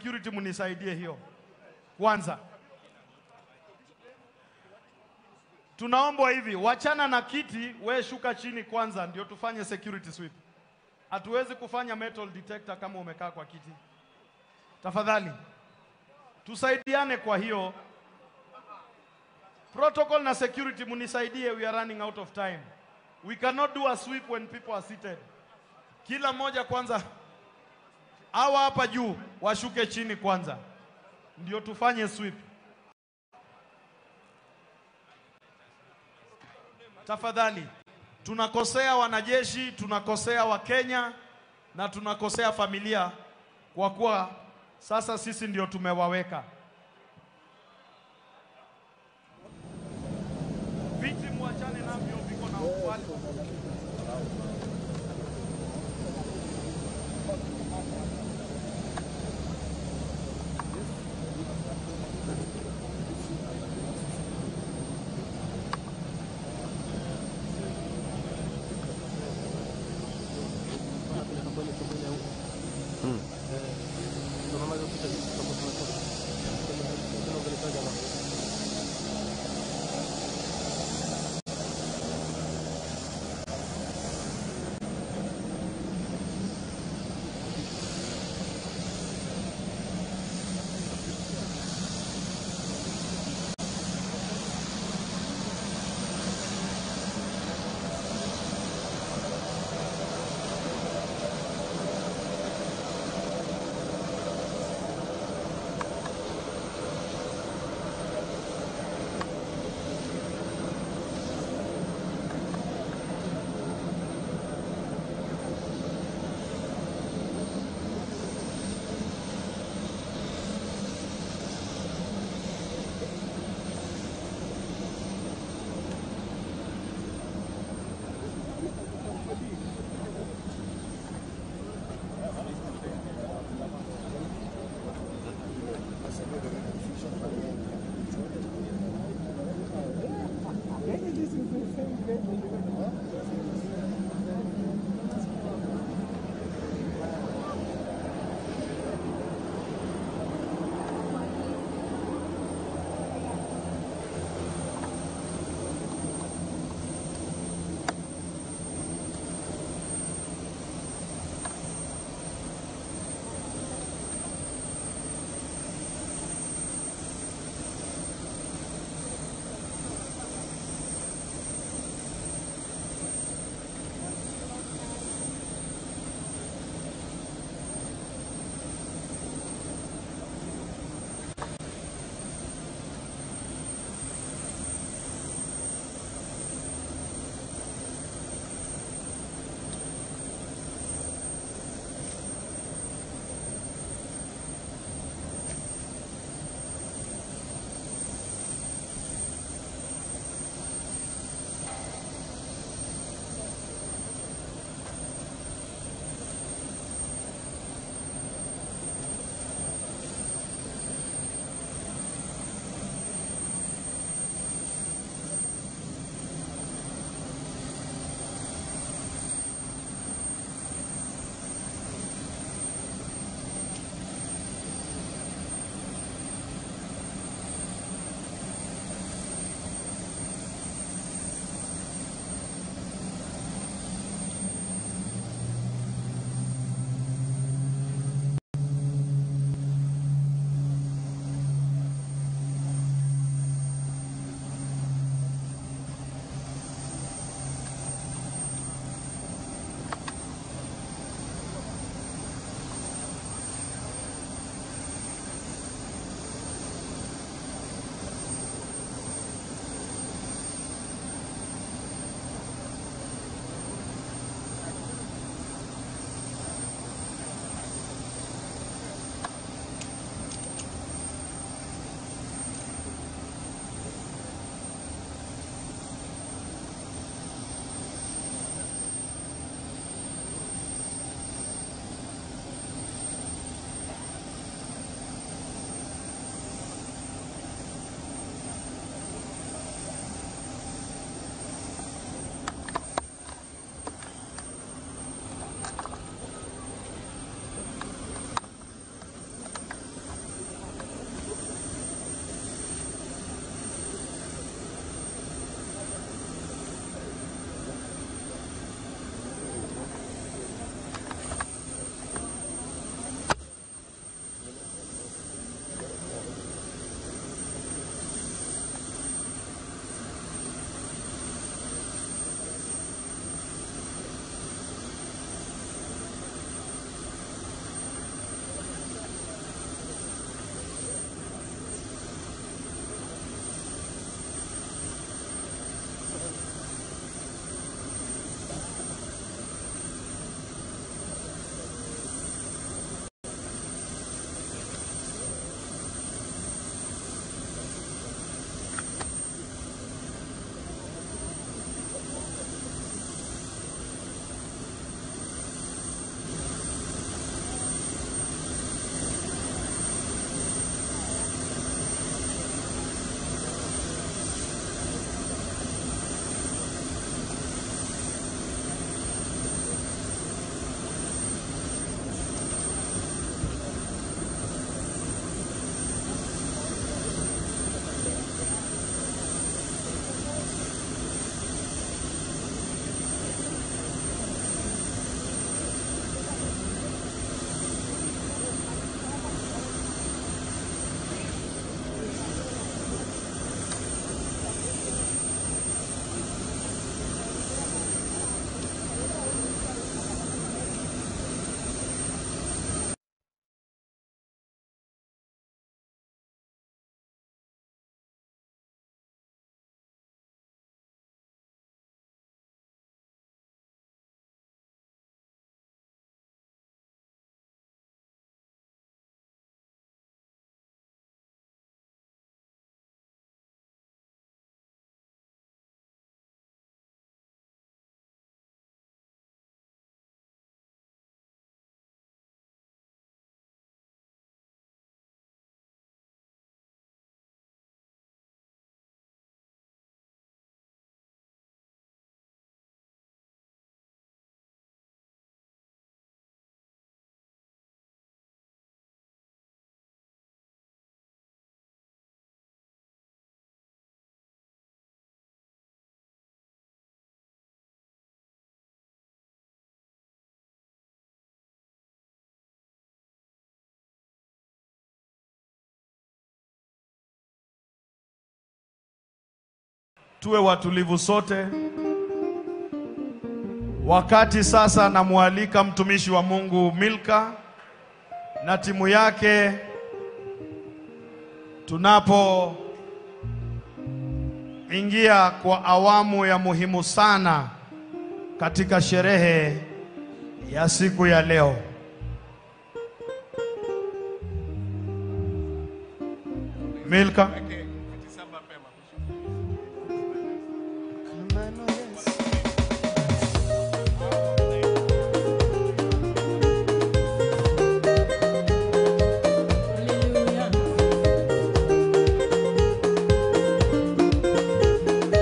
security munisaidie hiyo. Kwanza. Tunaomba hivi, wachana na kiti, we shuka chini kwanza ndio tufanye security sweep. Hatuwezi kufanya metal detector kama umekaa kwa kiti. Tafadhali. Tusaidiane kwa hiyo. Protocol na security munisaidie, we are running out of time. We cannot do a sweep when people are seated. Kila mmoja kwanza, hawa hapa juu washuke chini kwanza ndio tufanye sweep. Tafadhali. Tunakosea wanajeshi, tunakosea Wakenya na tunakosea familia kwa kuwa sasa sisi ndio tumewaweka. Viti muachane navyo viko na ukwali. tuwe watulivu sote. Wakati sasa namualika mtumishi wa Mungu Milka na timu yake tunapo ingia kwa awamu ya muhimu sana katika sherehe ya siku ya leo. Milka.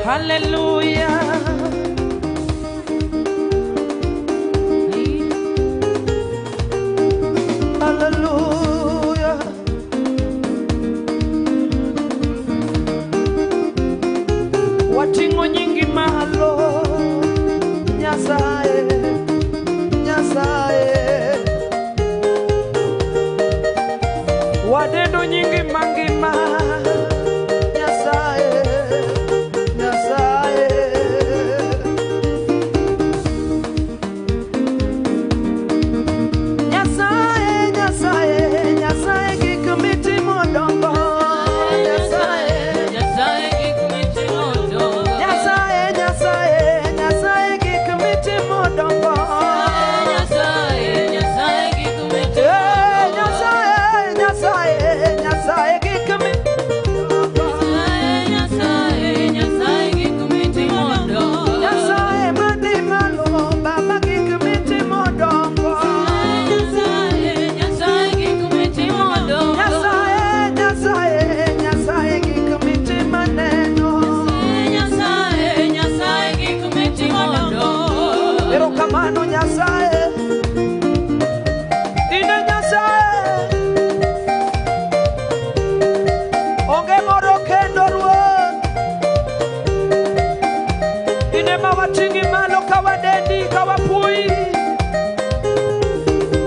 Hallelujah. Hallelujah. Watingo nyingi mahalo Nyasaye, Nyasaye. Wadendo nyingi mangima Nyasaye, Nyasaye. Nyasaye, Nyasaye, Nyasaye kikumiti modongo. Nyasaye, Nyasaye kikumiti modongo. Nyasaye, Nyasaye, Nyasaye kikumiti modongo. Nyasaye, Nyasaye kikumiti Nyasaye, Nyasaye, Nyasaye kikumiti Nyasaye, Nyasaye kikumiti modongo. Nyasaye madi malo baba kikumiti modongo. Nyasaye, Nyasaye kikumiti modongo. Nyasaye, Nyasaye, Nyasaye kikumiti maneno. Nyasaye, Nyasaye kikumiti modongo. Pero kamano Nyasaye, ine Nyasaye, onge moro kendo ruoth. Ine mawating'i malo kawadendi kawapui,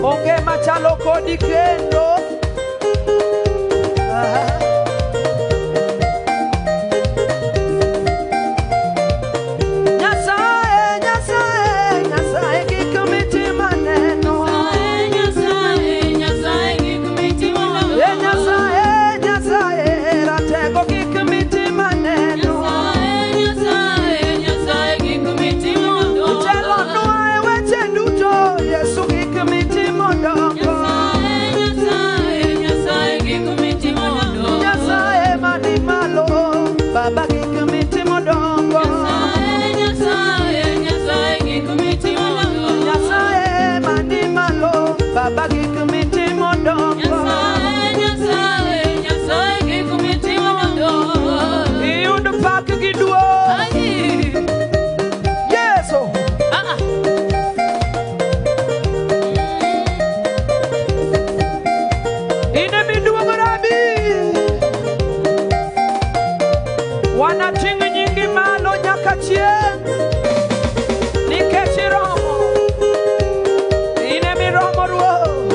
onge machalo kodi kendo. Nyasaye, Nyasaye, Nyasaye kikumiti maneno. Nyasaye, Nyasaye kikumiti modongo. Nyasaye, Nyasaye, ratego kikumiti maneno. Nyasaye, Nyasaye kikumiti modongo. Telo nuae weche duto, Yesu kikumiti modongo. Nyasaye, Nyasaye kikumiti modongo. Nyasaye mani malo, Baba kikumiti modongo. Nyasaye, Nyasaye kikumiti modongo. Nyasaye mani malo, Baba kikumiti modongo. Nyasaye, Nyasaye kikumiti modongo. Iyudo pak gi duong'. Yesu. Ine miduong' Rabi. Wanating' nyingi malo nyaka chieng', nikech iromo. Ine miromo Ruoth.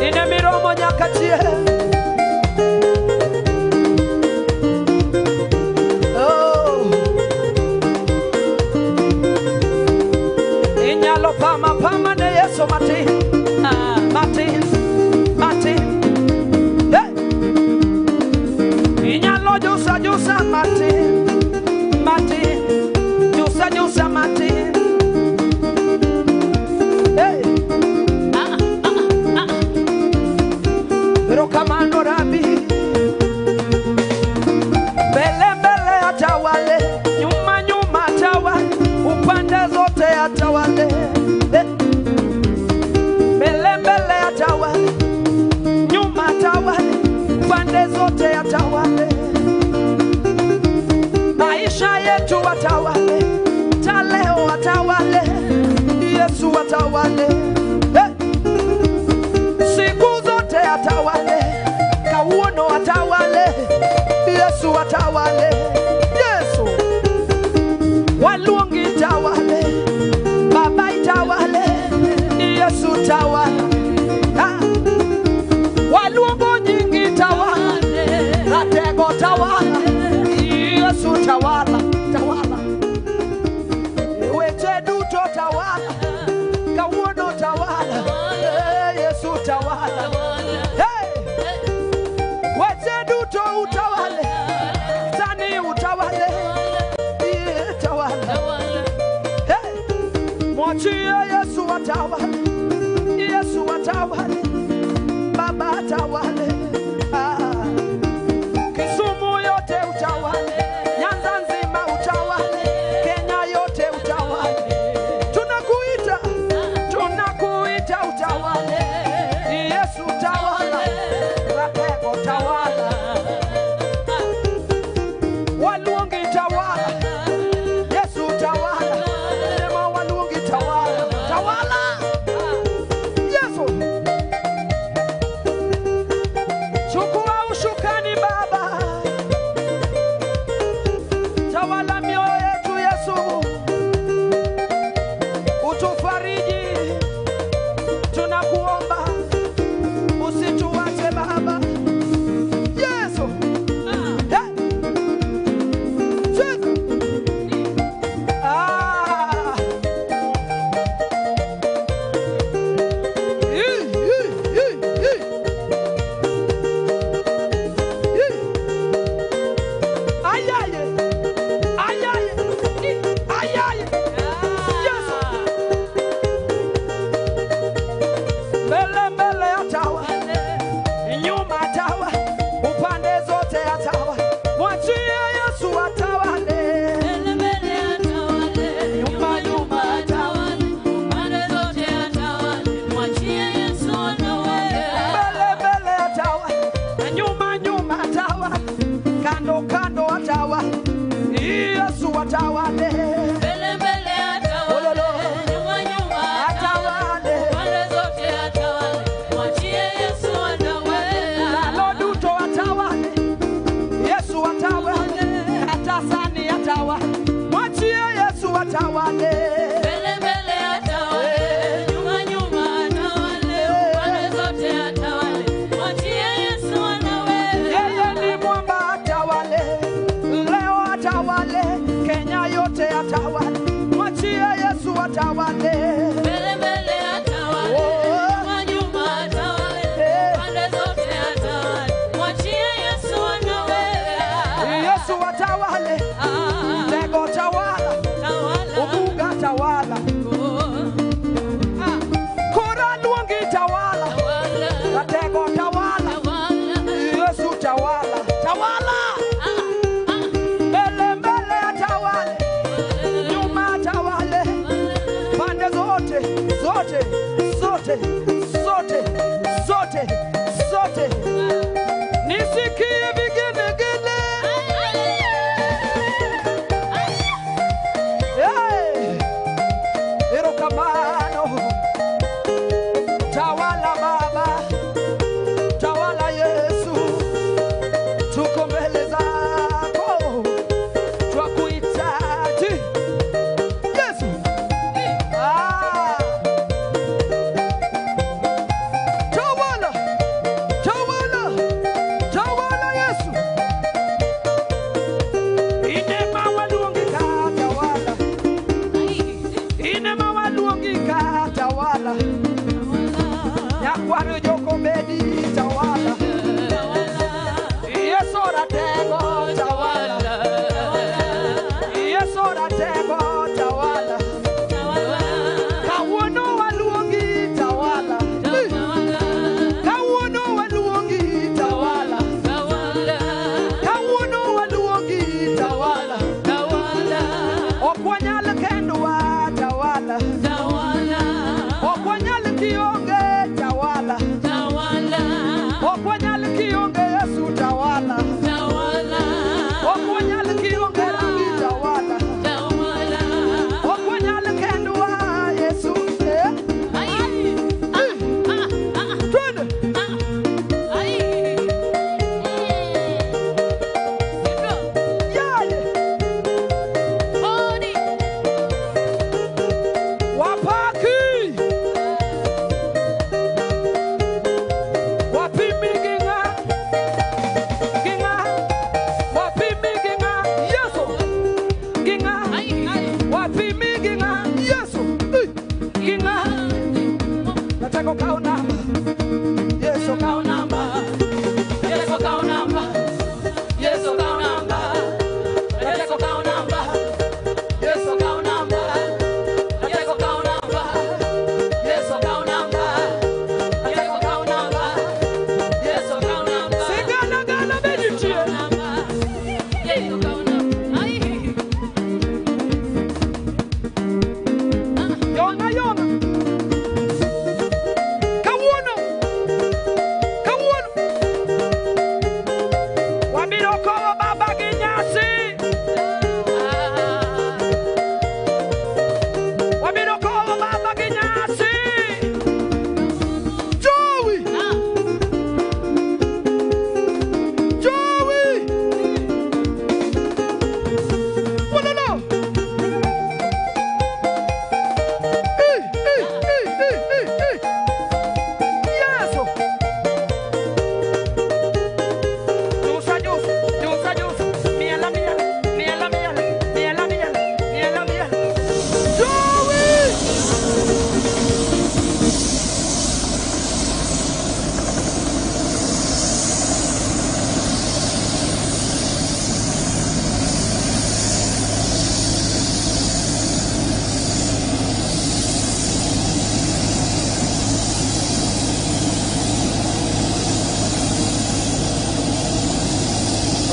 Ine miromo nyaka chieng'. Oh. Inyalo pama ne Yesu matin. Matin, matin. Hey! Inyalo jusa matin, matin. Jusa matin. Hey! Pero kamano Rabi. Mbele atawale, nyuma atawale, upande zote atawale. Mbele atawale, nyuma atawale, pande zote atawale. Maisha yetu atawale, taleo atawale, Yesu atawale. Hey! Siku zote atawale, kauono atawale, Yesu atawale. Yesu waluongi tawale, Baba itawale, Yesu tawale. Waluongo nyingi tawale, ratego tawale, atawale. Kisumu yote utawale, Nyanza nzima utawale, Kenya yote utawale. Tunakuita utawale. Yesu utawala, Rapeko utawala, Walungi utawala, Yesu utawala, sema Walungi utawala, tawala. Yesu chukua ushukani Baba, tawala mioyo yetu Yesu, utufariji, tunakuomba usituache Baba. Yesu atawale, Mbele mbele atawale, nyuma nyuma atawale, pande zote atawale, mwachie Yesu atawale. Loduto atawale, Yesu atawale, Atasani atawale, mwachie Yesu atawale. Mbele mbele atawale, nyuma nyuma atawale, pande zote atawale, mwachie Yesu atawale. Yeye ni mwamba atawale, leo atawale, Kenya yote atawale.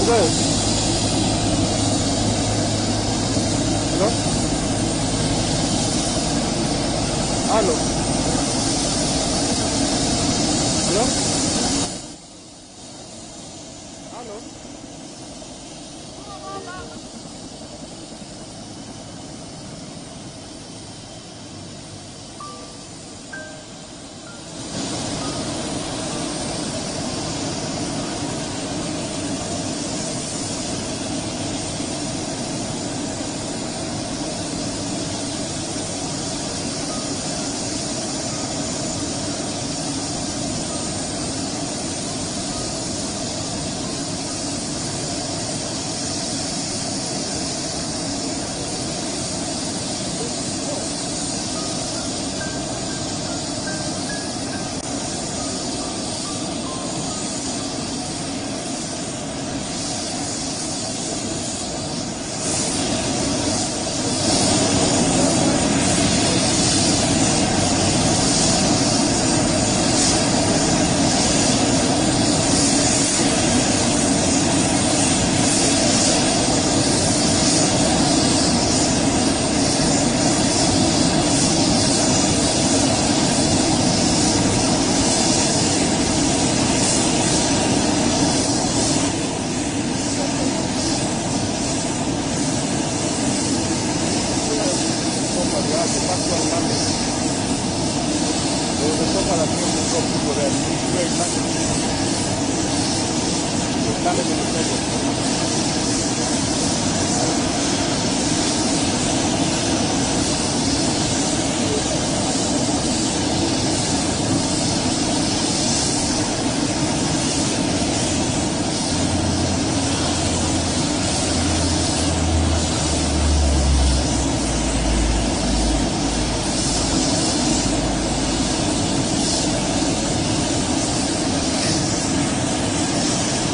Hello? Hello? Hello? Hello?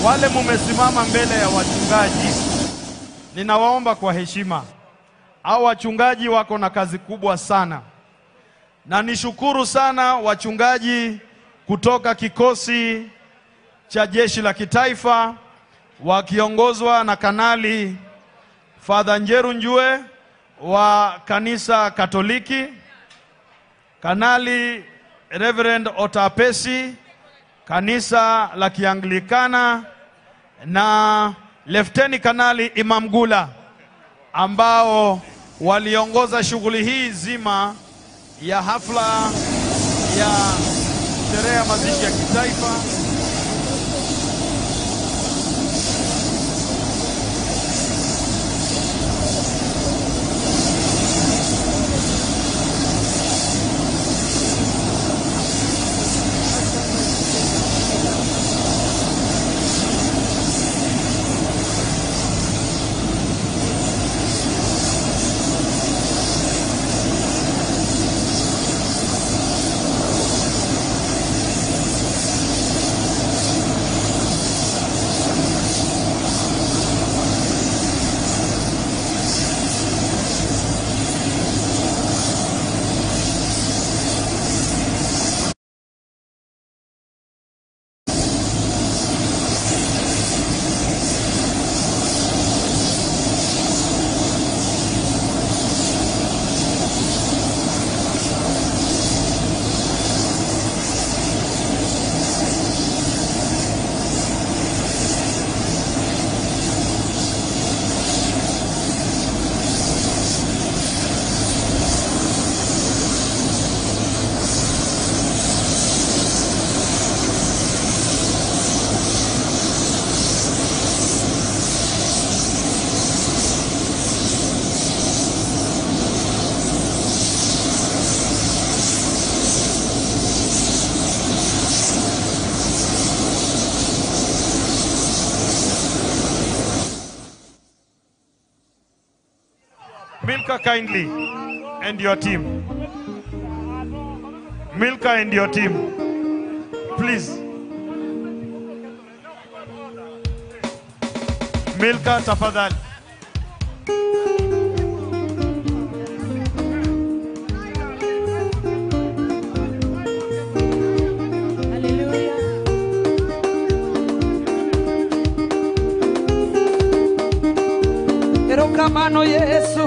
Wale mumesimama mbele ya wachungaji, ninawaomba kwa heshima. Hao wachungaji wako na kazi kubwa sana, na nishukuru sana wachungaji kutoka kikosi cha jeshi la kitaifa wakiongozwa na Kanali Father Njeru Njue wa kanisa Katoliki, Kanali Reverend Otapesi kanisa la Kianglikana, na Lefteni Kanali Imam Gula, ambao waliongoza shughuli hii zima ya hafla ya sherehe ya mazishi ya kitaifa. Milka kindly and your team. Milka and your team, please. Milka tafadhali. Hallelujah. Erokamano Yesu.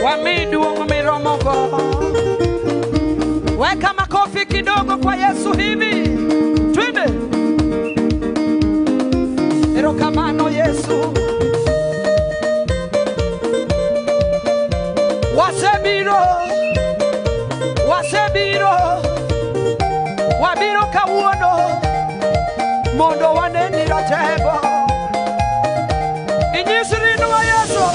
Wamiduong' miromogo. Weka makofi kidogo kwa Yesu hivi. Twende. Erokamano Yesu. Wasebiro. Wabiro kawuono. Mondo waneni ratego. Inyisri nwa Yesu.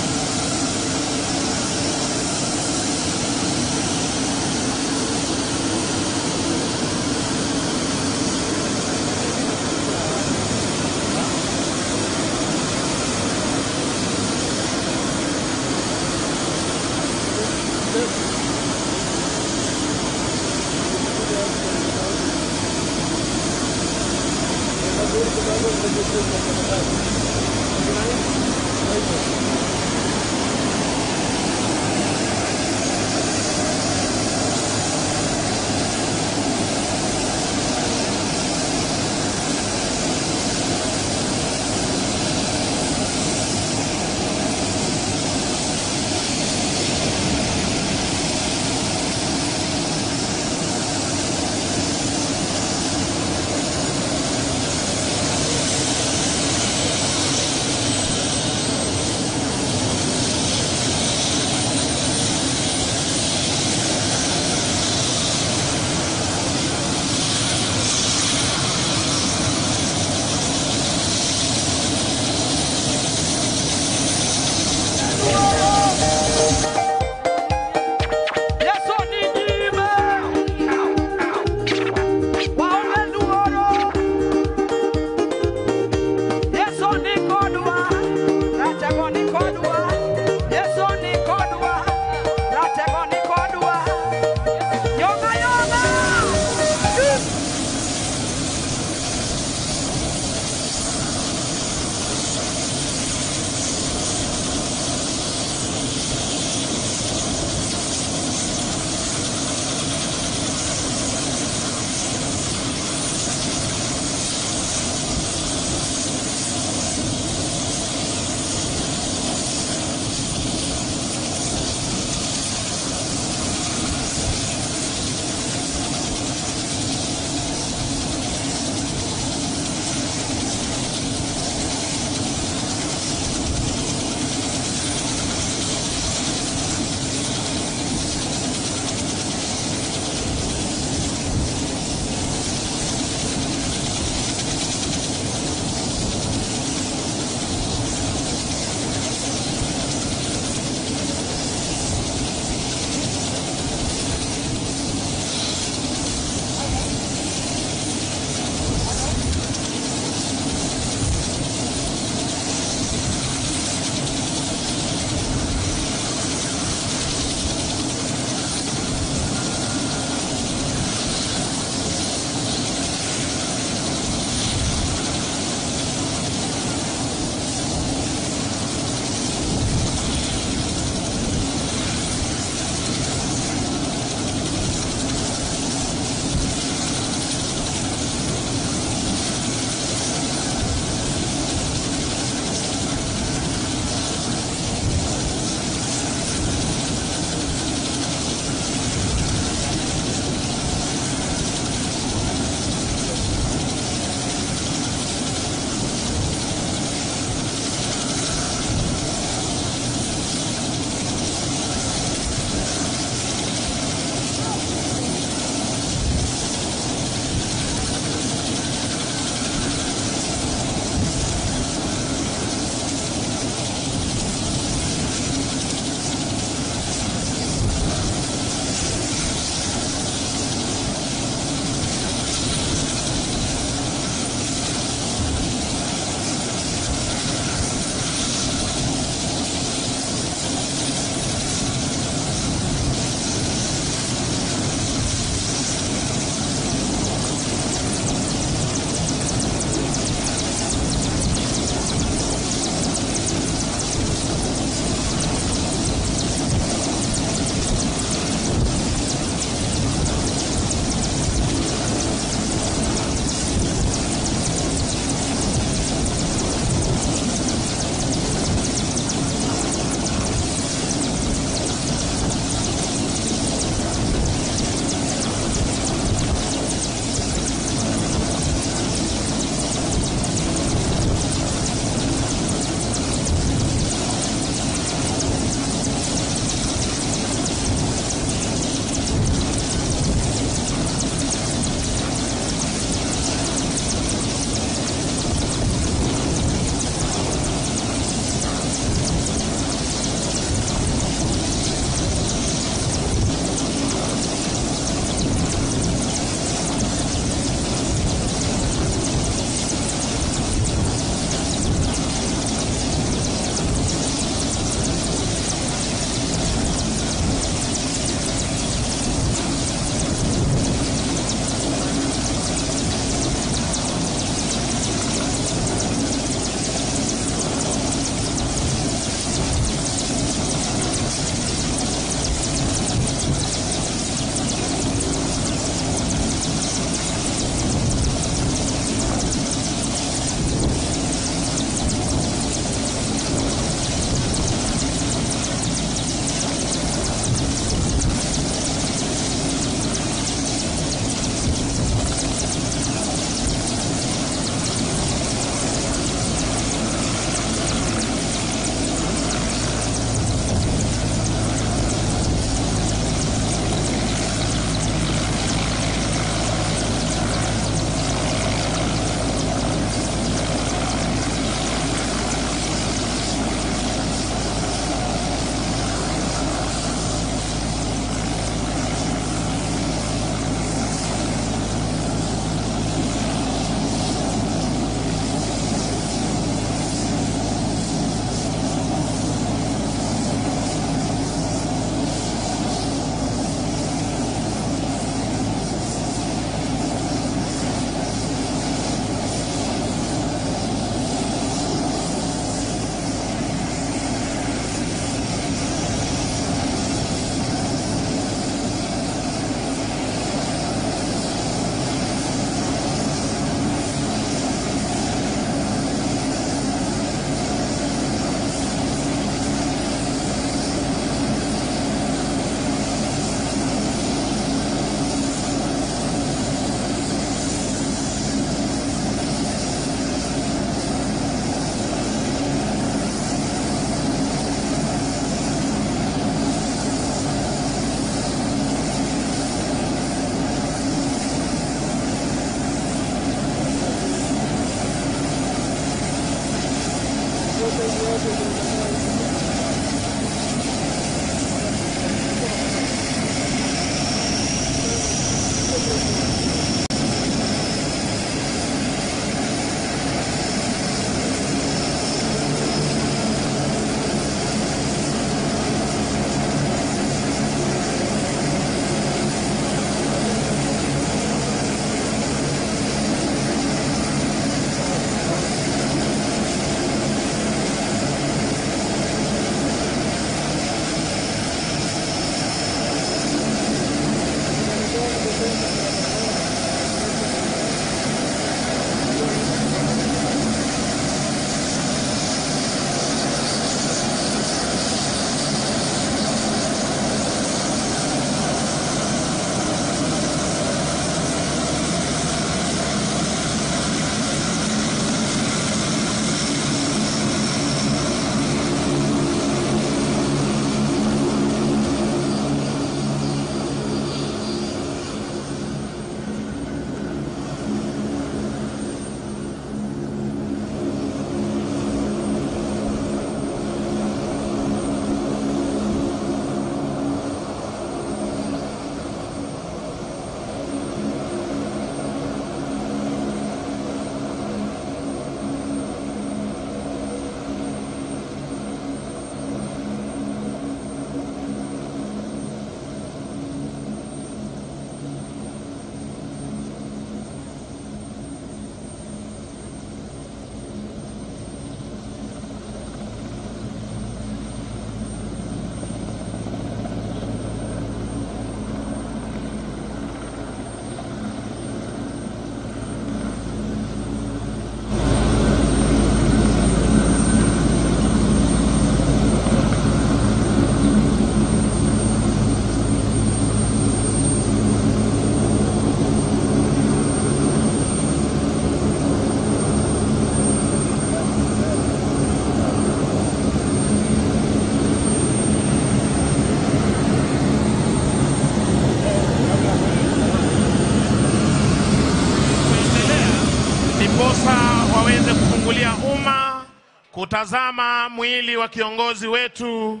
kutazama mwili wa kiongozi wetu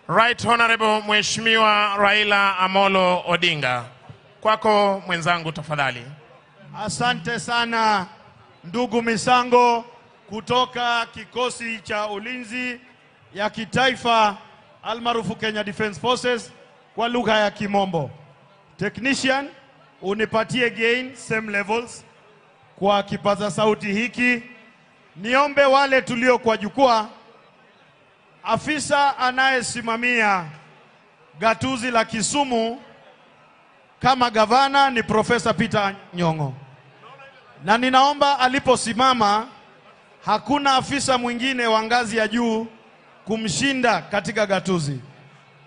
Right Honorable Mheshimiwa Raila Amolo Odinga. Kwako mwenzangu tafadhali. Asante sana ndugu Misango kutoka kikosi cha ulinzi ya kitaifa almaarufu Kenya Defence Forces kwa lugha ya Kimombo. Technician, unipatie gain same levels kwa kipaza sauti hiki. Niombe wale tulio kwa jukwaa, afisa anayesimamia gatuzi la Kisumu kama gavana ni Profesa Peter Nyong'o. Na ninaomba aliposimama hakuna afisa mwingine wa ngazi ya juu kumshinda katika gatuzi.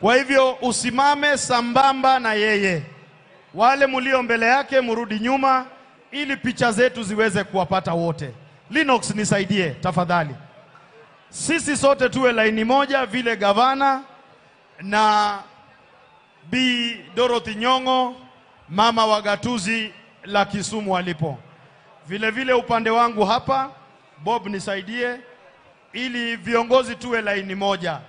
Kwa hivyo usimame sambamba na yeye. Wale mulio mbele yake murudi nyuma ili picha zetu ziweze kuwapata wote. Linux nisaidie tafadhali. Sisi sote tuwe laini moja vile gavana na Bi Dorothy Nyong'o mama wa gatuzi la Kisumu alipo. Vile vile upande wangu hapa Bob nisaidie ili viongozi tuwe laini moja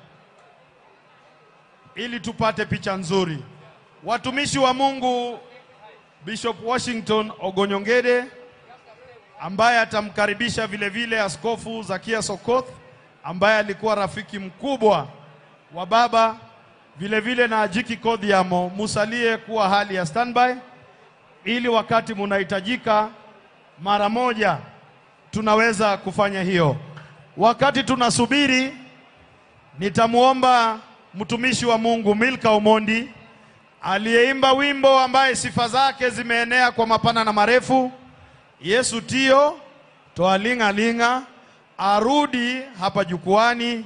ili tupate picha nzuri. Watumishi wa Mungu, Bishop Washington Ogonyongede ambaye atamkaribisha vile vile Askofu Zakia Sokoth ambaye alikuwa rafiki mkubwa wa baba, vile vile na Jiki Kodhiamo, musalie kuwa hali ya standby ili wakati munahitajika mara moja tunaweza kufanya hiyo. Wakati tunasubiri, nitamuomba mtumishi wa Mungu Milka Omondi aliyeimba wimbo ambaye sifa zake zimeenea kwa mapana na marefu, Yesu tio toalinga linga, arudi hapa jukwani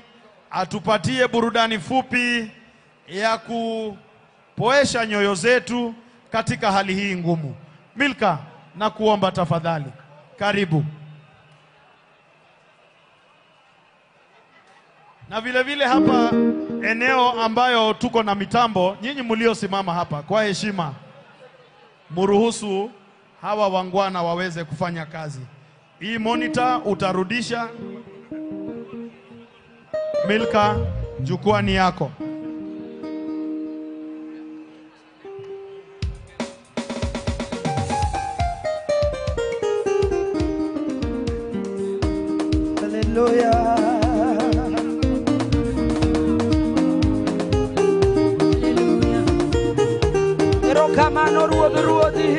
atupatie burudani fupi ya kupoesha nyoyo zetu katika hali hii ngumu. Milka, na kuomba tafadhali. Karibu. Na vile vile hapa eneo ambayo tuko na mitambo, nyinyi mliosimama hapa kwa heshima muruhusu hawa wangwana waweze kufanya kazi. Hii monitor utarudisha. Milka, jukwaa ni yako. Hallelujah. Erokamano ruodh ruodhi.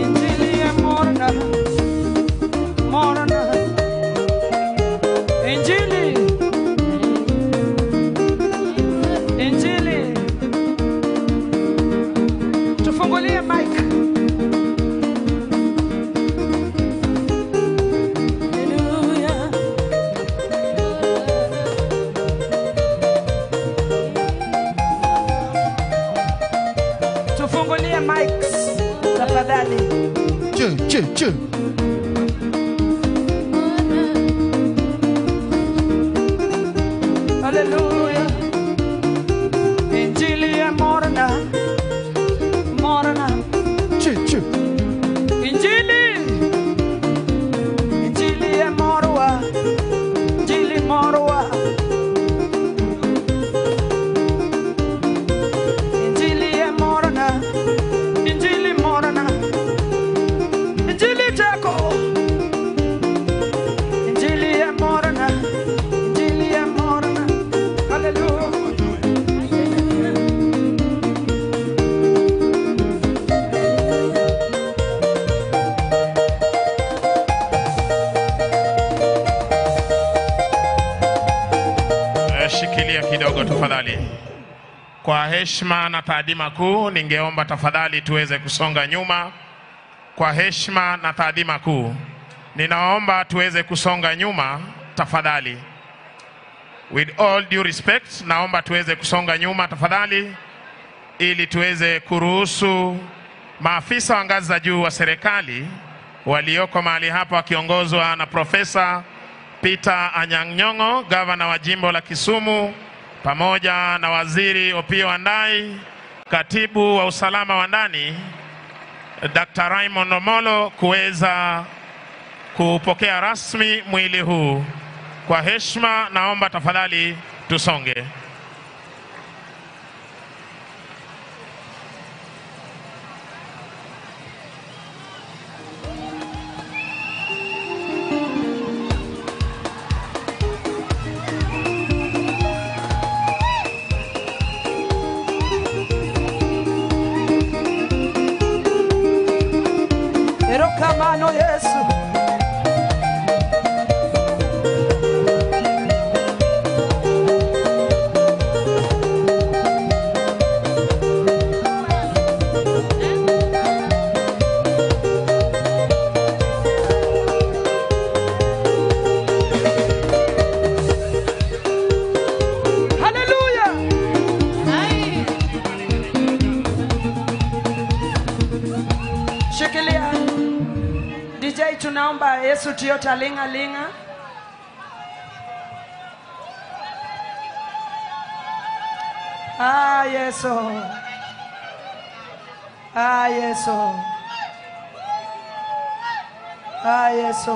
Injili ya morna, morna. Injili, Injili. Tufungulie mic. Hallelujah. Tufungulie mics tafadhali. Che. Hallelujah. Injili ya morna, morna. Che. Injili, Injili ya morwa, Injili morwa. Injili ya morna, Injili morna. Injili tako, Injili ya morna, Injili ya morna. Hallelujah. Shikilia kidogo tafadhali. Kwa heshima na taadhima kuu, ningeomba tafadhali tuweze kusonga nyuma. Kwa heshima na taadhima kuu, ninaomba tuweze kusonga nyuma tafadhali. With all due respect, naomba tuweze kusonga nyuma tafadhali, ili tuweze kuruhusu maafisa wa ngazi za juu wa serikali walioko mahali hapa wakiongozwa na Profesa Peter Anyang' Nyong'o, gavana wa jimbo la Kisumu, pamoja na waziri Opiyo Wandayi, katibu wa usalama wa ndani Dr. Raymond Omolo, kuweza kupokea rasmi mwili huu. Kwa heshima naomba tafadhali tusonge. Erokamano Yesu. Hallelujah. Shikilia. DJ, tunaomba Yesu tio talinga linga. Yesu. Yesu. Yesu.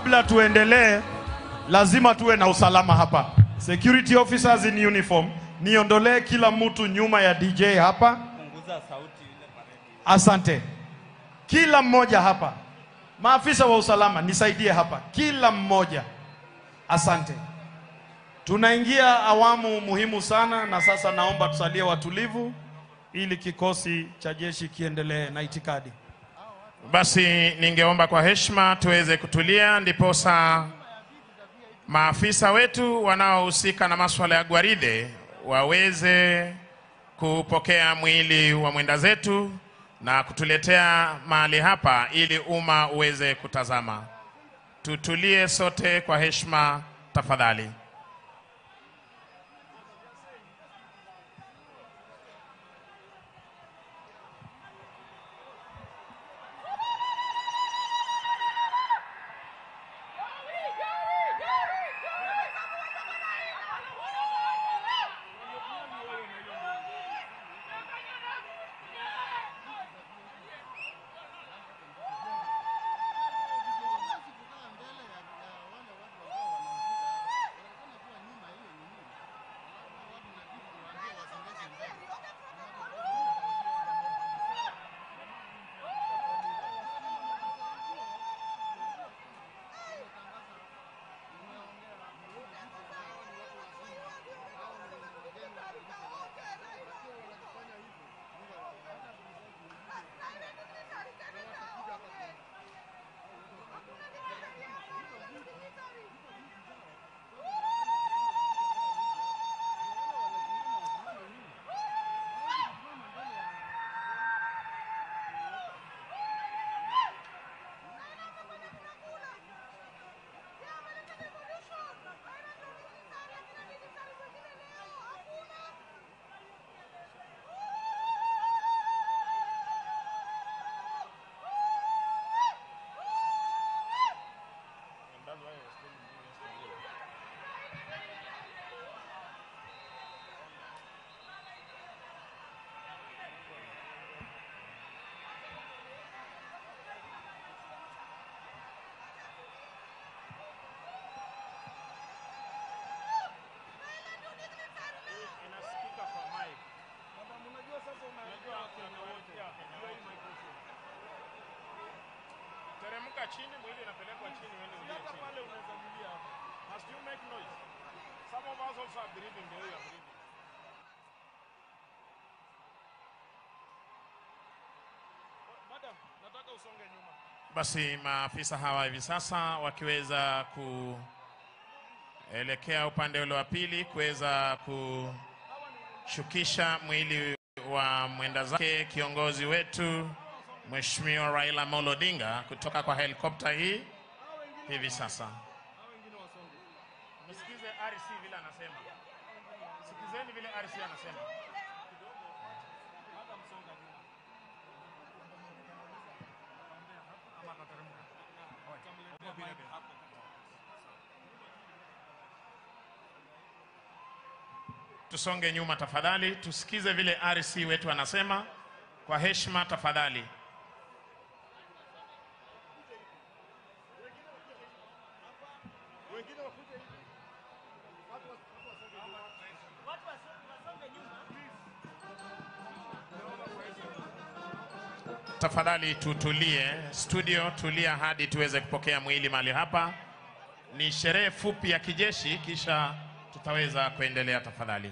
kabla tuendelee, lazima tuwe na usalama hapa. Security officers in uniform, niondolee kila mtu nyuma ya DJ hapa. Punguza sauti ile paredi. Asante. Kila mmoja hapa. Maafisa wa usalama nisaidie hapa. Kila mmoja. Asante. Tunaingia awamu muhimu sana, na sasa naomba tusalie watulivu ili kikosi cha jeshi kiendelee na itikadi. Basi ningeomba kwa heshima tuweze kutulia, ndiposa maafisa wetu wanaohusika na masuala ya gwaride waweze kupokea mwili wa mwenda zetu na kutuletea mahali hapa ili umma uweze kutazama. Tutulie sote kwa heshima tafadhali. Teremka chini, mwili unapelekwa chini, wewe ndio unaweza pale unaweza kulia hapo. Must you make noise? Some of us also are breathing the way you are breathing. Madam, nataka usonge nyuma. Basi maafisa hawa hivi sasa wakiweza kuelekea upande ule wa pili kuweza kushukisha mwili wa mwenda zake kiongozi wetu Mheshimiwa Raila Amolo Odinga kutoka kwa helikopta hii hivi sasa. Msikize RC vile anasema. Sikizeni vile RC anasema. Tusonge nyuma tafadhali, tusikize vile RC wetu anasema kwa heshima tafadhali. Tafadhali tutulie, studio tulia hadi tuweze kupokea mwili mahali hapa. Ni sherehe fupi ya kijeshi, kisha tutaweza kuendelea tafadhali.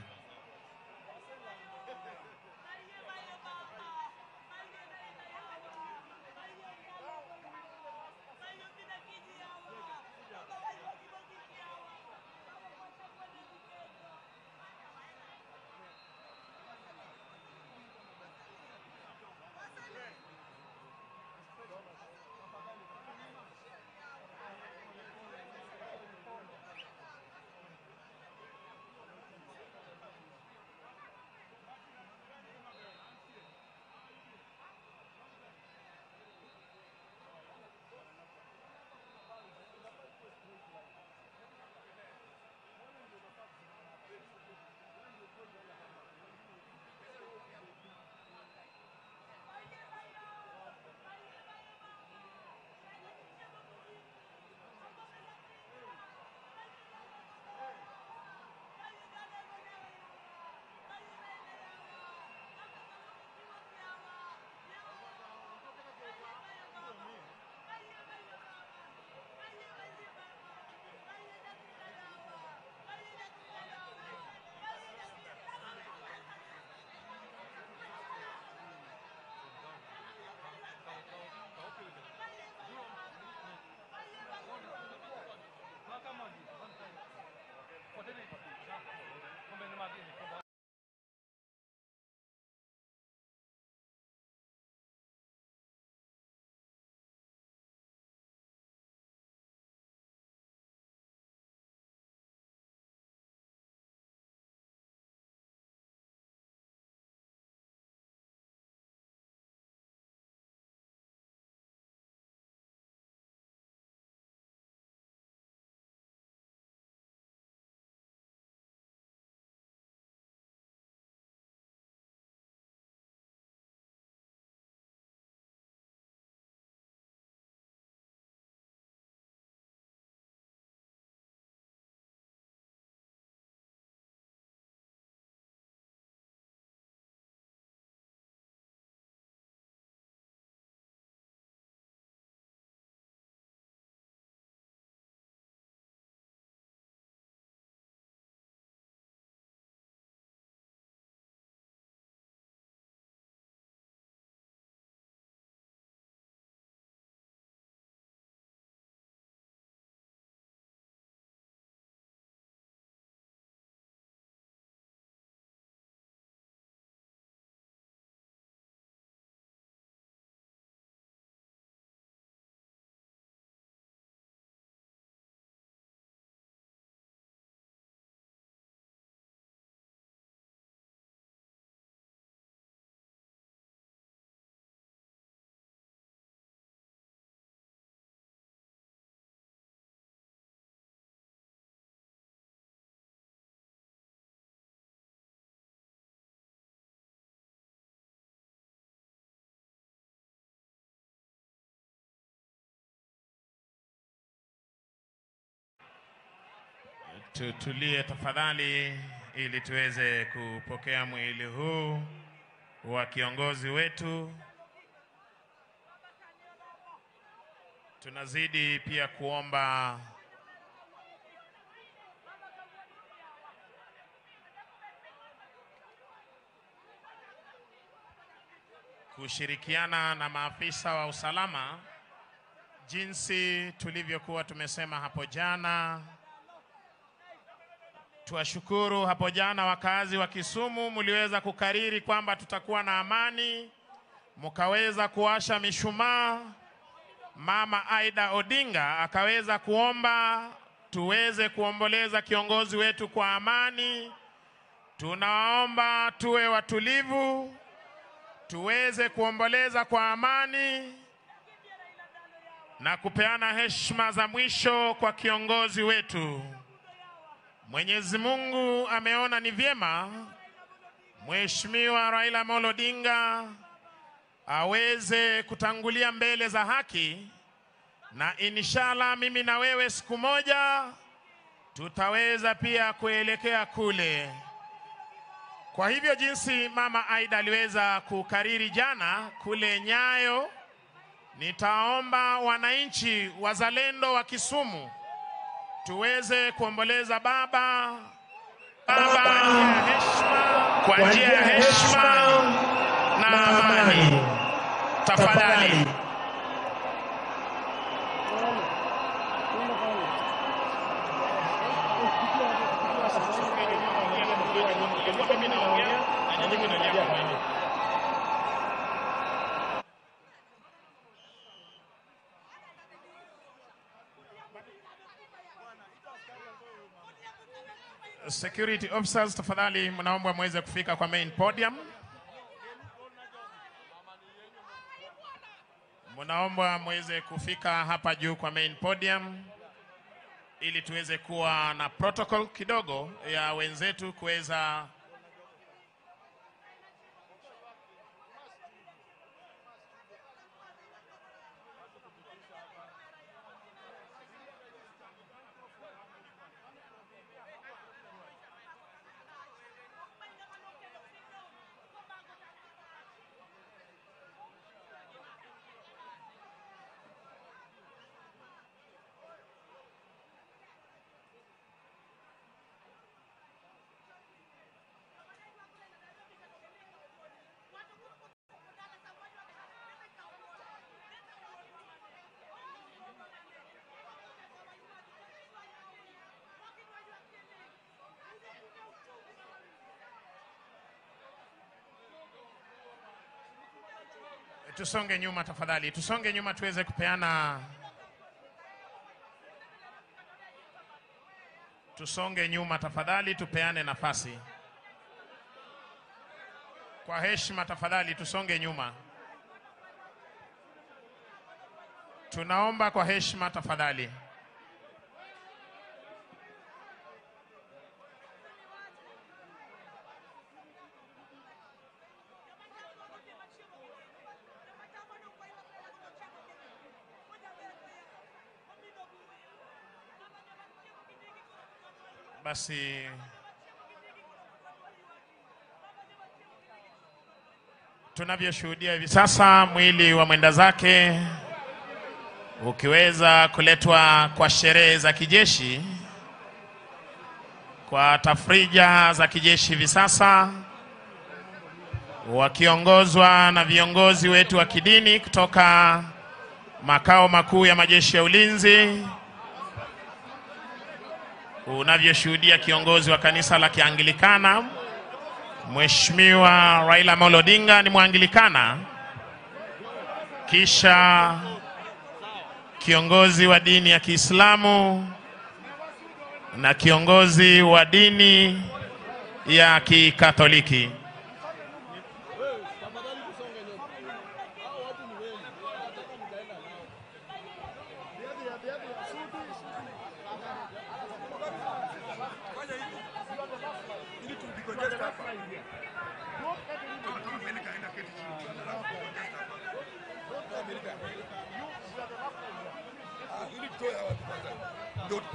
Tutulie tafadhali ili tuweze kupokea mwili huu wa kiongozi wetu. Tunazidi pia kuomba kushirikiana na maafisa wa usalama jinsi tulivyokuwa tumesema hapo jana. Tuwashukuru hapo jana wakazi wa Kisumu, mliweza kukariri kwamba tutakuwa na amani, mkaweza kuwasha mishumaa. Mama Aida Odinga akaweza kuomba tuweze kuomboleza kiongozi wetu kwa amani. Tunaomba tuwe watulivu, tuweze kuomboleza kwa amani na kupeana heshima za mwisho kwa kiongozi wetu. Mwenyezi Mungu ameona ni vyema Mheshimiwa Raila Amolo Odinga aweze kutangulia mbele za haki, na inshallah mimi na wewe siku moja tutaweza pia kuelekea kule. Kwa hivyo jinsi Mama Aida aliweza kukariri jana kule Nyayo, nitaomba wananchi wazalendo wa Kisumu tuweze kuomboleza baba kwa njia ya heshima na amani. Tafadhali. Security officers, tafadhali mnaomba muweze kufika kwa main podium. Mnaomba muweze kufika hapa juu kwa main podium ili tuweze kuwa na protocol kidogo ya wenzetu kuweza tusonge nyuma tafadhali. Tusonge nyuma tuweze kupeana. Tusonge nyuma tafadhali, tupeane nafasi. Kwa heshima tafadhali tusonge nyuma. Tunaomba kwa heshima tafadhali. Basi tunavyoshuhudia hivi sasa mwili wa mwenda zake ukiweza kuletwa kwa sherehe za kijeshi, kwa tafrija za kijeshi hivi sasa, wakiongozwa na viongozi wetu wa kidini kutoka makao makuu ya majeshi ya ulinzi. Unavyoshuhudia kiongozi wa kanisa la Kianglikana, Mheshimiwa Raila Amolo Odinga ni Mwangilikana. Kisha kiongozi wa dini ya Kiislamu na kiongozi wa dini ya Kikatoliki.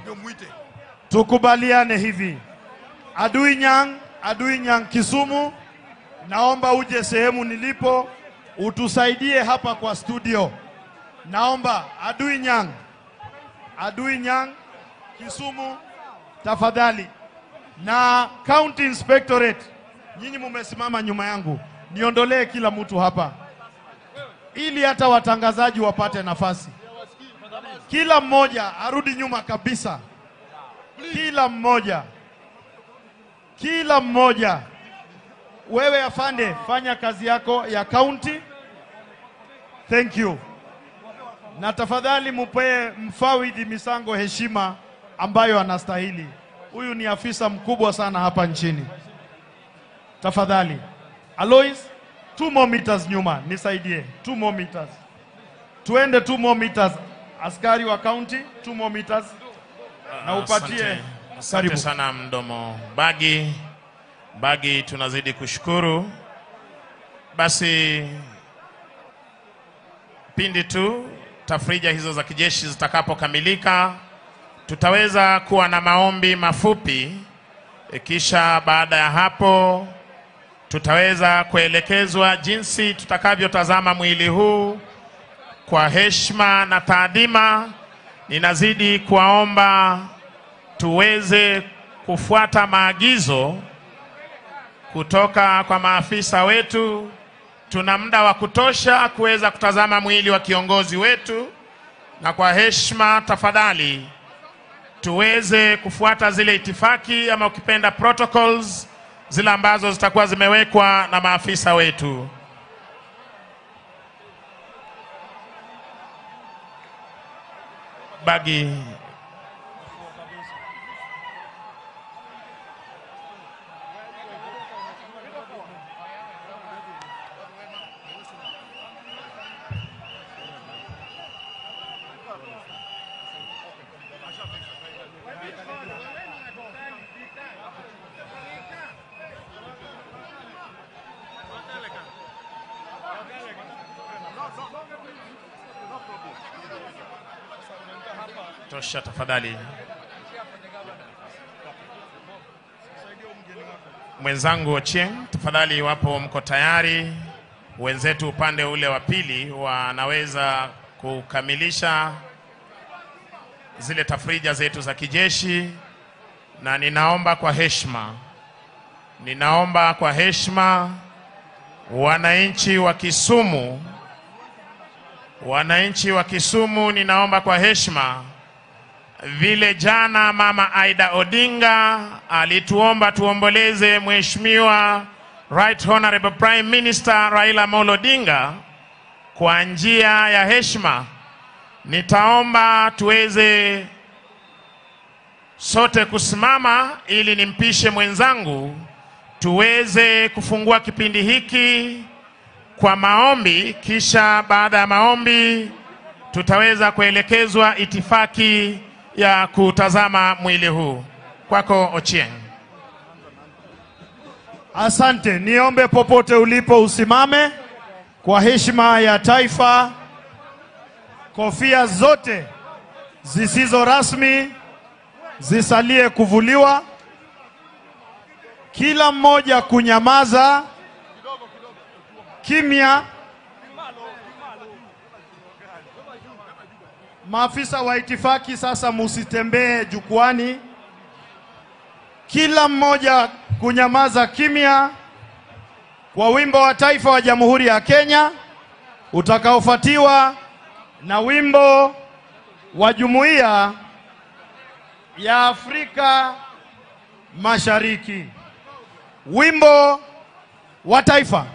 Ndio mwite. tukubaliane hivi. Adui Nyang Kisumu, naomba uje sehemu nilipo utusaidie hapa kwa studio. Naomba Adui Nyang Kisumu tafadhali, na County Inspectorate, nyinyi mumesimama nyuma yangu, niondolee kila mtu hapa ili hata watangazaji wapate nafasi. Kila mmoja arudi nyuma kabisa. Kila mmoja. Wewe afande, fanya kazi yako ya county. Thank you. Na tafadhali mupee mfawidhi Misango heshima ambayo anastahili. Huyu ni afisa mkubwa sana hapa nchini. Tafadhali. Alois, 2 more meters nyuma, nisaidie. 2 more meters. Tuende 2 more meters. Askari wa county, 2 more meters. Na upatie. Asante sana mdomo. Bagi tunazidi kushukuru. Basi pindi tu tafrija hizo za kijeshi zitakapokamilika, tutaweza kuwa na maombi mafupi. Kisha baada ya hapo tutaweza kuelekezwa jinsi tutakavyotazama mwili huu kwa heshima na taadhima. Ninazidi kuwaomba tuweze kufuata maagizo kutoka kwa maafisa wetu. Tuna muda wa kutosha kuweza kutazama mwili wa kiongozi wetu, na kwa heshima tafadhali tuweze kufuata zile itifaki ama ukipenda protocols zile ambazo zitakuwa zimewekwa na maafisa wetu. Bagi tosha tafadhali. Mwenzangu Ochieng, tafadhali iwapo mko tayari, wenzetu upande ule wa pili wanaweza kukamilisha zile tafrija zetu za kijeshi, na ninaomba kwa heshima wananchi wa Kisumu, ninaomba kwa heshima, vile jana Mama Aida Odinga alituomba tuomboleze Mheshimiwa Right Honorable Prime Minister Raila Amolo Odinga kwa njia ya heshima, nitaomba tuweze sote kusimama ili nimpishe mwenzangu tuweze kufungua kipindi hiki kwa maombi. Kisha baada ya maombi tutaweza kuelekezwa itifaki ya kutazama mwili huu. Kwako Ochieng. Asante. Niombe popote ulipo usimame kwa heshima ya taifa. Kofia zote zisizo rasmi zisalie kuvuliwa. Kila mmoja kunyamaza kimya. Maafisa wa itifaki sasa musitembee jukwani. Kila mmoja kunyamaza kimya kwa wimbo wa taifa wa Jamhuri ya Kenya utakaofuatiwa na wimbo wa Jumuiya ya Afrika Mashariki. Wimbo wa taifa.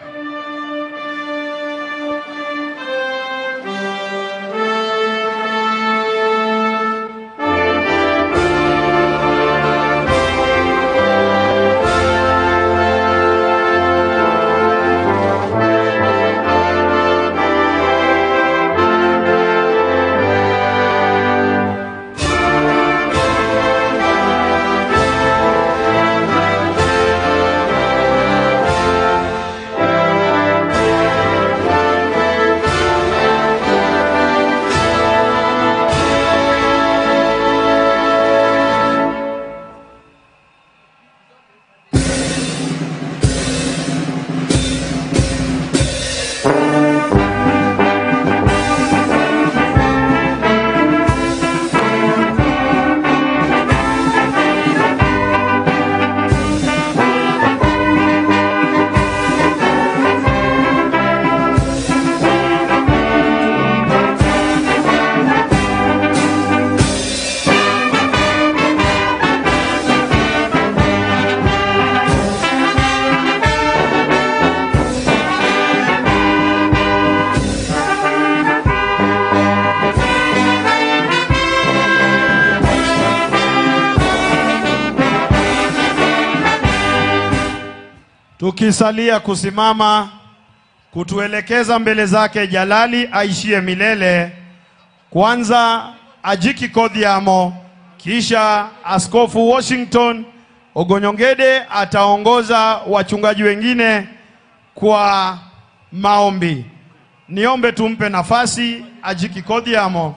tukisalia kusimama kutuelekeza mbele zake Jalali aishie milele. Kwanza Ajiki Kodhiamo, kisha Askofu Washington Ogonyongede ataongoza wachungaji wengine kwa maombi. Niombe tumpe nafasi Ajiki Kodhiamo.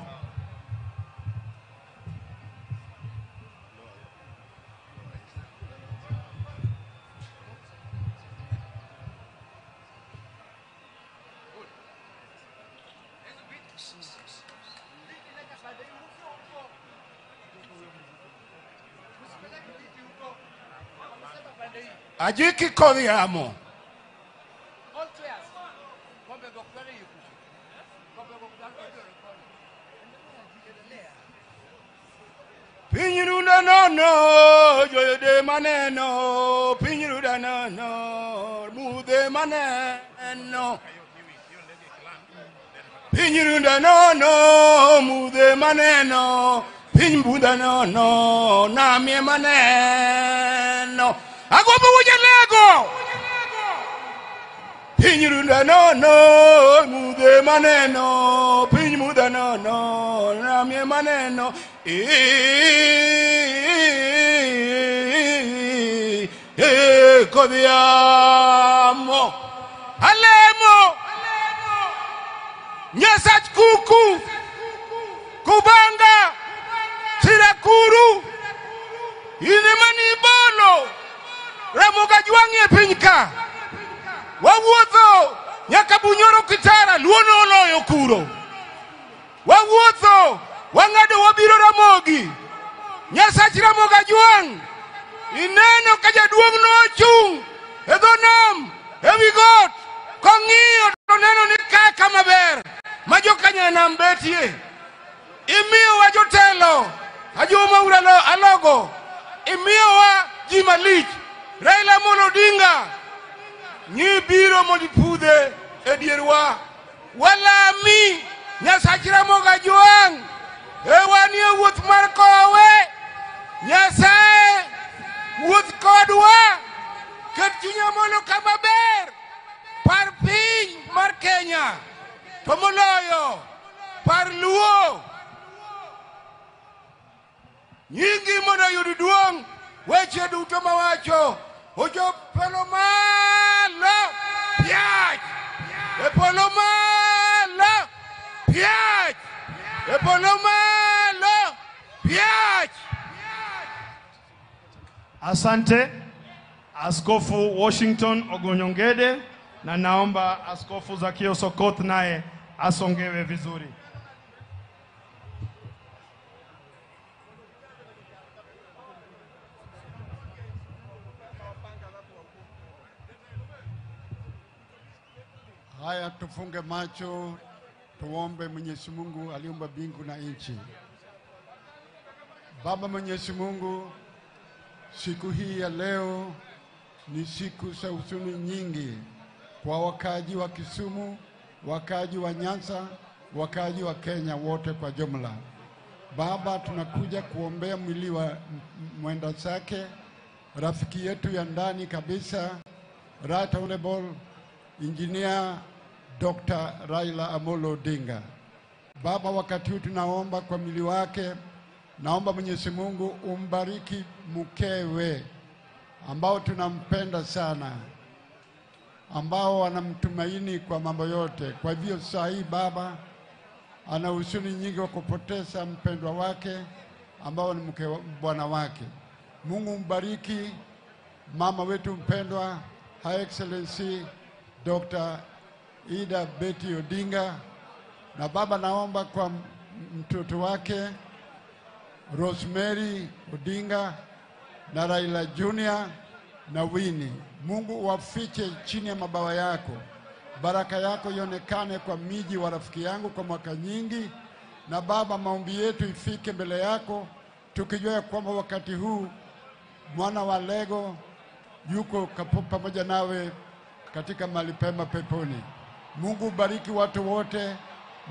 Ajiki Kodhiamo. Pinyiruda no, joyede maneno. Pinyiruda no, mude maneno. Pinyiruda no, mude maneno. Pinyiruda no, namie maneno. Agobo wujalego. Pinyiruda no, mude maneno. Pinyiruda no, namie maneno. Kodhiamo. Alemo. Nyasach kuku. Kubanga. Tirakuru. Inemani bolo. Ramoga juangi pinyka. Wawuotho. Nyaka Bunyoro Kitara. Luono oloyo kuro. Wawuotho. Wangado wabiro Ramogi. Nyasach Ramoga juang. Ineno kajaduong no chung. Edho nam. Ewi got. Kong'iyo to neno ni kaka maber. Majokanya nam betie. Imiyo wa jotelo. Ajuma uralo alogo. Imiyo wa jimalich. Raila Amolo Odinga. Nyi biro modipudhe edierwa. Wala mi. Nyasach Ramoga juang. Ewani wuoth mar kowe. Nyasaye wuoth kodwa. Ket chunya mondo kama ber. Par piny mar Kenya. To moloyo par Luo. Nyingi mondo yud duong'. Weche duto mawacho. Ojo pelo malo. Piach. E polo malo. Piach. E polo malo. Piach. Asante Askofu Washington Ogonyongede, na naomba Askofu Zakio Sokoth naye asongewe vizuri. Haya, tufunge macho, tuombe. Mwenyezi Mungu aliumba mbingu na nchi. Baba Mwenyezi Mungu, siku hii ya leo ni siku za huzuni nyingi kwa wakaji wa Kisumu, wakaji wa Nyanza, wakaji wa Kenya wote kwa jumla. Baba, tunakuja kuombea mwili wa mwenda zake, rafiki yetu ya ndani kabisa, Right Honorable Engineer Dr. Raila Amolo Odinga. Baba, wakati huu tunaomba kwa mwili wake. Naomba Mwenyezi Mungu umbariki mkewe ambao tunampenda sana, ambao wanamtumaini kwa mambo yote. Kwa hivyo saa hii Baba ana huzuni nyingi wa kupoteza mpendwa wake ambao ni mke bwana wake. Mungu mbariki mama wetu mpendwa Her Excellency Dr. Ida Betty Odinga. Na Baba, naomba kwa mtoto wake Rosemary Odinga na Raila Junior na Winnie. Mungu wafiche chini ya mabawa yako. Baraka yako ionekane kwa miji wa rafiki yangu kwa mwaka nyingi. Na Baba, maombi yetu ifike mbele yako, tukijua kwamba wakati huu mwana wa Lego yuko pamoja nawe katika mahali pema peponi. Mungu ubariki watu wote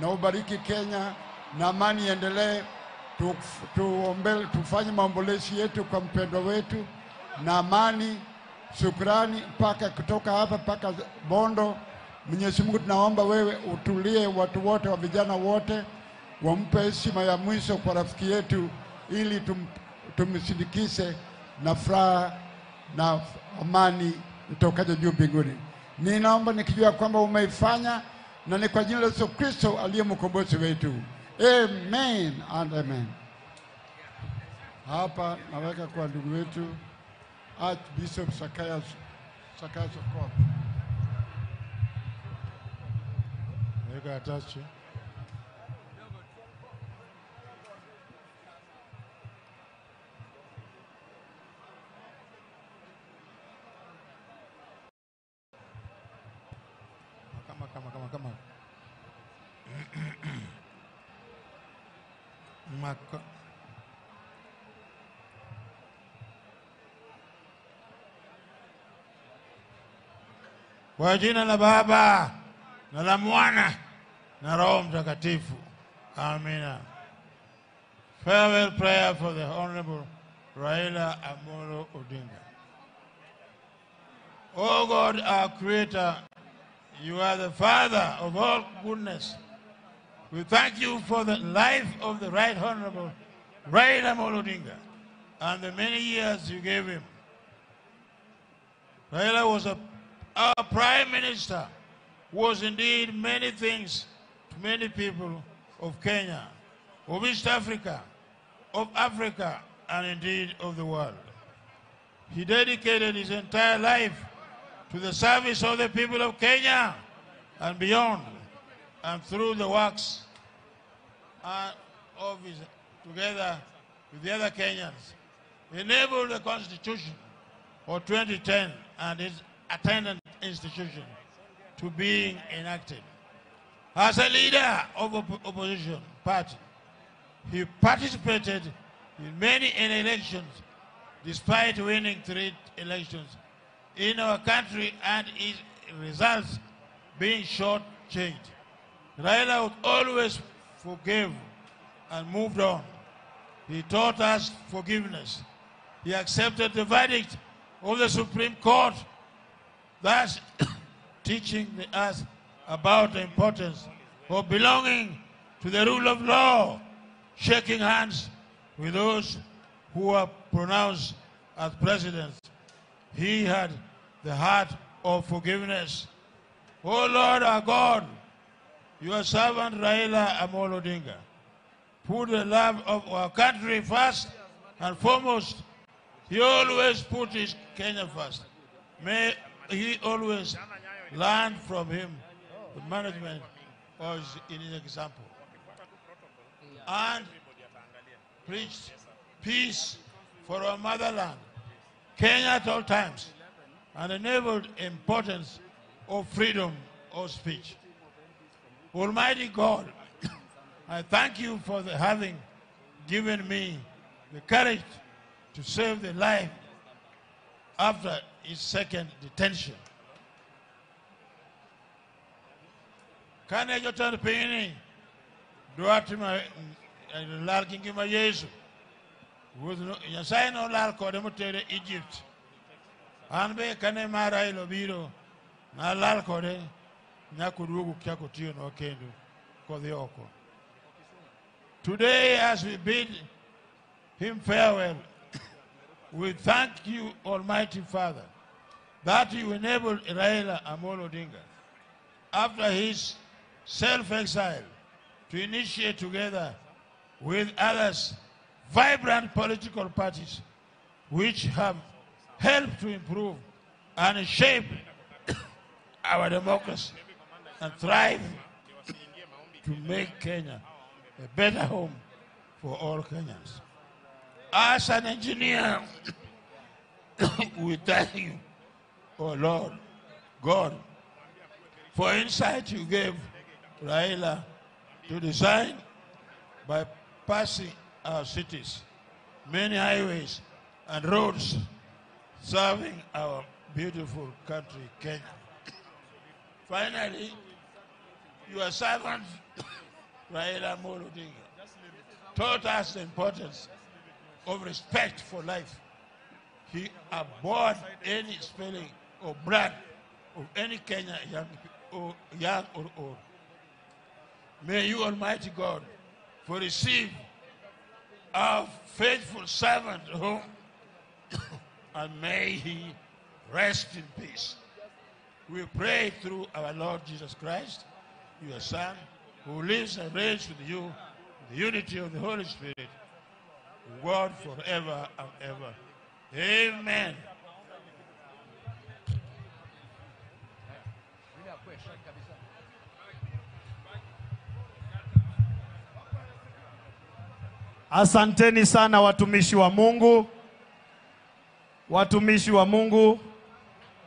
na ubariki Kenya, na amani iendelee. Tufanye maombolezi yetu kwa mpendwa wetu, na amani shukrani mpaka kutoka hapa mpaka Bondo. Mwenyezi Mungu tunaomba wewe utulie, watu wote wa vijana wote wampe heshima ya mwisho kwa rafiki yetu, ili tumsindikishe na furaha na amani mtokaje juu mbinguni. Ninaomba nikijua kwamba umeifanya, na ni kwa jina la Yesu Kristo aliye mkombozi wetu. Amen and amen. Hapa naweka kwa ndugu wetu Archbishop Sakaya Sokoa. Weka atache. Kama. Maka. Kwa jina la Baba na la Mwana na Roho Mtakatifu. Amina. Farewell prayer for the Honorable Raila Amolo Odinga. Oh God, our Creator, you are the Father of all goodness. We thank you for the life of the Right Honorable Raila Amolo Odinga and the many years you gave him. Raila was our Prime Minister, was indeed many things to many people of Kenya, of East Africa, of Africa, and indeed of the world. He dedicated his entire life to the service of the people of Kenya and beyond, and through the works of his, together with the other Kenyans, enabled the Constitution of 2010 and its attendant institution to being enacted. As a leader of opposition party, he participated in many elections despite winning 3 elections in our country and its results being short-changed. Raila would always forgive and moved on. He taught us forgiveness. He accepted the of the Supreme Court, thus teaching us about the importance of belonging to the rule of law, shaking hands with those who were pronounced as presidents. He had the heart of forgiveness. Oh Lord our God, your servant Raila Amolo Odinga put the love of our country first and foremost. He always put his Kenya first. May he always learn from him the management was in his example. And preached peace for our motherland, Kenya at all times, and enabled importance of freedom of speech. Almighty God, I thank you for having given me the courage to save the life after his second detention. Kane jotan pini duati ma lal kingi ma Yesu. Nyasaye no lal kode motere Egypt. Anbe kane mara ilo biro na lal kode nyakudugu kyako tiyo no kendo kodhi oko. Today, as we bid him farewell, we thank you, Almighty Father, that you enabled Raila Amolo Odinga, after his self-exile, to initiate together with others vibrant political parties which have helped to improve and shape our democracy and thrive to make Kenya a better home for all Kenyans. As an engineer, we thank you, oh Lord God, for insight you gave Raila to design by passing our cities, many highways and roads serving our beautiful country, Kenya. Finally, your servant, Raila Amolo Odinga, taught us the importance of respect for life he abhorred any spilling of blood of any Kenya young or old. May you, Almighty God, for receive our faithful servant home, and may he rest in peace. We pray through our Lord Jesus Christ, your Son, who lives and reigns with you in the unity of the Holy Spirit, God forever and ever. Amen. Asanteni sana watumishi wa Mungu. Watumishi wa Mungu,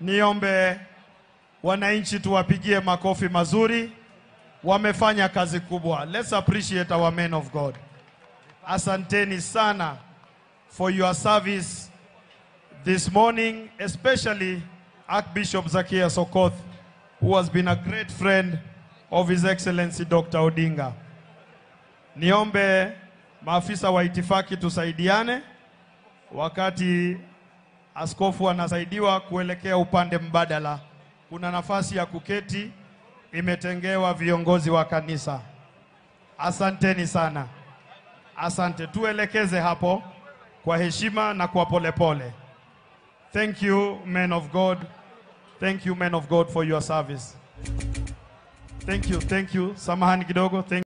niombe wananchi tuwapigie makofi mazuri. Wamefanya kazi kubwa. Let's appreciate our men of God. Asanteni sana for your service this morning, especially Archbishop Zacchaeus Okoth, who has been a great friend of His Excellency Dr. Odinga. Niombe maafisa wa itifaki tusaidiane wakati askofu anasaidiwa kuelekea upande mbadala. Kuna nafasi ya kuketi imetengewa viongozi wa kanisa. Asanteni sana. Asante, tuelekeze hapo kwa heshima na kwa polepole. Thank you, men of God. Thank you, men of God, for your service. Thank you, thank you. Samahani kidogo. Thank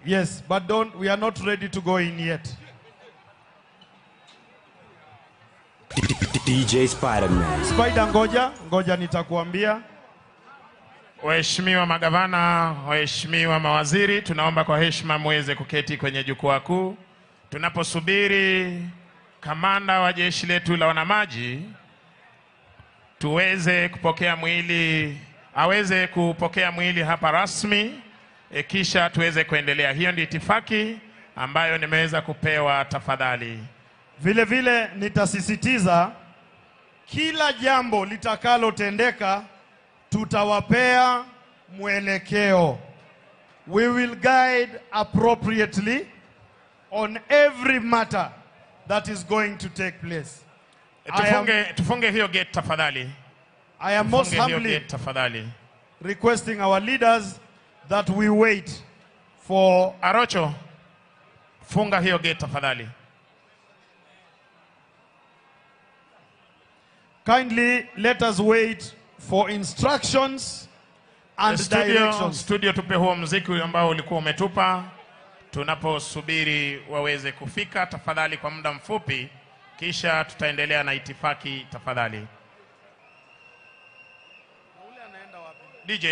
Yes, but we are not ready to go in yet. DJ Spider-Man. Spider, ngoja nitakuambia. Waheshimiwa magavana, waheshimiwa mawaziri, tunaomba kwa heshima muweze kuketi kwenye jukwaa kuu. Tunaposubiri kamanda wa jeshi letu la wanamaji tuweze kupokea mwili, aweze kupokea mwili hapa rasmi, kisha tuweze kuendelea. Hiyo ndio itifaki ambayo nimeweza kupewa. Tafadhali. Vile vile nitasisitiza kila jambo litakalotendeka tutawapea mwelekeo. We will guide appropriately on every matter that is going to take place. Tufunge hiyo gate tafadhali. I am most humbly requesting our leaders that we wait for Arocho. Funga hiyo gate tafadhali. Kindly let us wait for instructions and directions. Studio tupe huo muziki ambao ulikuwa umetupa. Tunaposubiri waweze kufika tafadhali kwa muda mfupi, kisha tutaendelea na itifaki tafadhali. DJ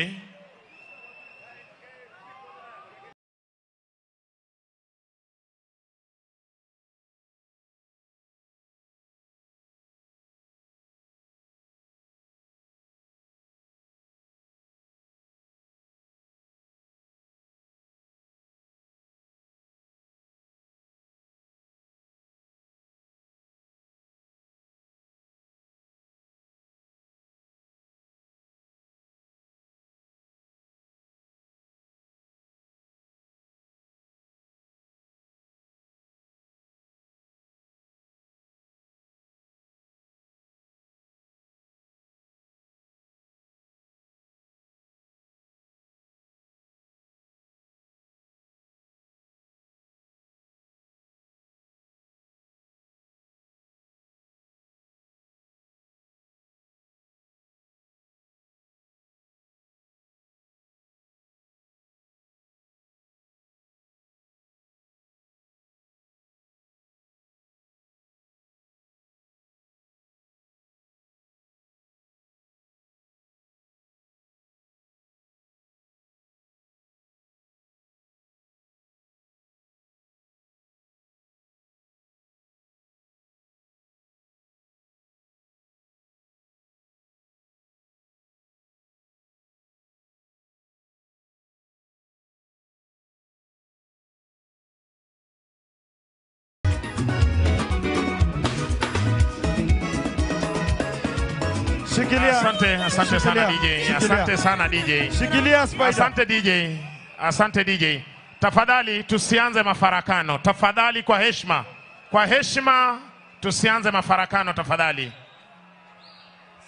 Shikilia. Asante sana DJ. Asante sana DJ. Shikilia Spider. Asante DJ. Asante DJ. Tafadhali tusianze mafarakano. Tafadhali kwa heshima. Kwa heshima tusianze mafarakano tafadhali.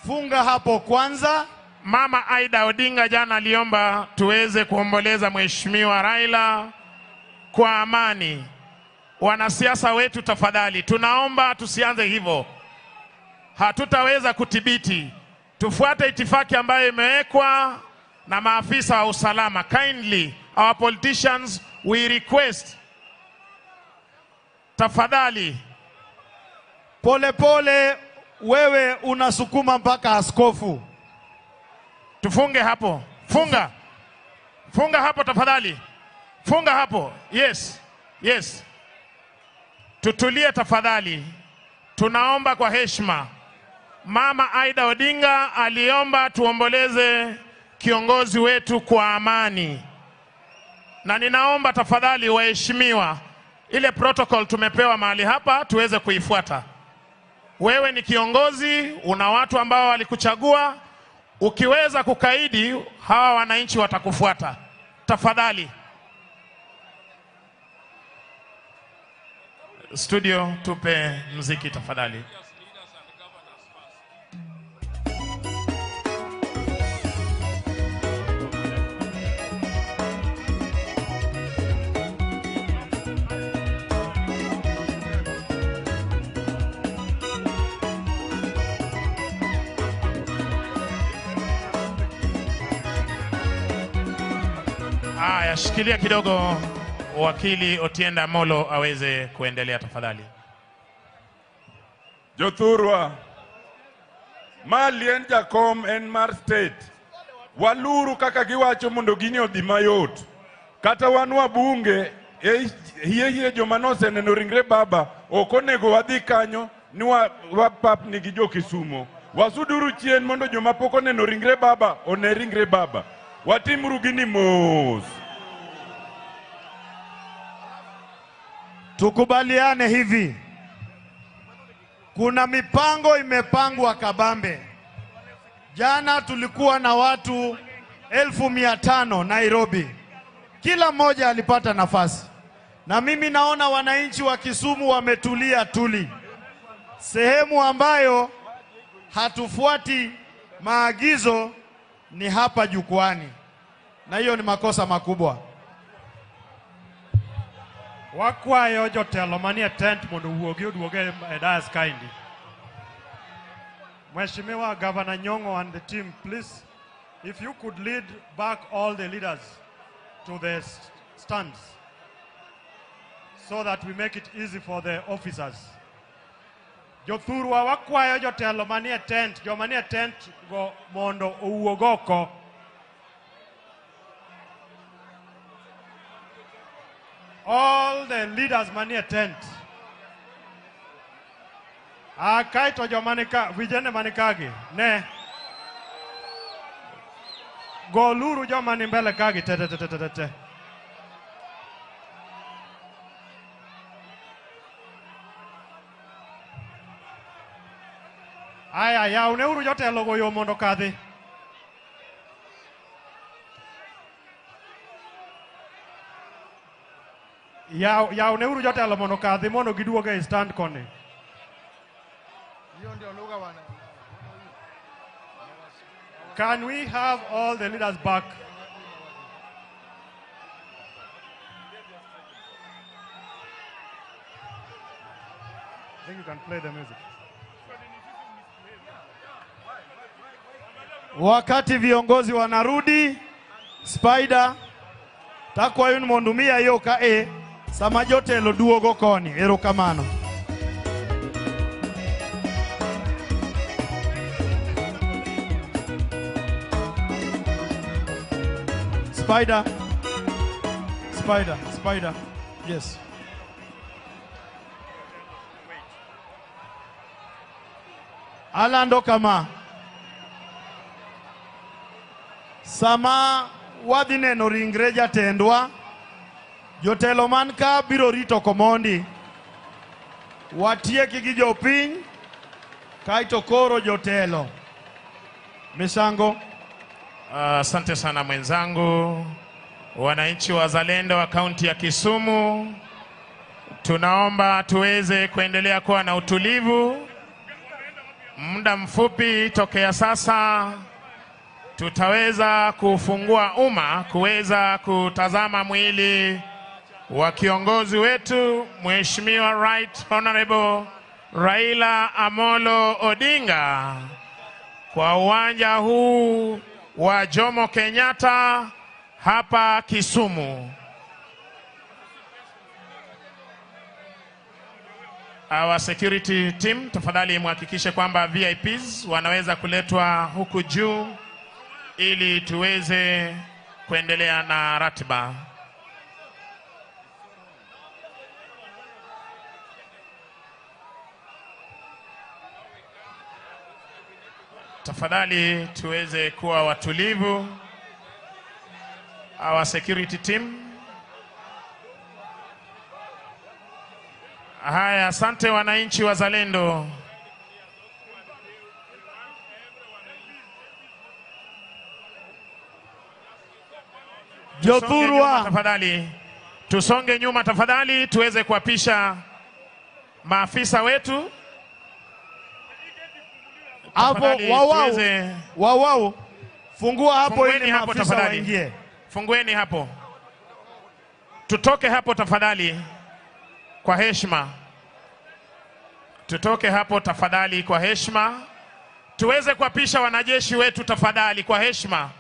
Funga hapo kwanza. Mama Aida Odinga jana aliomba tuweze kuomboleza Mheshimiwa Raila kwa amani. Wanasiasa wetu tafadhali, tunaomba tusianze hivyo. Hatutaweza kudhibiti. Tufuate itifaki ambayo imewekwa na maafisa wa usalama. Kindly, our politicians, we request. Tafadhali. Pole pole, wewe unasukuma mpaka askofu. Tufunge hapo. Funga. Funga hapo tafadhali. Funga hapo. Yes. Yes. Tutulie tafadhali. Tunaomba kwa heshima. Mama Aida Odinga aliomba tuomboleze kiongozi wetu kwa amani. Na ninaomba tafadhali waheshimiwa, ile protocol tumepewa mahali hapa tuweze kuifuata. Wewe ni kiongozi, una watu ambao walikuchagua. Ukiweza kukaidi, hawa wananchi watakufuata. Tafadhali. Studio, tupe muziki tafadhali. Aya, shikilia kidogo wakili Otienda Molo aweze kuendelea tafadhali. Jothurwa, Malien Jakom en mar state. Waluru kaka giwacho mondo gini odhi mayot. Kata wanwa bunge, hiye joma noseneno ringre baba, okonego wadhi kanyo ni wapapni gi jo Kisumo. Wasuduru chien mondo joma pok oneno ringre baba, one ringre baba. Watimuru gini mos. Tukubaliane hivi. Kuna mipango imepangwa kabambe. Jana tulikuwa na watu 1500 Nairobi. Kila mmoja alipata nafasi. Na mimi naona wananchi wa Kisumu wametulia tuli. Sehemu ambayo hatufuati maagizo ni hapa jukwani. Na hiyo ni makosa makubwa. Wakwayo jotelo manie tent mondo wuogi oduoge dais kaindi. Mheshimiwa Governor Nyong'o and the team, please, if you could lead back all the leaders to the stands so that we make it easy for the officers. Jothurwa wakwayo jotelo manie tent, jomanie tent go mondo owuogoko. All the leaders manie tent. Kaito jomanika vijana manikagi ne goluru jomani mbele kagi te. Aya ya uneuru jotelo go yo mondo kadhi. Ya uneuru jotelo mondo kadhi mondo giduoge e stand koni. Can we have all the leaders back? I think you can play the music. Wakati viongozi wanarudi, Spider takwa yun mondumia yoka sama jotelo duogo koni. Erokamano. Spider. Yes. Alando kama. Sama wadhineno ringre jatendwa, jotelo man ka biro rito komondi. Watieki gi jopiny, kaito koro jotelo. Misango. Asante sana mwenzangu. Wananchi wazalendo wa kaunti ya Kisumu, tunaomba tuweze kuendelea kuwa na utulivu. Muda mfupi tokea sasa tutaweza kufungua umma kuweza kutazama mwili wa kiongozi wetu Mheshimiwa Right Honorable Raila Amolo Odinga kwa uwanja huu wa Jomo Kenyatta hapa Kisumu. Our security team, tafadhali muhakikishe kwamba VIPs wanaweza kuletwa huku juu ili tuweze kuendelea na ratiba. Tafadhali tuweze kuwa watulivu. Our security team. Haya, asante wananchi wazalendo. Jothurwa, tafadhali tusonge nyuma tafadhali, tuweze kuapisha maafisa wetu. Hapo wawao fungua hapo ili hapo maafisa waingie. Fungueni hapo. Tutoke hapo tafadhali kwa heshima. Tutoke hapo tafadhali kwa heshima. Tuweze kuapisha wanajeshi wetu tafadhali kwa heshima.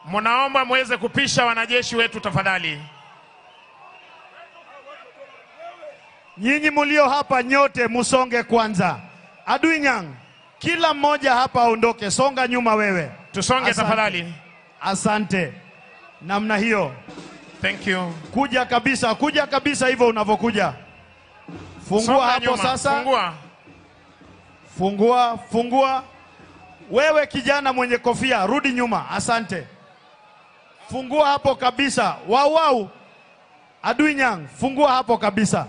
Munaomba muweze kupisha wanajeshi wetu tafadhali. Nyinyi mulio hapa nyote musonge kwanza. Adui Nyang, kila mmoja hapa aondoke, songa nyuma wewe. Tusonge Asante. Tafadhali. Asante. Namna hiyo. Thank you. Kuja kabisa hivyo unavokuja. Fungua Songa hapo nyuma. sasa. Fungua. Wewe kijana mwenye kofia, rudi nyuma. Asante. Fungua hapo kabisa. Wau. Adui Nyang, fungua hapo kabisa.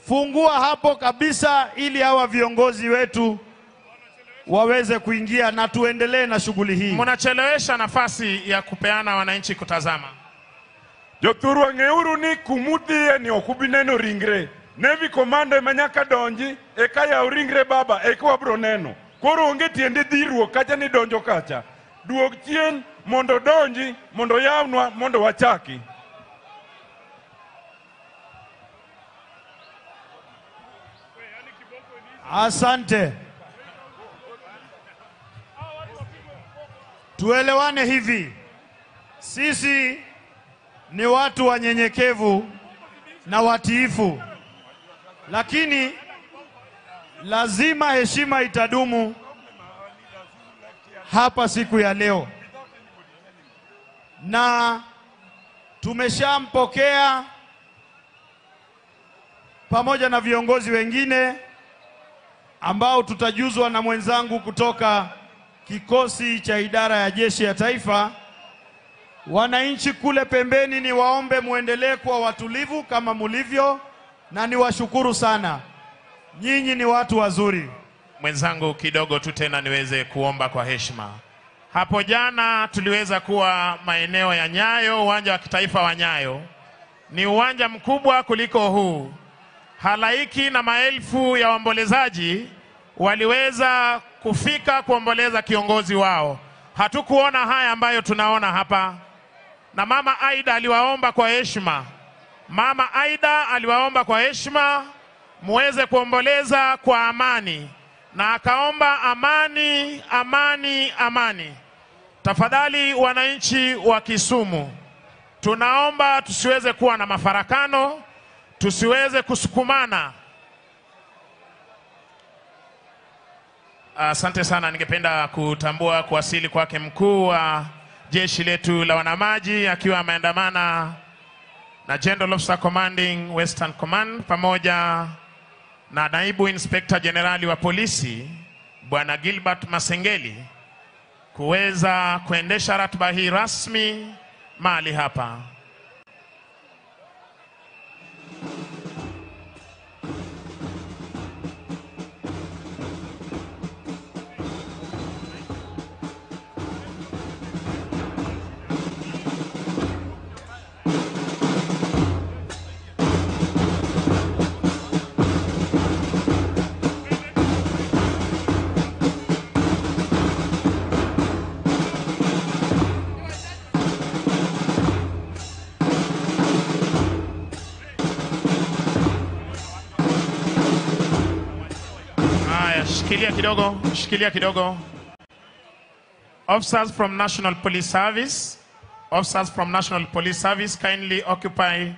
Fungua hapo kabisa ili hawa viongozi wetu waweze kuingia na tuendelee na shughuli hii. Mnachelewesha nafasi ya kupeana wananchi kutazama. Jothurwa ng'euru ni kumudhie ni okubineno ringre. Nevi komando manyaka donji eka yaw ringre baba eka wabro neno. Koro onge tiende dhiruok kacha ni donjo kacha. Duog chien mondo donji mondo yawnwa mondo wachaki. Asante. Tuelewane hivi. Sisi ni watu wanyenyekevu na watiifu. Lakini lazima heshima itadumu hapa siku ya leo. Na tumeshampokea pamoja na viongozi wengine ambao tutajuzwa na mwenzangu kutoka kikosi cha idara ya jeshi ya taifa. Wananchi kule pembeni ni waombe muendelee kuwa watulivu kama mulivyo, na ni washukuru sana. Nyinyi ni watu wazuri. Mwenzangu kidogo tu tena niweze kuomba kwa heshima. Hapo jana tuliweza kuwa maeneo ya Nyayo, uwanja wa kitaifa wa Nyayo. Ni uwanja mkubwa kuliko huu. Halaiki na maelfu ya waombolezaji waliweza kufika kuomboleza kiongozi wao. Hatukuona haya ambayo tunaona hapa. Na Mama Aida aliwaomba kwa heshima. Mama Aida aliwaomba kwa heshima muweze kuomboleza kwa amani. Na akaomba amani, amani, amani. Tafadhali wananchi wa Kisumu, tunaomba tusiweze kuwa na mafarakano, tusiweze kusukumana. Asante sana. Ningependa kutambua kuwasili kwake mkuu wa jeshi letu la wanamaji akiwa ameandamana na General Officer Commanding Western Command pamoja na naibu inspekta jenerali wa polisi Bwana Gilbert Masengeli kuweza kuendesha ratiba hii rasmi mahali hapa. Haya, shikilia kidogo. Officers from National Police Service, kindly occupy.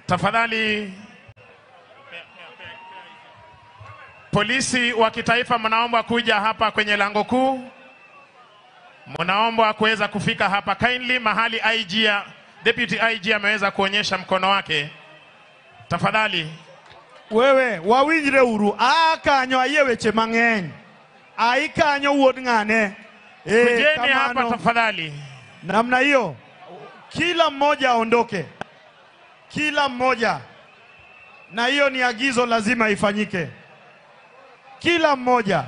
Tafadhali, polisi wa kitaifa mnaomba kuja hapa kwenye lango kuu. Mnaomba kuweza kufika hapa kindly, mahali Deputy IG ameweza kuonyesha mkono wake. Tafadhali. Wewe wawinjire uru akanyo ayeweche mang'eny. Aikanyo wuod ng'ane. Kujeni hapa tafadhali. Namna hiyo. Kila mmoja aondoke. Kila mmoja. Na hiyo ni agizo lazima ifanyike. Kila mmoja.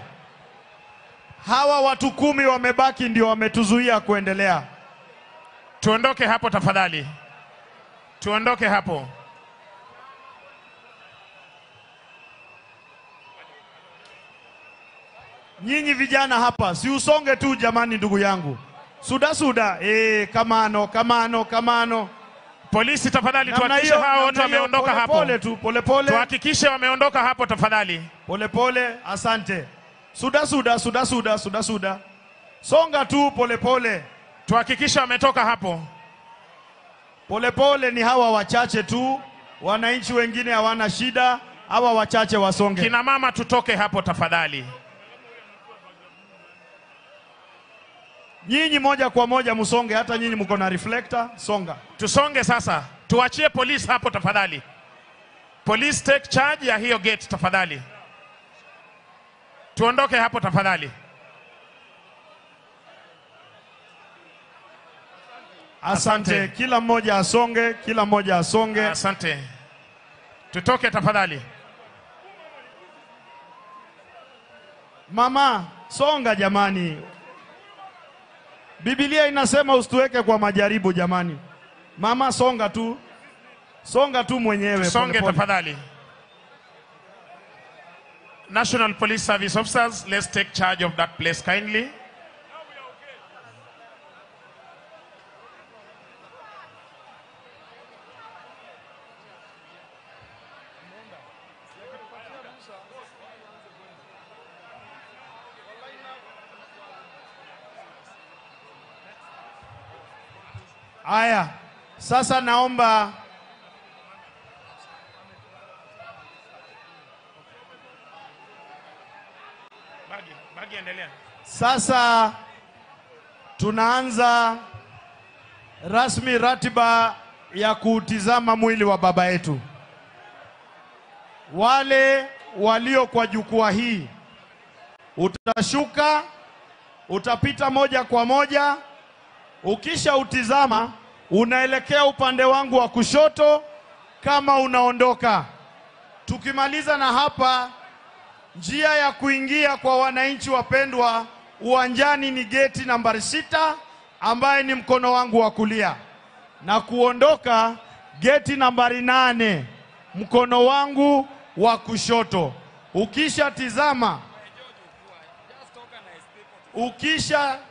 Hawa watu 10 wamebaki ndio wametuzuia kuendelea. Tuondoke hapo tafadhali. Tuondoke hapo. Nyinyi vijana hapa, si usonge tu jamani ndugu yangu. Suda. Kamano. Polisi tafadhali, tuhakikishe hao wote wameondoka hapo. Pole. Tuhakikishe wameondoka hapo tafadhali. Pole, asante. Suda. Songa tu pole. Tuhakikishe wametoka hapo. Pole, ni hawa wachache tu. Wananchi wengine hawana shida. Hawa wachache wasonge. Kina mama tutoke hapo tafadhali. Nyinyi moja kwa moja musonge, hata nyinyi mko na reflector, songa. Tusonge sasa. Tuachie polisi hapo tafadhali. Police take charge ya hiyo gate tafadhali. Tuondoke hapo tafadhali. Asante. Kila mmoja asonge. Asante. Tutoke tafadhali. Mama, songa jamani. Biblia inasema usituweke kwa majaribu jamani. Mama, songa tu mwenyewe. Songe tafadhali. National Police Service officers, let's take charge of that place kindly. Aya, sasa naomba Bagi endelea. Sasa tunaanza rasmi ratiba ya kutizama mwili wa baba yetu. Wale walio kwa jukwaa hii, utashuka, utapita moja kwa moja. Ukisha utizama, unaelekea upande wangu wa kushoto kama unaondoka. Tukimaliza na hapa, njia ya kuingia kwa wananchi wapendwa uwanjani ni geti nambari 6 ambaye ni mkono wangu wa kulia, na kuondoka geti nambari 8 mkono wangu wa kushoto. Ukisha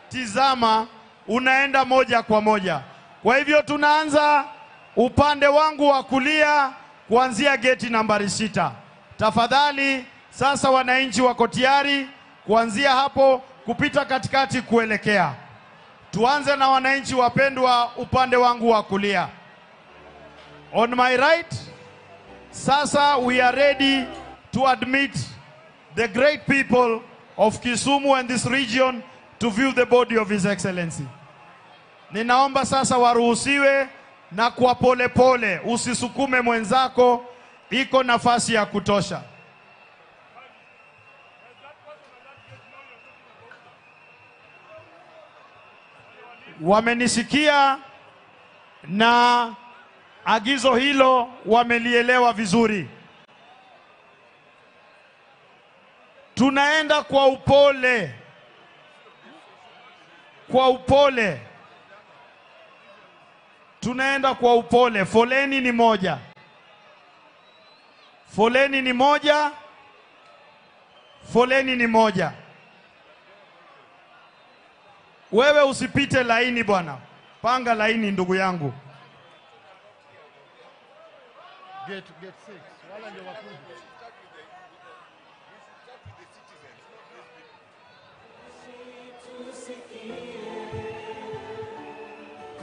tizama unaenda moja kwa moja. Kwa hivyo tunaanza upande wangu wa kulia kuanzia geti nambari 6. Tafadhali sasa wananchi wako tayari kuanzia hapo kupita katikati kuelekea. Tuanze na wananchi wapendwa upande wangu wa kulia. On my right, sasa we are ready to admit the great people of Kisumu and this region to view the body of His Excellency. Ninaomba sasa waruhusiwe na kwa pole, usisukume mwenzako, iko nafasi ya kutosha. Wamenisikia na agizo hilo wamelielewa vizuri. Tunaenda kwa upole. Tunaenda kwa upole. Foleni ni moja. Wewe usipite laini bwana. Panga laini ndugu yangu. Gate 6. Wala ndio wakuu.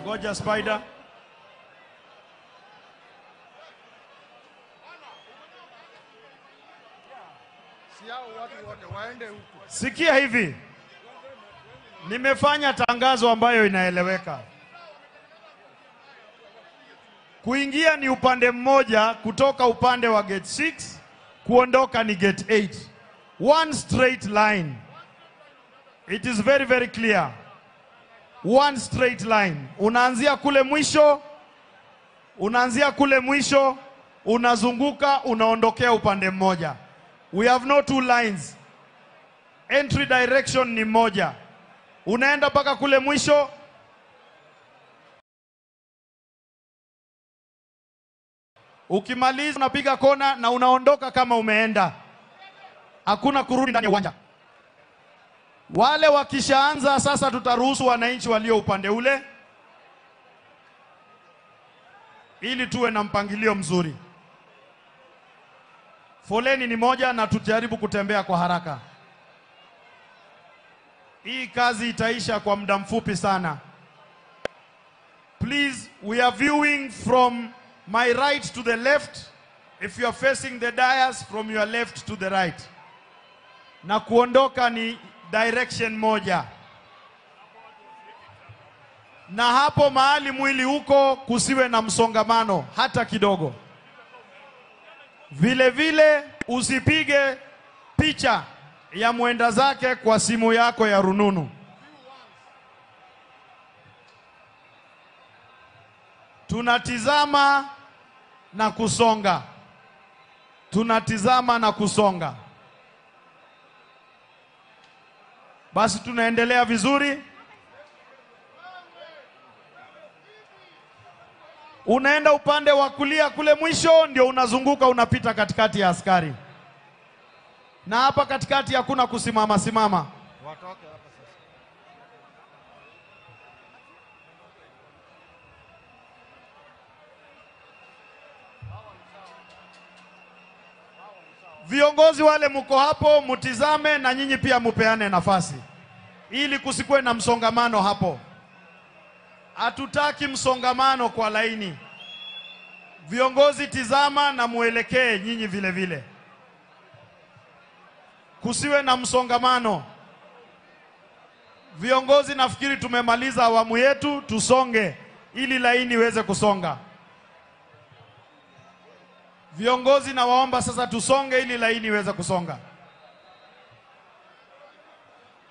Ngoja Spider. Si hao watu wote waende huko. Sikia hivi. Nimefanya tangazo ambayo inaeleweka. Kuingia ni upande mmoja, kutoka upande wa gate 6, kuondoka ni gate 8. One straight line. It is very very clear. One straight line. Unaanzia kule mwisho, unazunguka, unaondokea upande mmoja. We have no two lines. Entry direction ni moja. Unaenda mpaka kule mwisho. Ukimaliza unapiga kona na unaondoka kama umeenda. Hakuna kurudi ndani ya uwanja. Wale wakishaanza sasa, tutaruhusu wananchi walio upande ule ili tuwe na mpangilio mzuri. Foleni ni moja na tujaribu kutembea kwa haraka. Hii kazi itaisha kwa muda mfupi sana. Please, we are viewing from my right to the left. If you are facing the dais, from your left to the right. Na kuondoka ni direction moja. Na hapo mahali mwili huko kusiwe na msongamano hata kidogo. Vile vile usipige picha ya mwenda zake kwa simu yako ya rununu. Tunatizama na kusonga. Tunatizama na kusonga. Basi tunaendelea vizuri. Unaenda upande wa kulia kule mwisho, ndio unazunguka, unapita katikati ya askari. Na hapa katikati hakuna kusimama simama. Watoke hapa sasa. Viongozi wale mko hapo, mutizame na nyinyi pia mupeane nafasi ili kusikwe na msongamano hapo. Hatutaki msongamano kwa laini. Viongozi tizama na muelekee nyinyi vile vile. Kusiwe na msongamano. Viongozi, nafikiri tumemaliza awamu yetu, tusonge ili laini iweze kusonga. Viongozi, na waomba sasa tusonge ili laini iweze kusonga.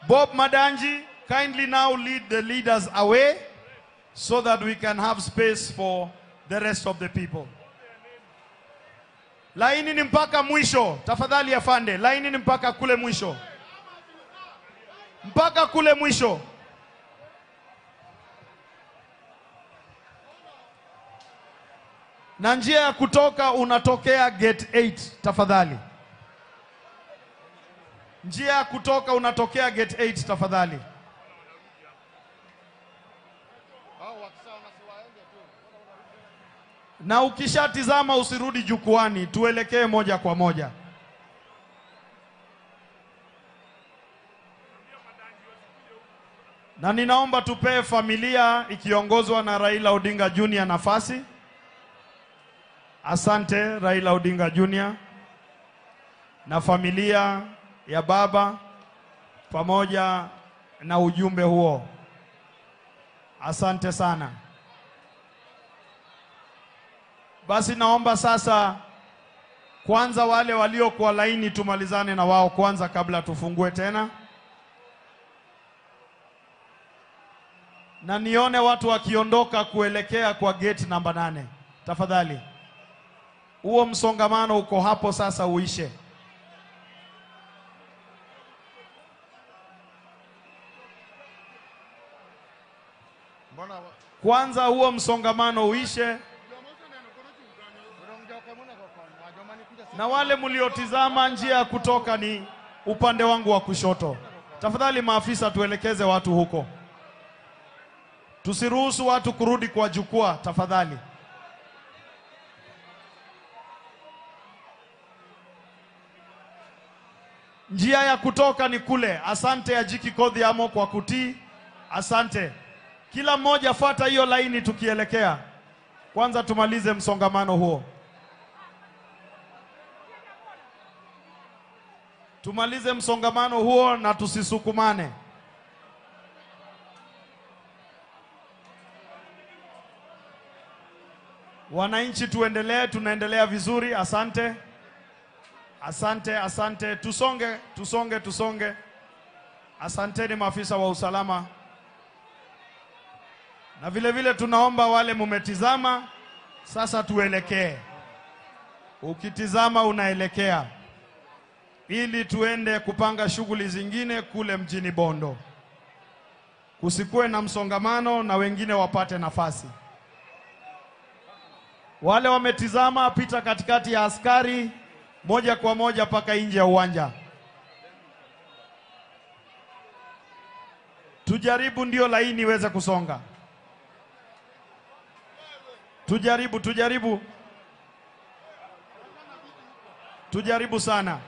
Bob Madanji, kindly now lead the leaders away so that we can have space for the rest of the people. Laini ni mpaka mwisho. Tafadhali afande, laini ni mpaka kule mwisho. Mpaka kule mwisho. Na njia ya kutoka unatokea gate 8 tafadhali. Njia ya kutoka unatokea gate 8 tafadhali. Na ukishatizama usirudi jukwani, tuelekee moja kwa moja. Na ninaomba tupee familia ikiongozwa na Raila Odinga Junior nafasi. Asante Raila Odinga Junior na familia ya baba pamoja na ujumbe huo. Asante sana. Basi naomba sasa kwanza wale walio kwa laini tumalizane na wao kwanza kabla tufungue tena. Na nione watu wakiondoka kuelekea kwa gate namba 8. Tafadhali. Huo msongamano uko hapo sasa uishe. Kwanza huo msongamano uishe. Na wale mliotizama, njia ya kutoka ni upande wangu wa kushoto. Tafadhali maafisa, tuelekeze watu huko. Tusiruhusu watu kurudi kwa jukwaa tafadhali. Njia ya kutoka ni kule. Asante Ajiki Kodhiamo kwa kutii. Asante. Kila mmoja fuata hiyo laini tukielekea. Kwanza tumalize msongamano huo. Tumalize msongamano huo na tusisukumane. Wananchi tuendelee, tunaendelea vizuri. Asante. Asante, asante. Tusonge. Asanteni maafisa wa usalama. Na vile vile tunaomba wale mumetizama, sasa tuelekee. Ukitizama unaelekea. Ili tuende kupanga shughuli zingine kule mjini Bondo. Kusikue na msongamano na wengine wapate nafasi. Wale wametizama, pita katikati ya askari moja kwa moja paka nje ya uwanja. Tujaribu ndio laini iweze kusonga. Tujaribu sana.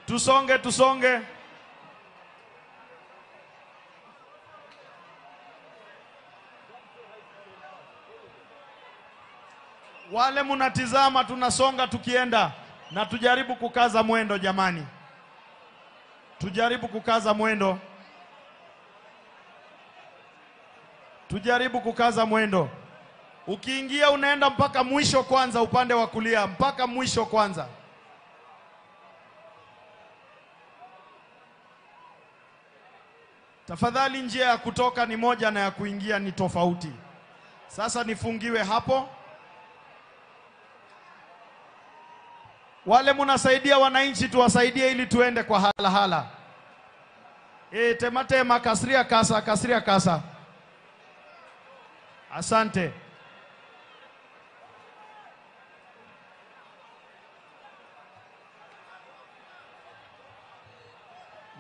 Tusonge. Wale munatizama tunasonga tukienda, na tujaribu kukaza mwendo jamani. Tujaribu kukaza mwendo. Ukiingia unaenda mpaka mwisho kwanza, upande wa kulia mpaka mwisho kwanza. Tafadhali, njia ya kutoka ni moja na ya kuingia ni tofauti. Sasa nifungiwe hapo. Wale munasaidia wananchi tuwasaidie ili tuende kwa hala. Tematema kasiria kasa. Asante.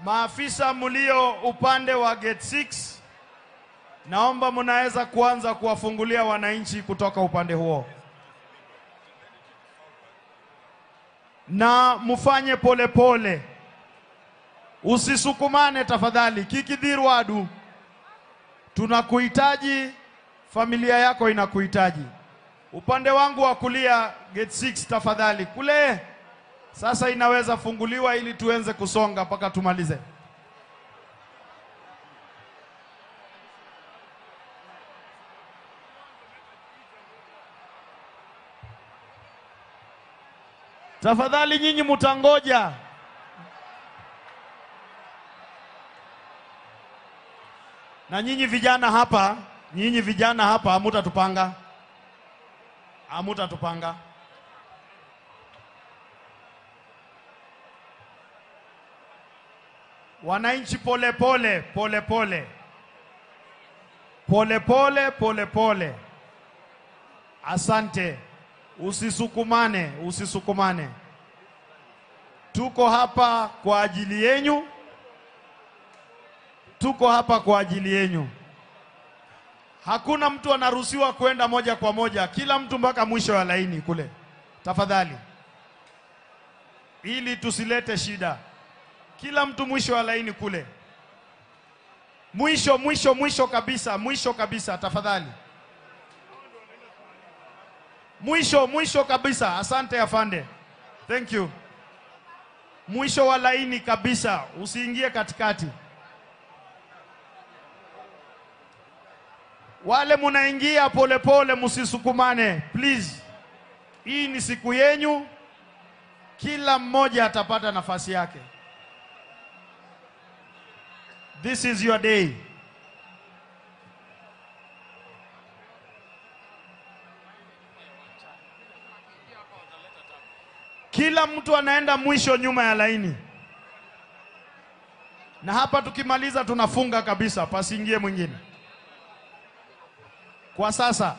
Maafisa mulio upande wa gate 6, naomba munaweza kuanza kuwafungulia wananchi kutoka upande huo. Na mufanye pole. Usisukumane tafadhali. Kikidhirwadu. Tunakuhitaji, familia yako inakuhitaji. Upande wangu wa kulia gate 6 tafadhali. Kule sasa inaweza funguliwa ili tuenze kusonga mpaka tumalize. Tafadhali nyinyi mutangoja. Na nyinyi vijana hapa, hamutatupanga. Wananchi pole. Asante. Usisukumane. Tuko hapa kwa ajili yenyu. Hakuna mtu anaruhusiwa kwenda moja kwa moja. Kila mtu mpaka mwisho wa laini kule. Tafadhali. Ili tusilete shida. Kila mtu mwisho wa laini kule. Mwisho kabisa tafadhali. Mwisho kabisa. Asante afande. Thank you. Mwisho wa laini kabisa, usiingie katikati. Wale munaingia pole, musisukumane please. Hii ni siku yenyu. Kila mmoja atapata nafasi yake. This is your day. Kila mtu anaenda mwisho nyuma ya laini. Na hapa tukimaliza tunafunga kabisa, pasiingie mwingine. Kwa sasa.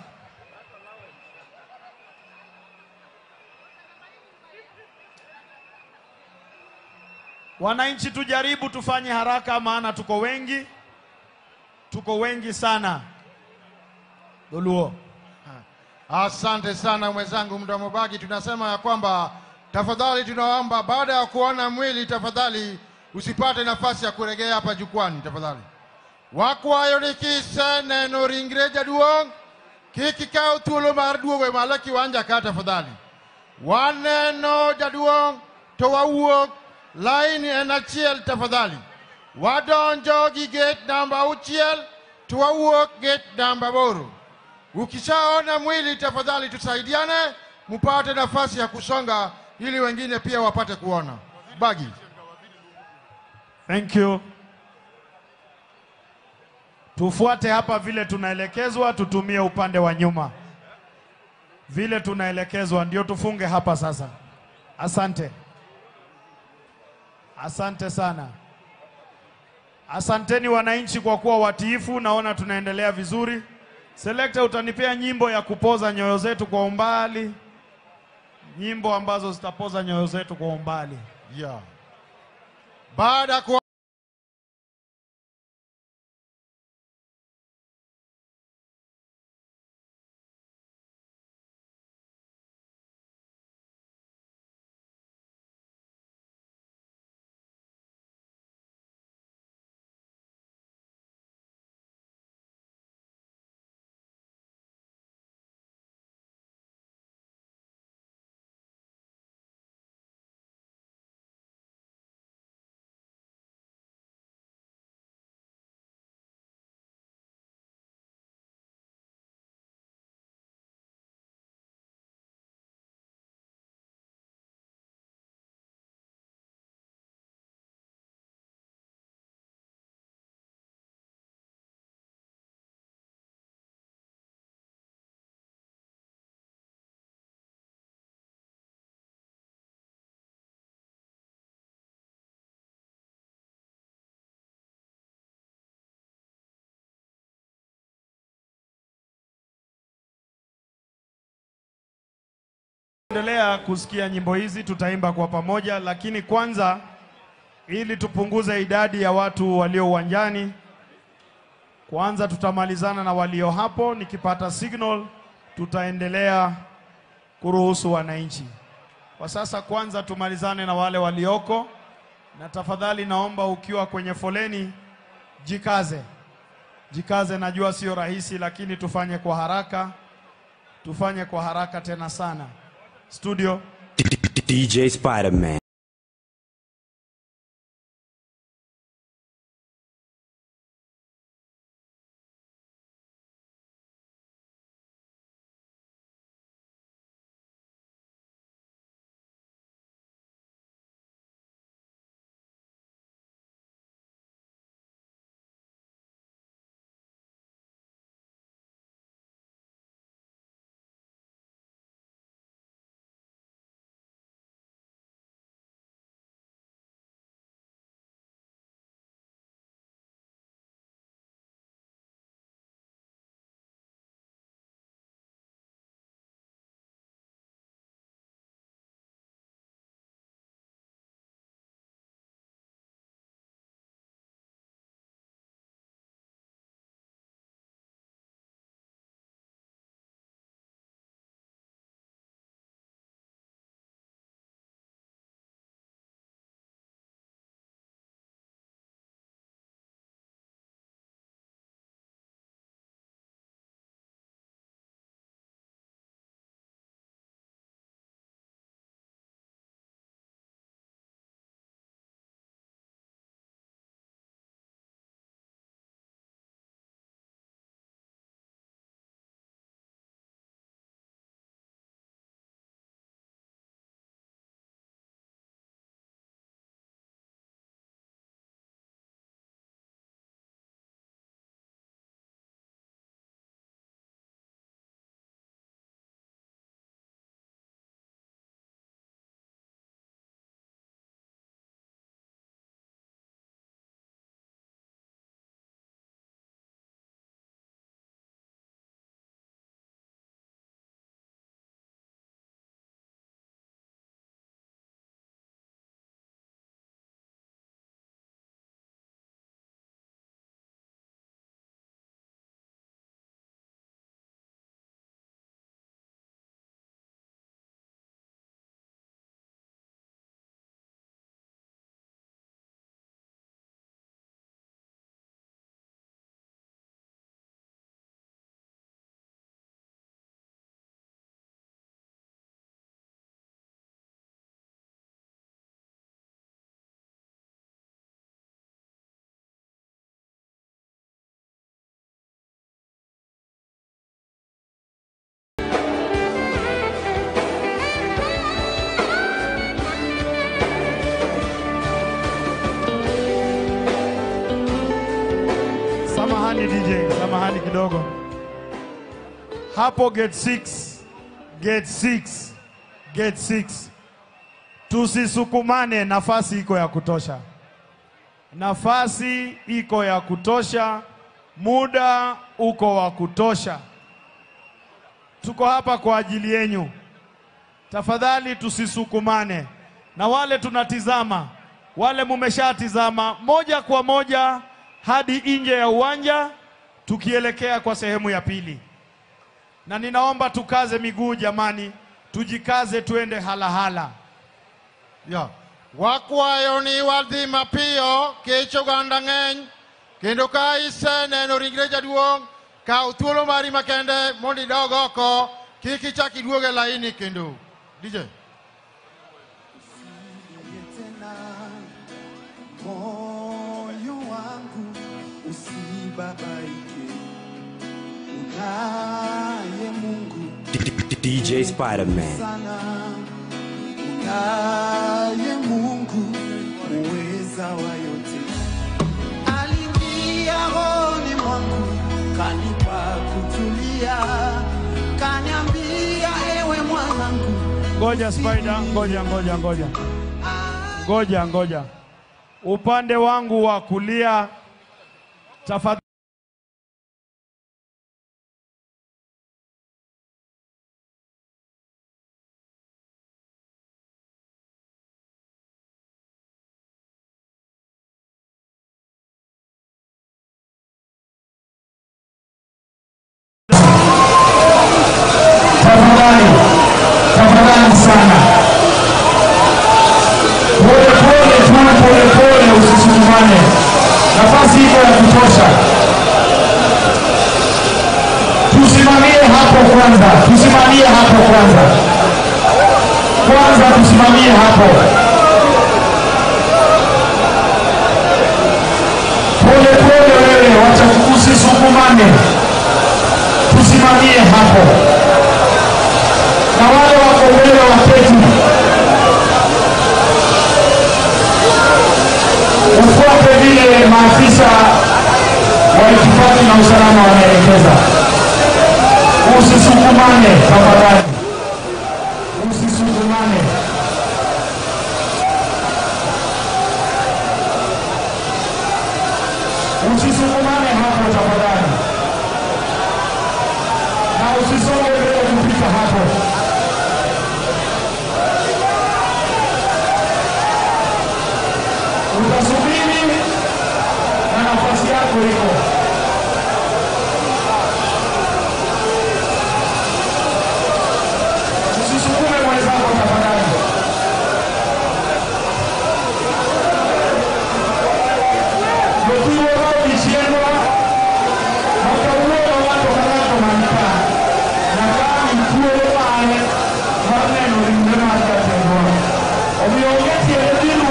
Wananchi tujaribu tufanye haraka maana tuko wengi sana. Doluo. Asante sana mwenzangu Mdomobagi. Tunasema ya kwamba tafadhali tunaomba baada ya kuona mwili, tafadhali usipate nafasi ya kuregea hapa jukwani tafadhali. Wakwayo ni kise neno ringre jaduong, kiki kao thuolo mar duogo malo kiwanja ka tafadhali. Waneno jaduong to wawuok laini en achiel tafadhali. Wadonjo gi gate namba 6 to wawuok gate namba 8. Ukishaona mwili tafadhali tusaidiane mupate nafasi ya kusonga ili wengine pia wapate kuona. Bagi. Thank you. Tufuate hapa vile tunaelekezwa, tutumie upande wa nyuma. Vile tunaelekezwa ndio tufunge hapa sasa. Asante. Asante sana. Asanteni wananchi kwa kuwa watiifu, naona tunaendelea vizuri. Selector, utanipea nyimbo ya kupoza nyoyo zetu kwa umbali. Nyimbo ambazo zitapoza nyoyo zetu kwa umbali. Yeah. Baada kwa endelea kusikia nyimbo hizi, tutaimba kwa pamoja, lakini kwanza ili tupunguze idadi ya watu walio uwanjani, kwanza tutamalizana na walio hapo. Nikipata signal tutaendelea kuruhusu wananchi. Kwa sasa kwanza tumalizane na wale walioko, na tafadhali naomba ukiwa kwenye foleni jikaze. Jikaze, najua sio rahisi, lakini tufanye kwa haraka. Tufanye kwa haraka tena sana. Studio DJ Spider-Man. samahani kidogo. Hapo gate 6, gate 6, gate 6. Tusisukumane, nafasi iko ya kutosha. Nafasi iko ya kutosha, muda uko wa kutosha. Tuko hapa kwa ajili yenu. Tafadhali tusisukumane. Na wale tunatizama, wale mumeshatizama, moja kwa moja hadi nje ya uwanja tukielekea kwa sehemu ya pili. Na ninaomba tukaze miguu jamani, tujikaze tuende halahala. Ya. Wakwayo ni wadhi mapiyo kecho ganda ng'eny kendo ka iseneno ringre jaduong' kaw thuolo mari makende mondo idog oko, kik ichak iduog e laini kendo. DJ. Moyo wangu usibabaike, unaye Mungu DJ Spider-Man. sana, unaye Mungu muweza wa yote. Aliingia rohoni mwangu, kanipa kutulia, kaniambia ewe mwanangu. Ngoja Spider, ngoja. Upande wangu wa kulia tafadhali. Tafadhali sana. Pole, usisukumane. Nafasi iko ya kutosha. Tusimamie hapo kwanza. Tusimamie hapo. Pole wewe, wacha usisukumane. Tusimamie hapo. Na wale wako mbele waketi, ufuate vile maafisa wa itifaki na usalama wanaelekeza. Usisukumane tafadhali. Usisukumane hapo tafadhali. Na usisonge mbele kupita hapo. Utasubiri na nafasi yako iko. Usisukume mwenzako tafadhali. Ndio wao kishiendwa. Makaulo watu wanato manika. Na kama mkuwe pale, maneno lingema atatendwa. Obiongeti elimu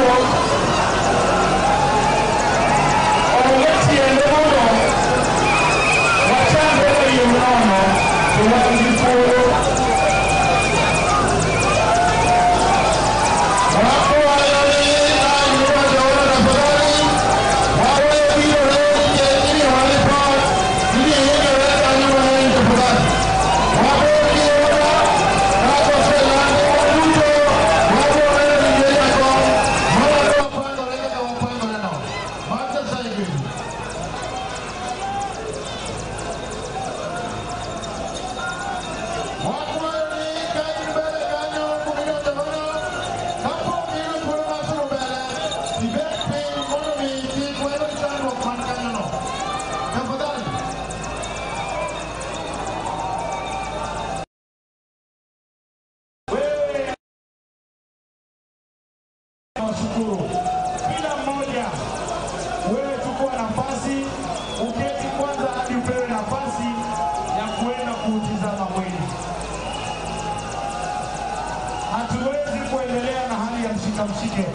kila mmoja wewe chukua nafasi, uketi kwanza hadi upewe nafasi ya kuenda kuutizama mwili. Hatuwezi kuendelea na hali ya mshike.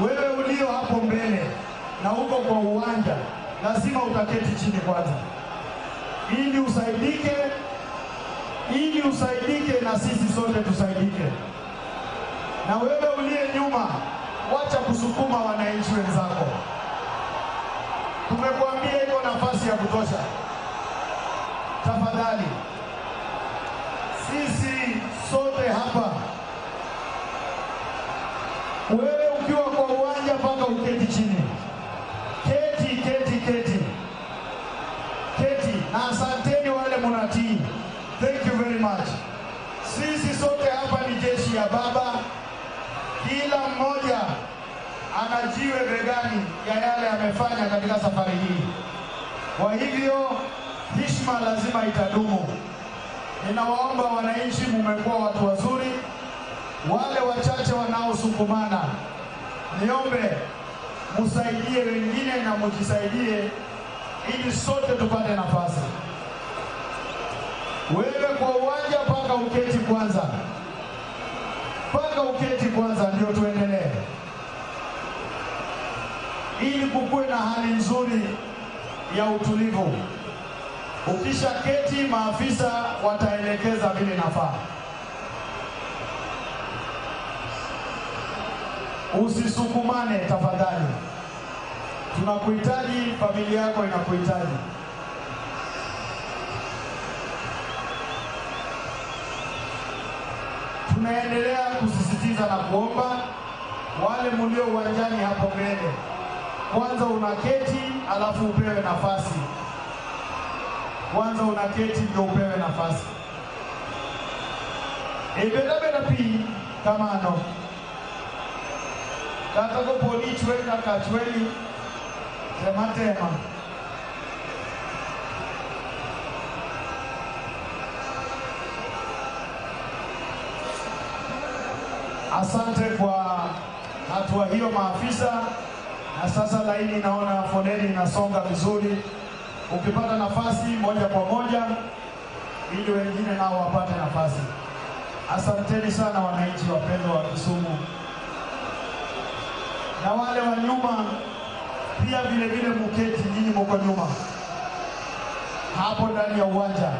wewe ulio hapo mbele na uko kwa uwanja, lazima utaketi chini kwanza, ili usaidike na sisi sote tusaidike. Na wewe uliye nyuma, wacha kusukuma wananchi wenzako. Tumekuambia iko nafasi ya kutosha. Tafadhali, sisi sote hapa, wewe ukiwa kwa uwanja mpaka uketi chini. Keti. Na asanteni wale munatii. Thank you very much. Sisi sote hapa ni jeshi ya Baba. Kila mmoja anajiwe begani ya yale amefanya katika safari hii. Kwa hivyo heshima lazima itadumu. Ninawaomba wananchi, mumekuwa watu wazuri. Wale wachache wanaosukumana, niombe musaidie wengine na mujisaidie, ili sote tupate nafasi. Wewe kwa uwanja mpaka uketi kwanza ndio tuendelee, ili kukuwe na hali nzuri ya utulivu. Ukisha keti, maafisa wataelekeza vile nafaa. Usisukumane tafadhali. Tunakuhitaji, familia yako inakuhitaji. Tunaendelea kusisitiza na kuomba wale mlio uwanjani hapo mbele, kwanza unaketi alafu upewe nafasi. Kwanza unaketi ndio upewe nafasi. Ebelabela pi kamano. Katako poli chwe na kachweni tema. Asante kwa hatua hiyo maafisa. Na sasa laini naona foleni inasonga vizuri. Ukipata nafasi moja kwa moja, ili wengine nao wapate nafasi. Asanteni sana wananchi wapendwa wa Kisumu. Na wale wa nyuma pia vile muketi, nyinyi mko nyuma hapo ndani ya uwanja.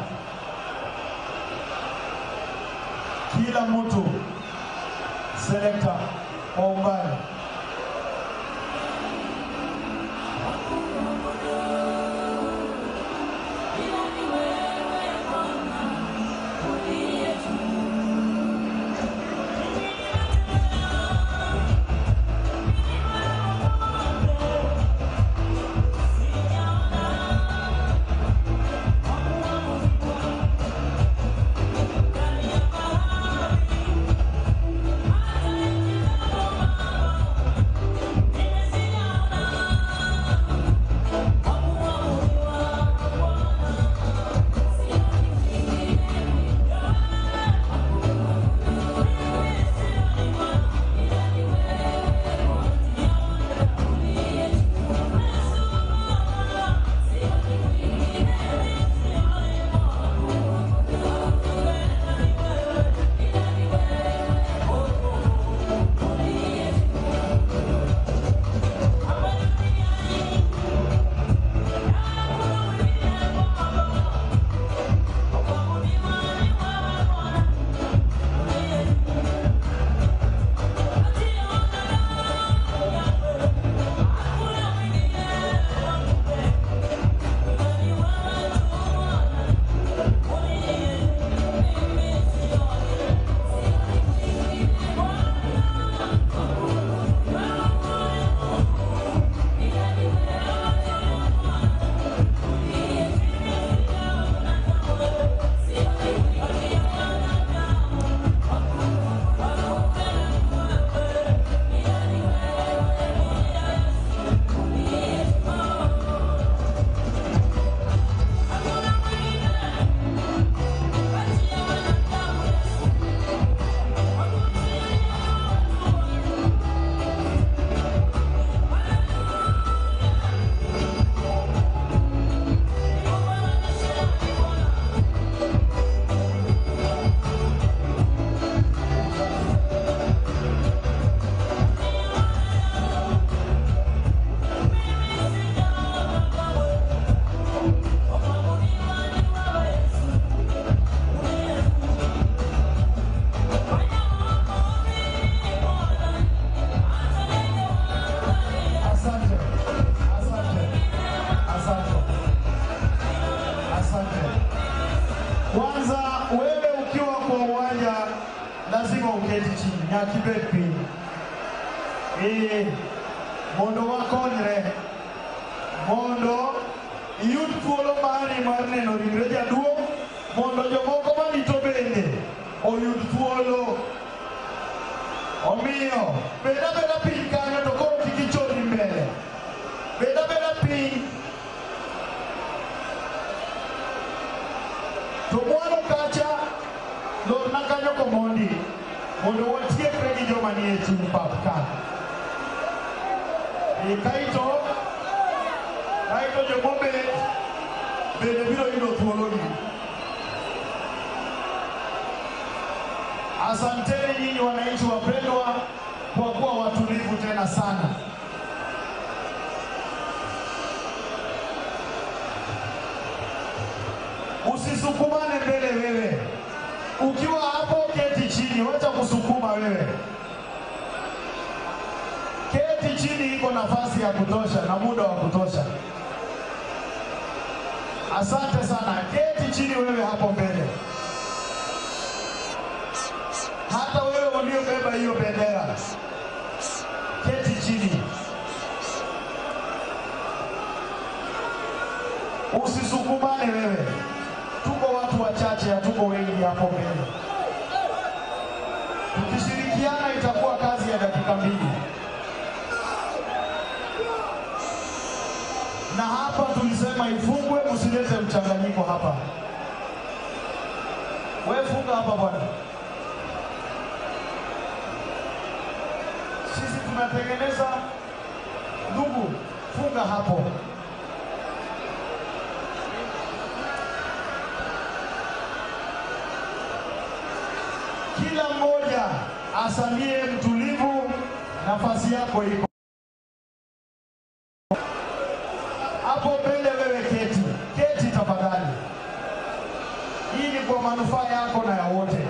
Kila mtu selekta kwa umbali. nyakibet piny. Mondo wakonyre, mondo iyud thuolo mari mar neno ringre jaduong', mondo jomoko marito bende oyud thuolo. Omiyo beda beda piny kanyo to koro kik ichori mbele. Beda beda piny. To mwana kacha lorna kanyo komondi mondo watiekre gi joma nie chuny pap ka. Kaito jomobet bende biro yudo thuologi. Asanteni nyinyi wananchi wapendwa kwa kuwa watulivu tena sana. Usisukumane mbele wewe. Ukiwa hapo keti chini, wacha kusukuma wewe. Keti chini, iko nafasi ya kutosha na muda wa kutosha. Asante sana. Keti chini wewe hapo mbele. Hata wewe uliobeba hiyo bendera, keti chini. Usisukumane wewe. Tuko watu wachache, hatuko wengi hapo mbele. Tukishirikiana itakuwa kazi ya dakika 2. Na hapa tulisema ifungwe, msilete mchanganyiko hapa. Wewe funga hapa bwana. Sisi tunatengeneza, ndugu, funga hapo. Kila mmoja asalie mtulivu, nafasi yako iko hapo mbele. Wewe keti, keti tafadhali. Hii ni kwa manufaa yako na ya wote.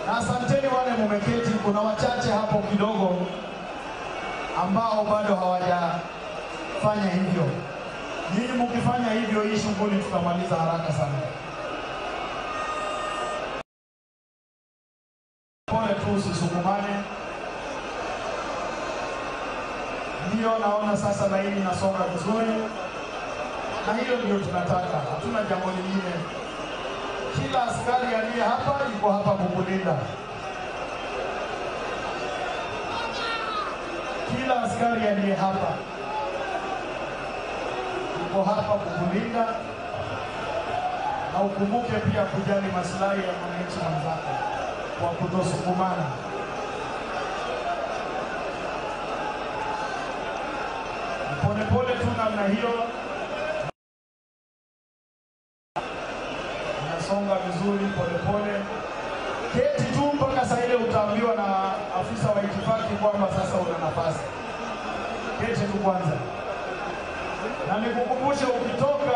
Na asanteni wale mumeketi. Kuna wachache hapo kidogo ambao bado hawajafanya hivyo. Nyinyi mkifanya hivyo, hii shughuli tutamaliza haraka sana. Pole tu, usisukumane. Ndio naona sasa laini inasonga vizuri. Na hiyo ndio tunataka. Hatuna jambo lingine. Kila askari aliye hapa yuko hapa kukulinda. Kila askari aliye hapa yuko hapa kukulinda. Na ukumbuke pia kujali maslahi ya mwananchi mwenzako kwa kutosukumana. Pole pole tu namna hiyo. Songa vizuri, pole pole. Keti tu mpaka saa ile utaambiwa na afisa wa itifaki kwamba sasa una nafasi. Keti tu kwanza. Na nikukumbushe, ukitoka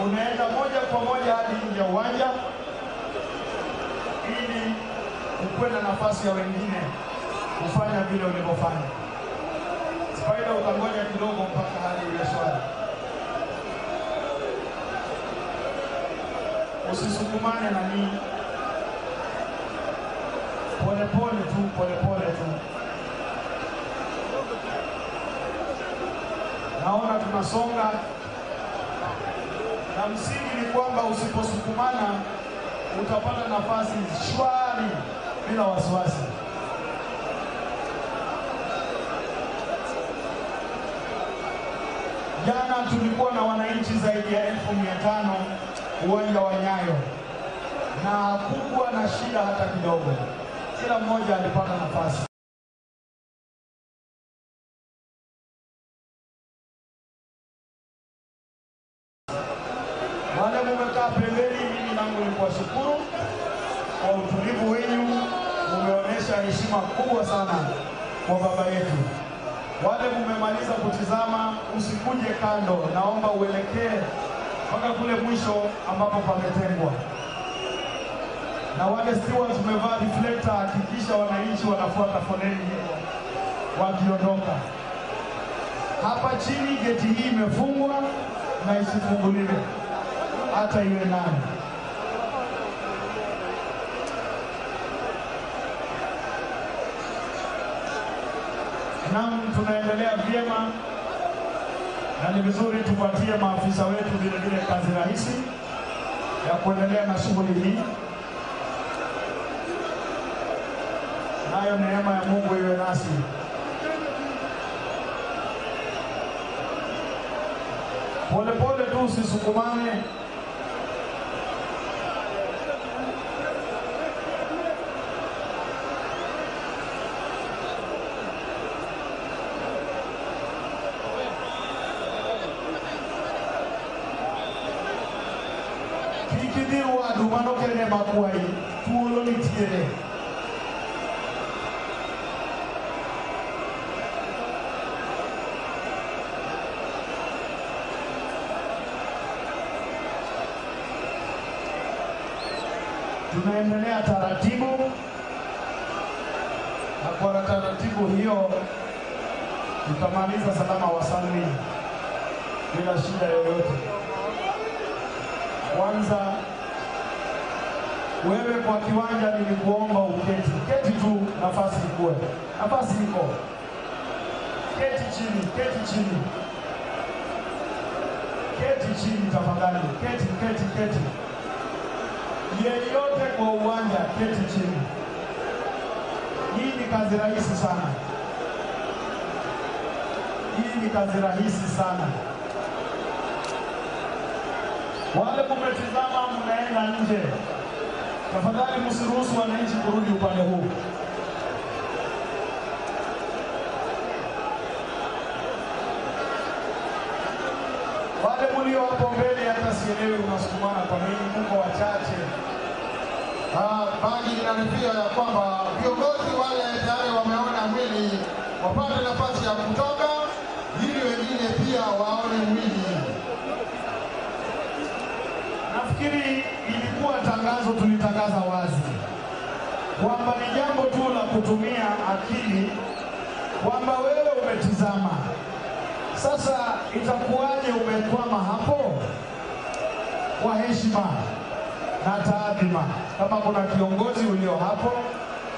unaenda moja kwa moja hadi nje ya uwanja ili ukuwe na nafasi ya wengine kufanya vile ulivyofanya. Spider, utangoja kidogo mpaka hali iwe shwari. Usisukumane na nini. Pole pole tu, pole pole tu. Naona tunasonga. Na msingi ni kwamba usiposukumana utapata nafasi shwari bila wasiwasi. Jana tulikuwa na wananchi zaidi ya 1500 uwanja wa Nyayo, na hakukuwa na shida hata kidogo. Kila mmoja alipata nafasi. Wale mumekaa pembeni, mimi nangu ni kuwashukuru kwa utulivu wenu. Mumeonyesha heshima kubwa sana kwa baba yetu. Wale mumemaliza kutizama, usikuje kando, naomba uelekee mpaka kule mwisho ambapo pametengwa. Na wale stewards wamevaa reflector, hakikisha wananchi wanafuata foleni hiyo wakiondoka. Hapa chini geti hii imefungwa na isifunguliwe hata iwe nani. Naam, tunaendelea vyema na ni vizuri tupatie maafisa wetu vile vile kazi rahisi ya kuendelea na shughuli hii. Nayo neema ya Mungu iwe nasi. Pole pole tu, usisukumane. Kikidhiwa dumano kene makwai, tuolo nitiere. Tunaendelea taratibu, na kwa taratibu hiyo tutamaliza salama wasalmi bila shida yoyote. Kwanza wewe kwa kiwanja nilikuomba uketi. Keti tu, nafasi ikuwe. Nafasi iko. Keti chini, keti chini. Keti chini tafadhali. Keti, keti, keti. Yeyote kwa uwanja, keti chini. Hii ni kazi rahisi sana. Hii ni kazi rahisi sana. Wale kumetizama mnaenda nje, tafadhali msiruhusu wananchi kurudi upande huu. Wale mlio hapo mbele hata sielewi unasukumana kwa nini, mko wachache. Bagi inanifia ya kwamba viongozi wale tayari wameona mwili wapate nafasi ya kutoka ili wengine pia waone mwili. Nafikiri ilikuwa tangazo tulitangaza wazi kwamba ni jambo tu la kutumia akili, kwamba wewe umetizama. Sasa itakuwaje umekwama hapo? Kwa heshima na taadhima, kama kuna kiongozi ulio hapo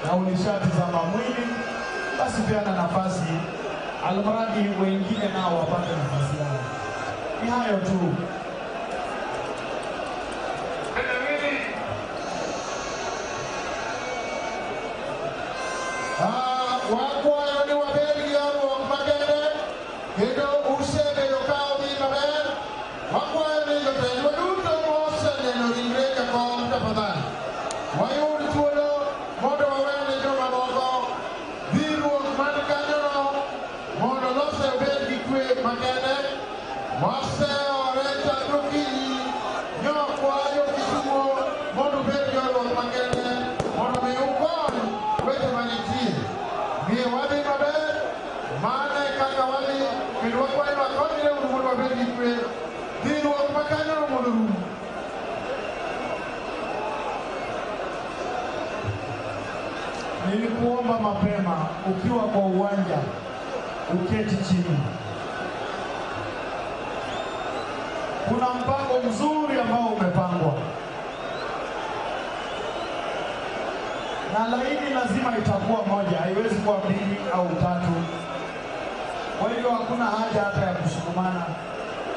na ulishatizama mwili, basi peana nafasi, almradi wengine nao wapate nafasi yao. Ni hayo tu. Wakwayo ni wabeli yaro magende, kendo useme yokao ni maber. Wakwayo ni jotend waduto moseneno ringre jakom tafadhali. Wayud thuolo mondo wawene joma moko riwruok man kanyono mondo lose obed gi kwe makende. Wasewore chakre okinyi nyokwayo Kisumo mondo obed riwruok makende mondo mi ukony weche manitie. Miye wadhi maber, mane kaka wadhi, kendo wakwayo wakonyre uru mondo wabed gi kwe. Riwruok makanyono mondo orum. Nilikuomba mapema ukiwa kwa uwanja uketi chini. Kuna mpango mzuri ambao umepangwa, na laini lazima itakuwa moja, haiwezi kuwa mbili au tatu. Kwa hivyo hakuna haja hata ya kusukumana,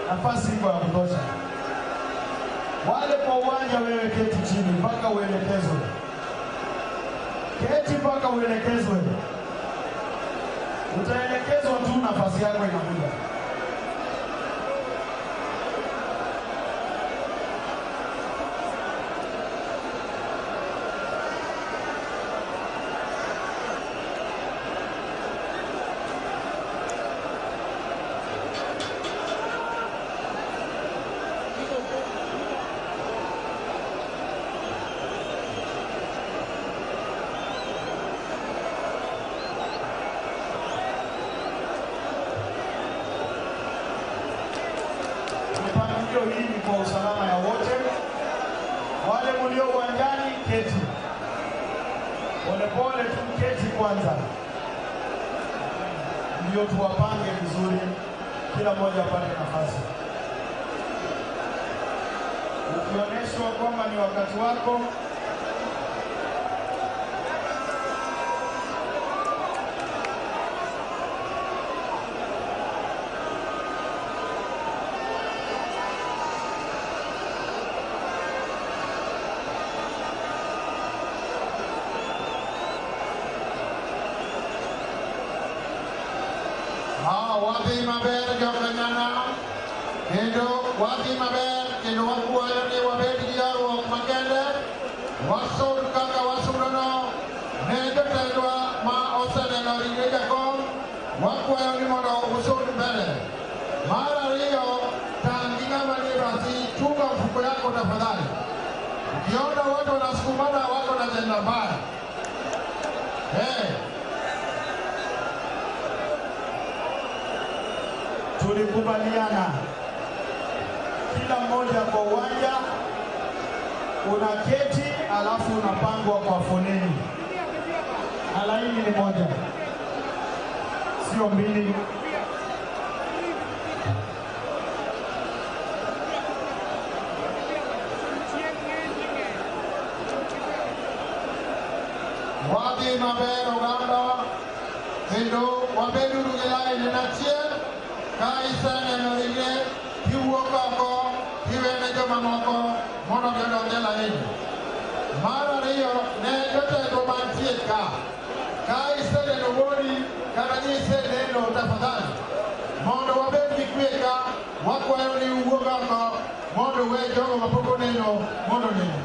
nafasi iko ya kutosha. Wale kwa uwanja, wewe keti chini mpaka uelekezwe. Keti mpaka uelekezwe. Utaelekezwa tu, nafasi yako inakuja. Hii ni kwa usalama ya wote. Wale mlio uwanjani, keti pole pole tu, keti kwanza, ndio tuwapange vizuri, kila mmoja apate nafasi. Ukionyeshwa kwamba ni wakati wako, Wadhi maber jokanyana kendo wadhi maber kendo wakwayo ni wabed gi ywaruok makende wasud kaka wasudono ne jotendwa ma oseneno ringre jakom wakwayo ni mondo usud mbele. Mar ariyo, tang' gi ng'ama ni rasi, chunga mfuko yako tafadhali. Ukiona watu wanasukumana wako na ajenda mbaya. Tulikubaliana kila mmoja kwa uwanja unaketi, alafu unapangwa kwa foleni, na laini ni moja, sio mbili. Wadhi maber oganda kendo wabeduru gi laini achiel. Ka iseneno ringre iwuok oko iwene jomamoko mondo gidonj e laini. Mar ariyo, ne jotelo mantie ka iseneno wuodi kata iseneno tafadhali mondo wabed gi kwe ka, wakwayo ni uwuog oko mondo we jogo mapok oneno mondo oneno.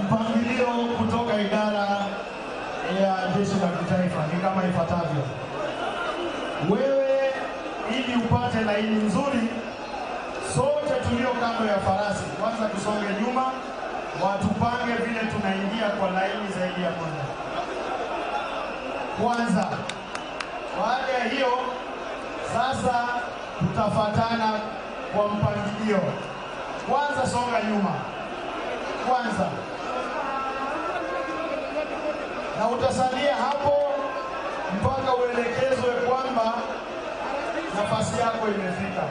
Mpangilio kutoka idara ya jeshi la kitaifa ni kama ifuatavyo. Wewe ili upate laini nzuri, sote tulio kando ya farasi kwanza tusonge nyuma, watupange vile tunaingia kwa laini zaidi ya moja. Kwanza, baada ya hiyo sasa tutafatana kwa mpangilio. Kwanza songa nyuma. Kwanza. Na utasalia hapo mpaka uelekezwe kwamba nafasi yako imefika.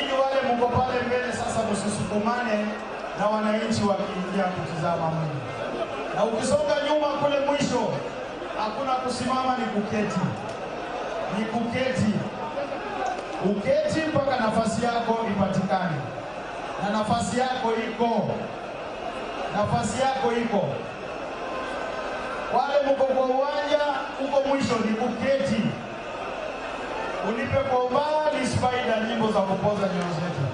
Ili wale mko pale mbele sasa msisukumane na wananchi wakiingia kutizama Mungu. Na ukisonga nyuma kule mwisho, hakuna kusimama, ni kuketi. Ni kuketi. Uketi mpaka nafasi yako ipatikane. Na nafasi yako iko. Nafasi yako iko. Wale mko kwa uwanja, uko mwisho ni kuketi. Unipe kwa umbali Spider nyimbo za kupoza nyoyo zetu.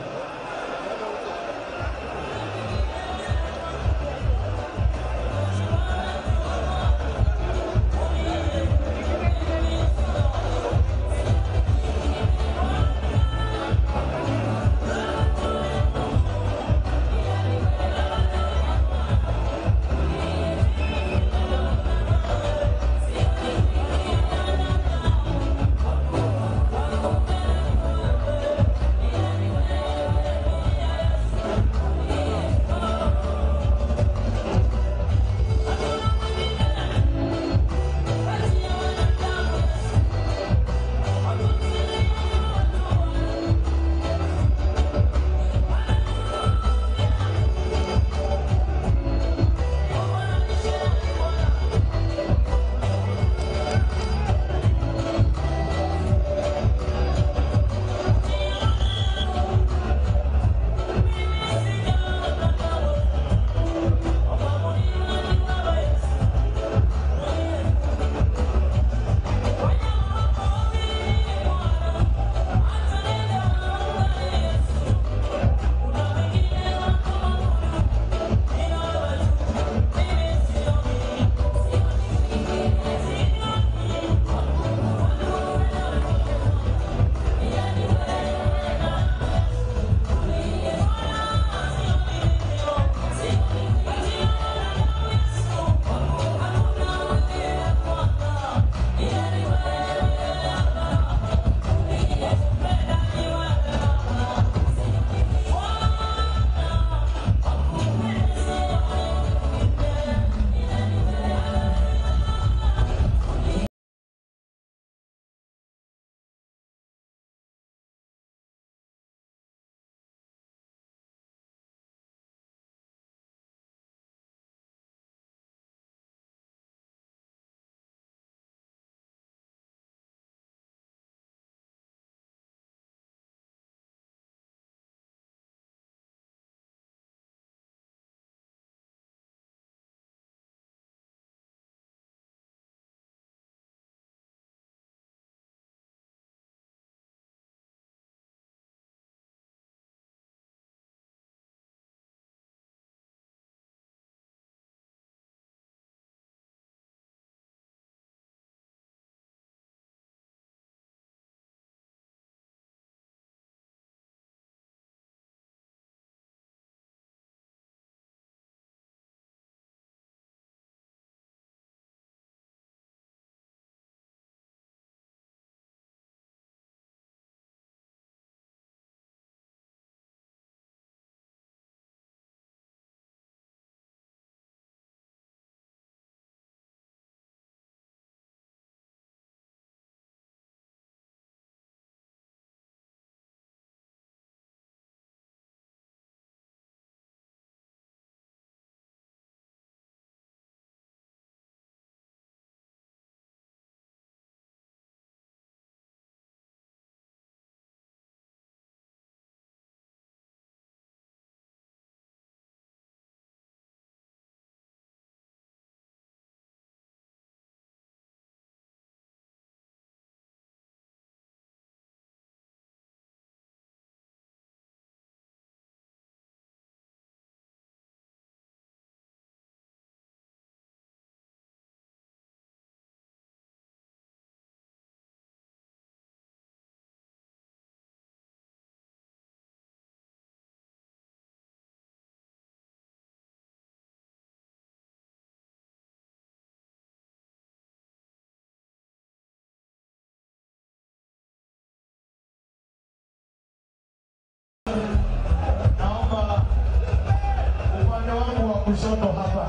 kushoto hapa.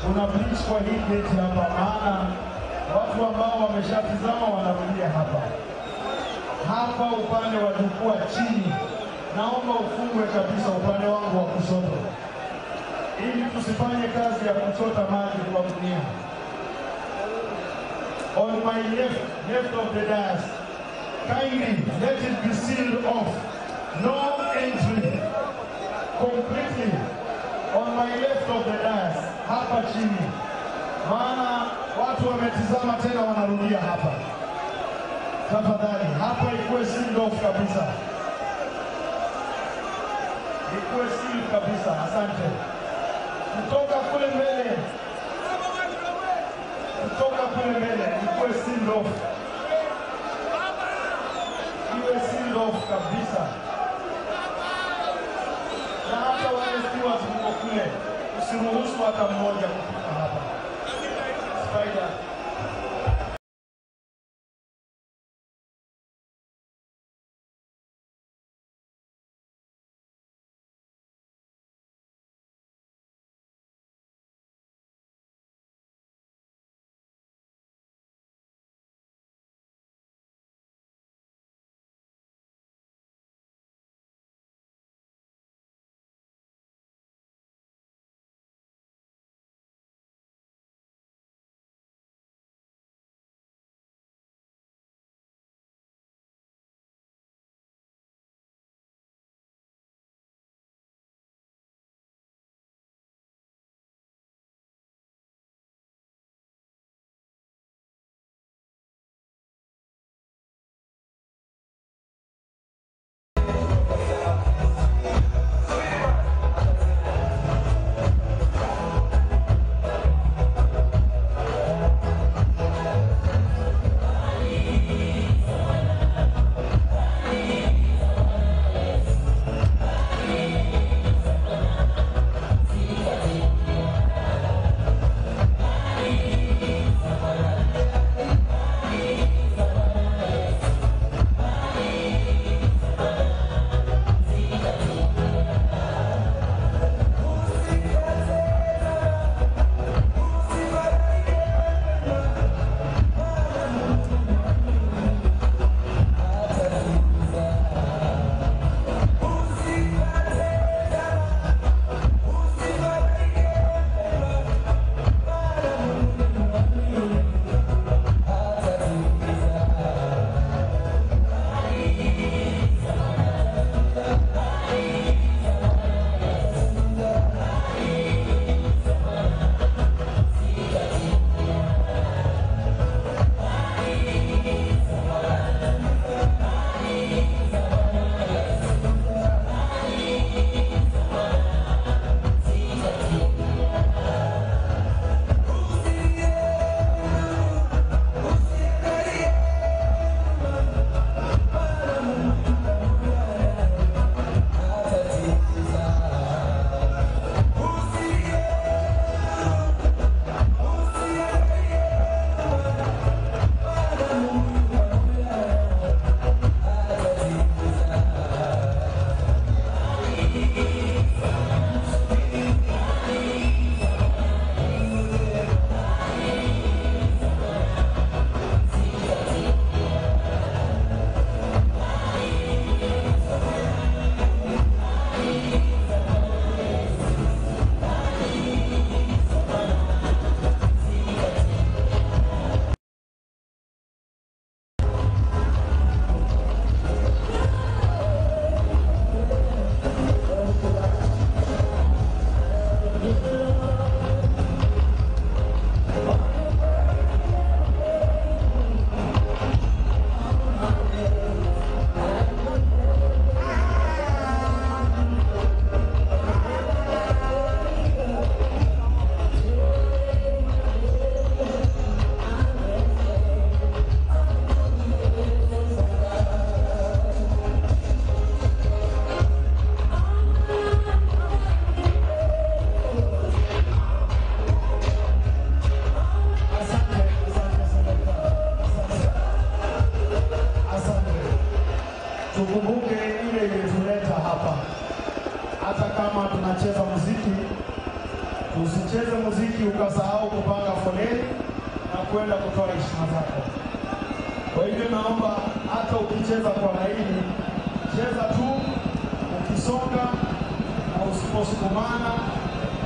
Kuna bridge kwa hii gate hapa, maana watu ambao wameshatizama wanarudia hapa. Hapa upande wa jukwaa chini, naomba ufungwe kabisa upande wangu wa kushoto, ili tusifanye kazi ya kuchota maji kwa gunia. On my left of the dais, kindly let it be sealed off. No entry. Completely. On my left of the dais, hapa chini. Maana watu wametizama tena wanarudia hapa. Tafadhali, hapa ikuwe sealed off kabisa. Ikuwe sealed kabisa. Asante. Kutoka kule mbele. Kutoka kule mbele, ikuwe sealed off. Iwe sealed off kabisa. Na hata wale stewards mko kule, usiruhusu hata mmoja kufika hapa. Spider. tukumbuke ile ilituleta hapa. Hata kama tunacheza muziki, Usicheze muziki ukasahau kupanga foleni na kwenda kutoa heshima zako. Kwa hivyo naomba hata ukicheza kwa laini, cheza tu ukisonga na usiposukumana,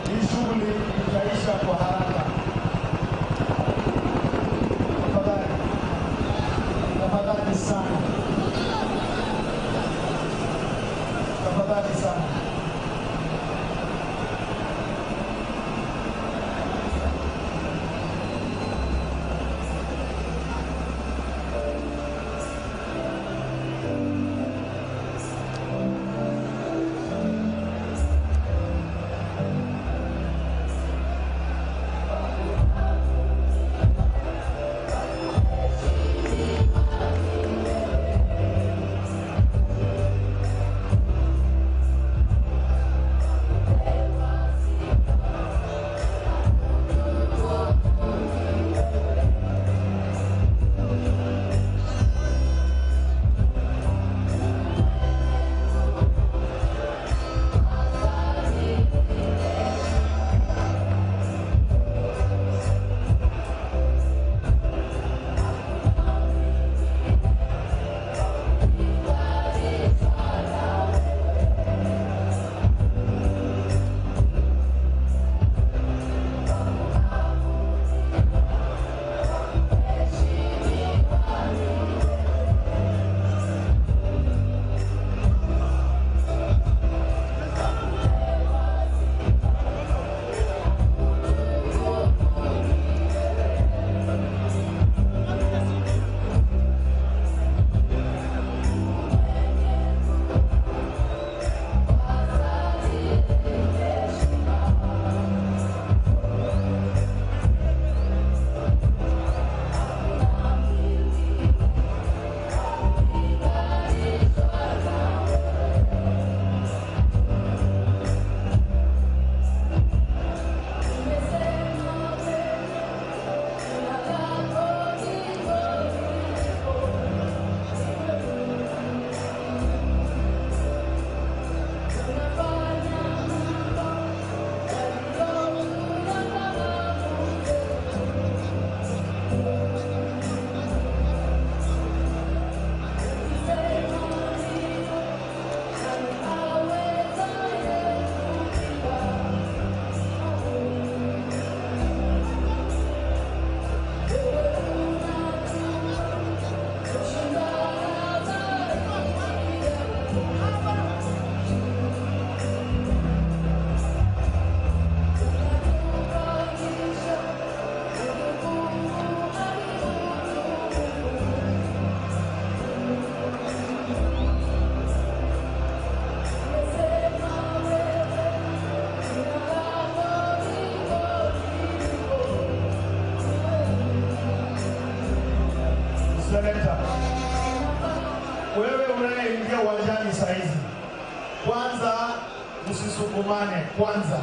hii shughuli itaisha kwa haraka. Tafadhali, tafadhali sana, tafadhali sana. Selekta, wewe unayeingia uwanjani saizi, kwanza usisukumane kwanza,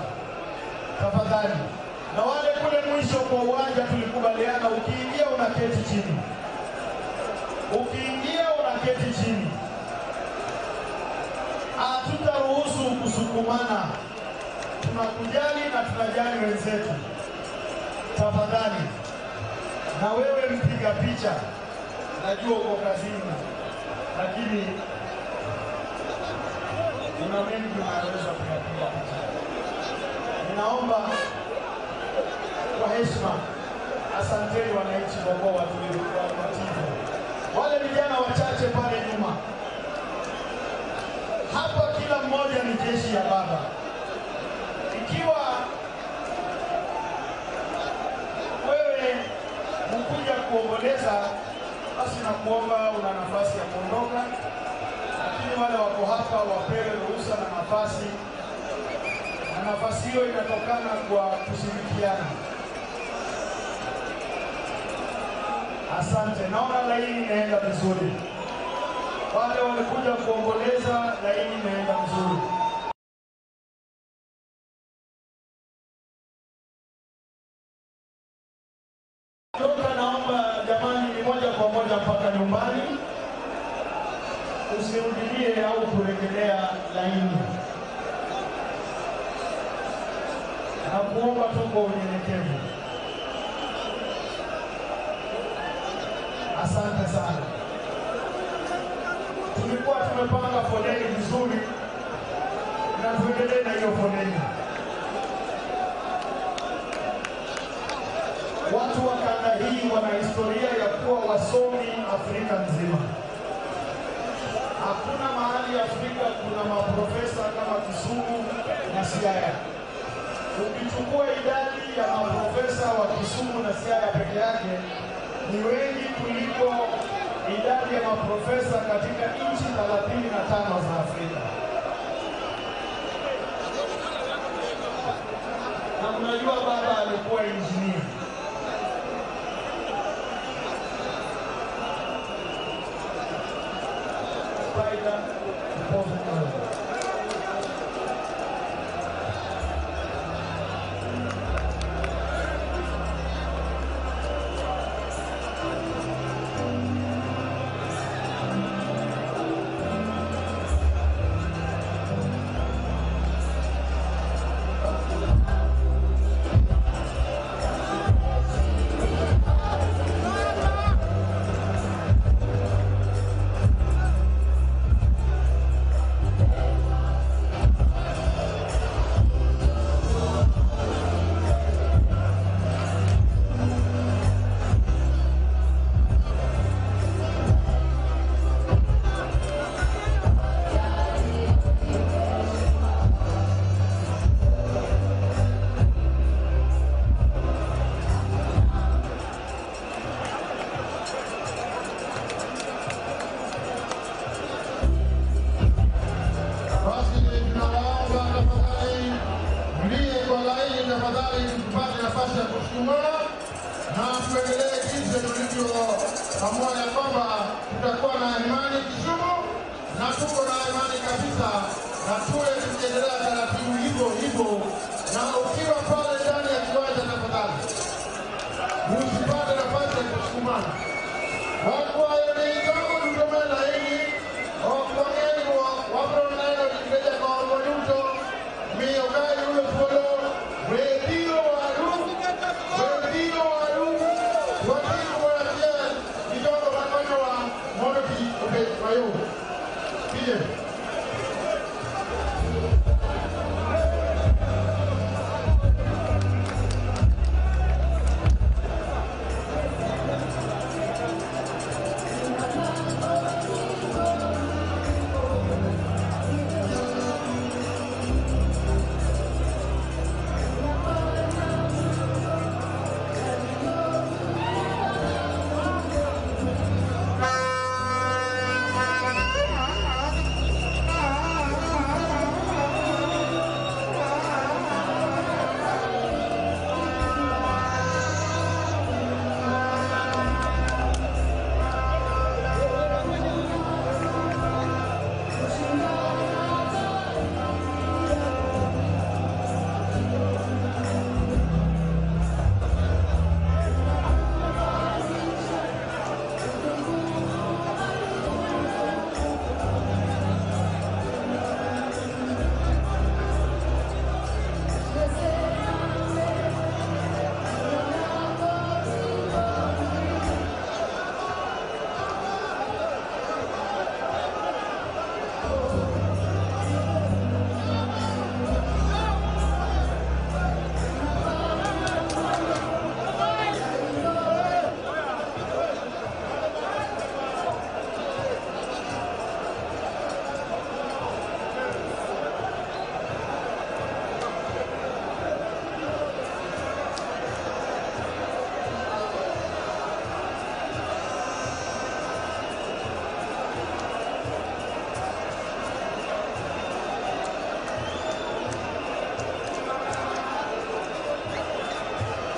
tafadhali. Na wale kule mwisho kwa uwanja tulikubaliana, ukiingia unaketi chini, ukiingia unaketi chini. Hatutaruhusu kusukumana, tunakujali na tunajali wenzetu, tafadhali. Na wewe mpiga picha, najua uko kazini, lakini kuna mengi unaweza kuyapiga picha. Ninaomba kwa heshima, asanteni wananchi Bogoa tuliowatii. Wale vijana wachache pale nyuma, hapa kila mmoja ni jeshi ya baba. Ikiwa wewe mkuja kuomboleza, basi nakuomba una nafasi ya kuondoka, lakini wale wako hapa wapewe ruhusa na nafasi, na nafasi hiyo inatokana kwa kushirikiana. Asante, naona laini inaenda vizuri. Wale walikuja kuomboleza, laini inaenda vizuri. Toka naomba jamani, ni moja kwa moja mpaka nyumbani, usirudilie au kurejelea laini. na kuomba tu kwa unyenyekevu. Asante sana. Tulikuwa tumepanga foleni vizuri na tuendelee na hiyo foleni. Watu wa kanda hii wana historia ya kuwa wasomi Afrika nzima. Hakuna mahali Afrika kuna maprofesa kama Kisumu na Siaya. Ukichukua idadi ya maprofesa wa Kisumu na Siaya peke yake ni wengi kuliko idadi ya maprofesa katika nchi 35 za Afrika. Na mnajua baba alikuwa injinia.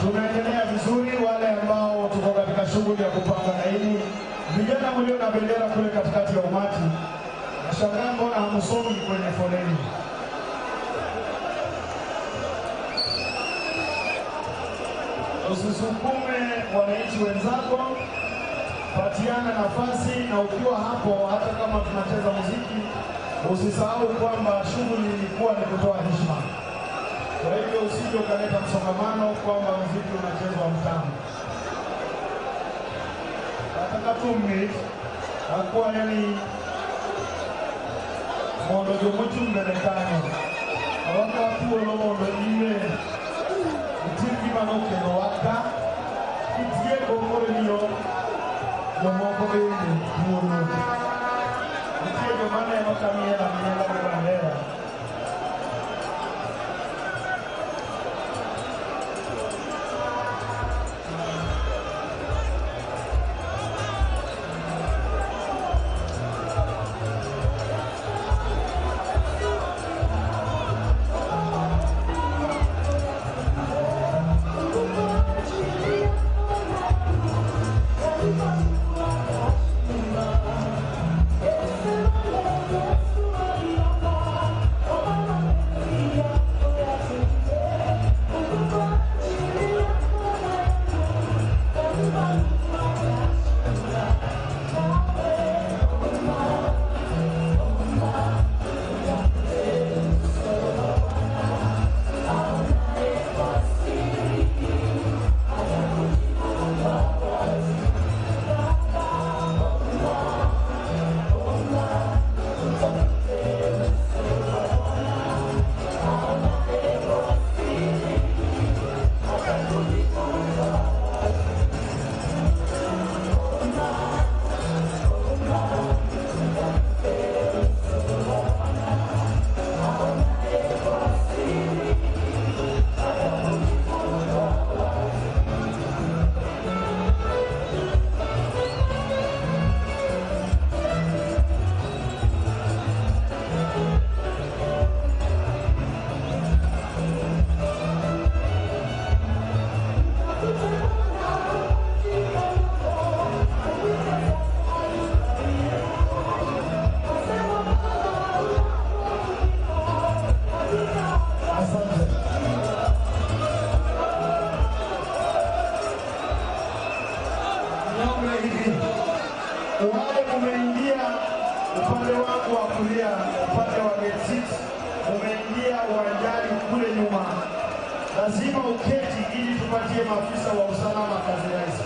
Tunaendelea vizuri. Wale ambao tuko katika shughuli ya kupanga laini, vijana mlio na bendera kule katikati ya umati, nashangaa mbona hamsomi kwenye foleni. Usisukume wananchi wenzako, patiana nafasi, na ukiwa hapo, hata kama tunacheza muziki, usisahau kwamba shughuli ilikuwa ni kutoa heshima. Kwa hivyo usije ukaleta msongamano kwamba muziki unachezwa mtaani. Nataka tumit akuwa yani mondo jomuchu mbele kanyo. Awaka watuolo mondo ime utingi manokeno waka itie gomoro niyo jomoko bende tuolo. Itie jomane wakamiela bandera. Wale umeingia upande wangu wa kulia, upande wa gate 6, umeingia uwanjani kule nyuma. Lazima uketi ili tupatie maafisa wa usalama kazi rahisi.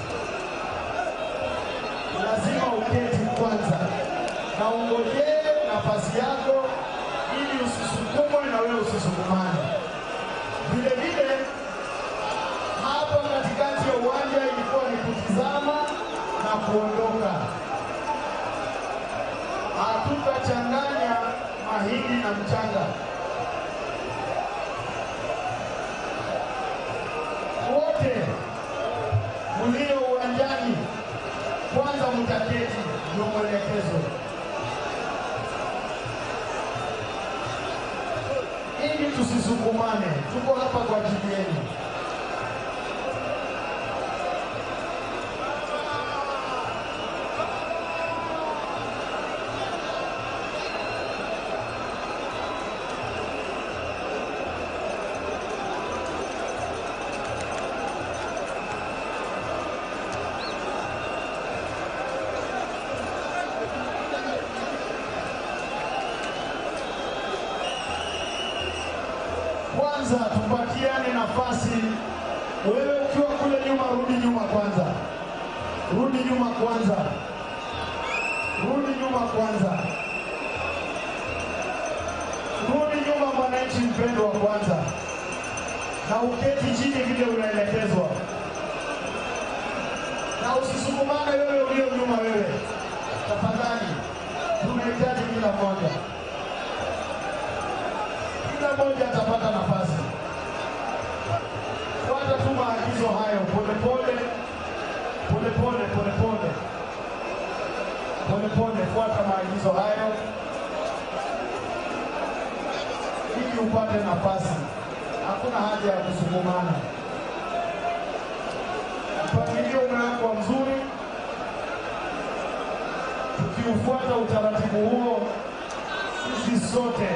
Lazima uketi kwanza na ungojee nafasi yako ili usisukumwe na wewe usisukumane. Vile vile hapa katikati ya uwanja ilikuwa ni kutizama na kuondoka. Hatutachanganya mahindi na mchanga. Wote mlio uwanjani kwanza mtaketi, ndio mwelekezo, ili tusisukumane. Tuko hapa kwa ajili yenu. Kwanza tupatiane nafasi. Wewe ukiwa kule nyuma, rudi nyuma kwanza. Rudi nyuma kwanza. Rudi nyuma kwanza. Rudi nyuma mwananchi mpendwa wa kwanza. Na uketi chini vile unaelekezwa. Na usisukumane wewe ulio nyuma wewe. Tafadhali. Tunahitaji kila mmoja. Kila mmoja atapata nafasi. Fuata tu maagizo hayo polepole, polepole, polepole, polepole. Fuata maagizo hayo ili upate nafasi. Hakuna haja ya kusukumana. Mpangilio umewekwa mzuri. Tukiufuata utaratibu huo, sisi sote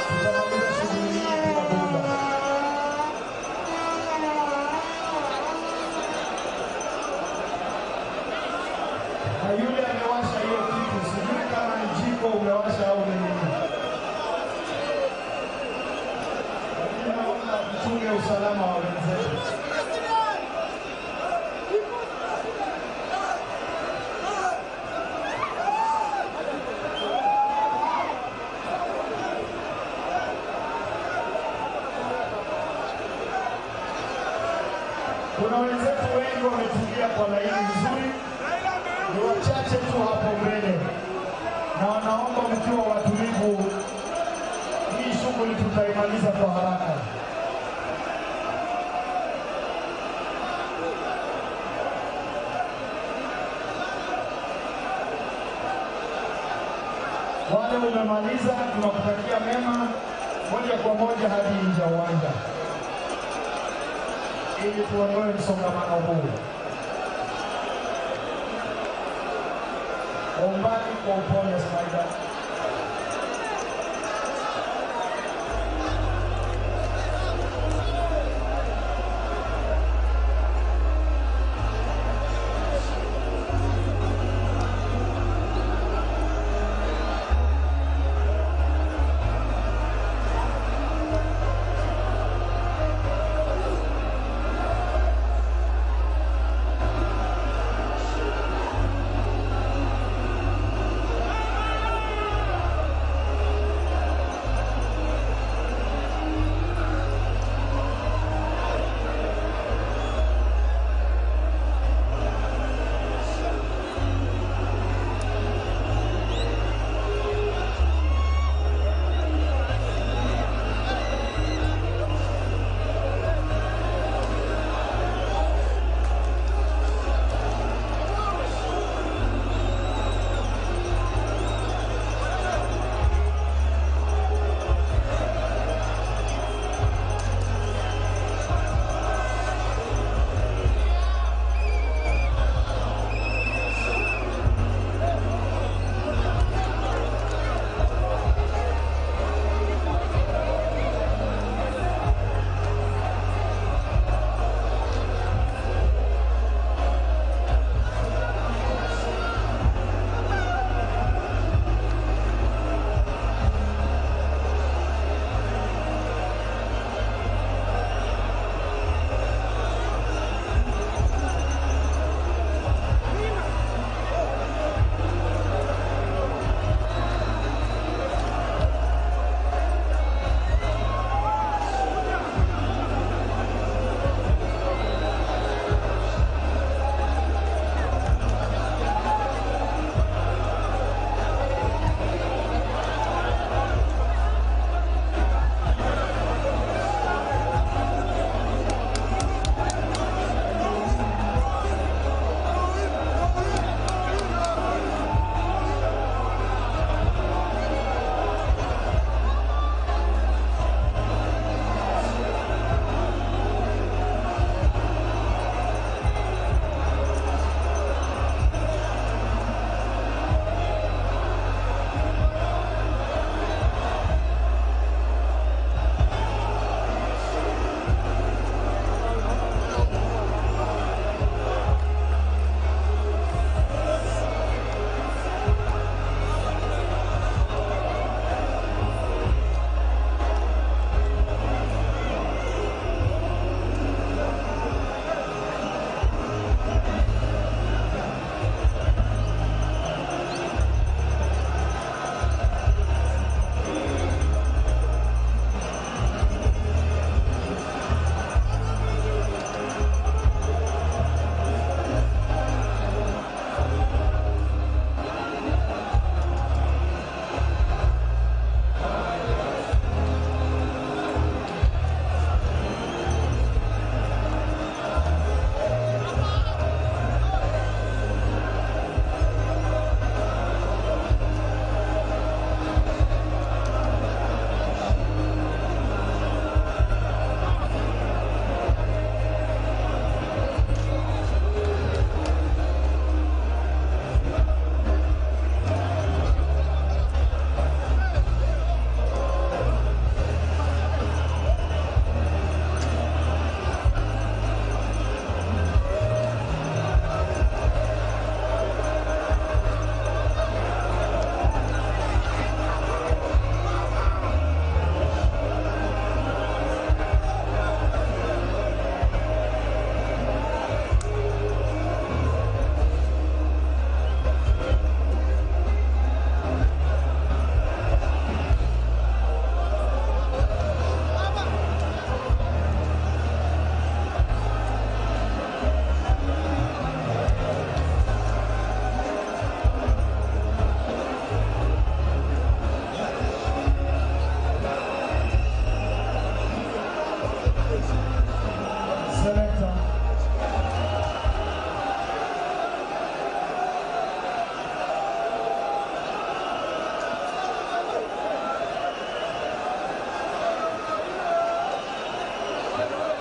tutamaliza shughuli hii bila bughudha. Na yule amewasha hiyo kitu, sijui kama ni jiko umewasha au ni nini. Lakini naona wachunge usalama wa wenzetu. Kuna wenzetu wengi wametulia kwa laini nzuri, ni wachache tu hapo mbele, na wanaomba mkiwa watulivu, hii shughuli tutaimaliza kwa haraka. Wale umemaliza, tunakutakia mema, moja kwa moja hadi nje ya uwanja ili tuondoe msongamano huu. Ombani kwa upole Spider.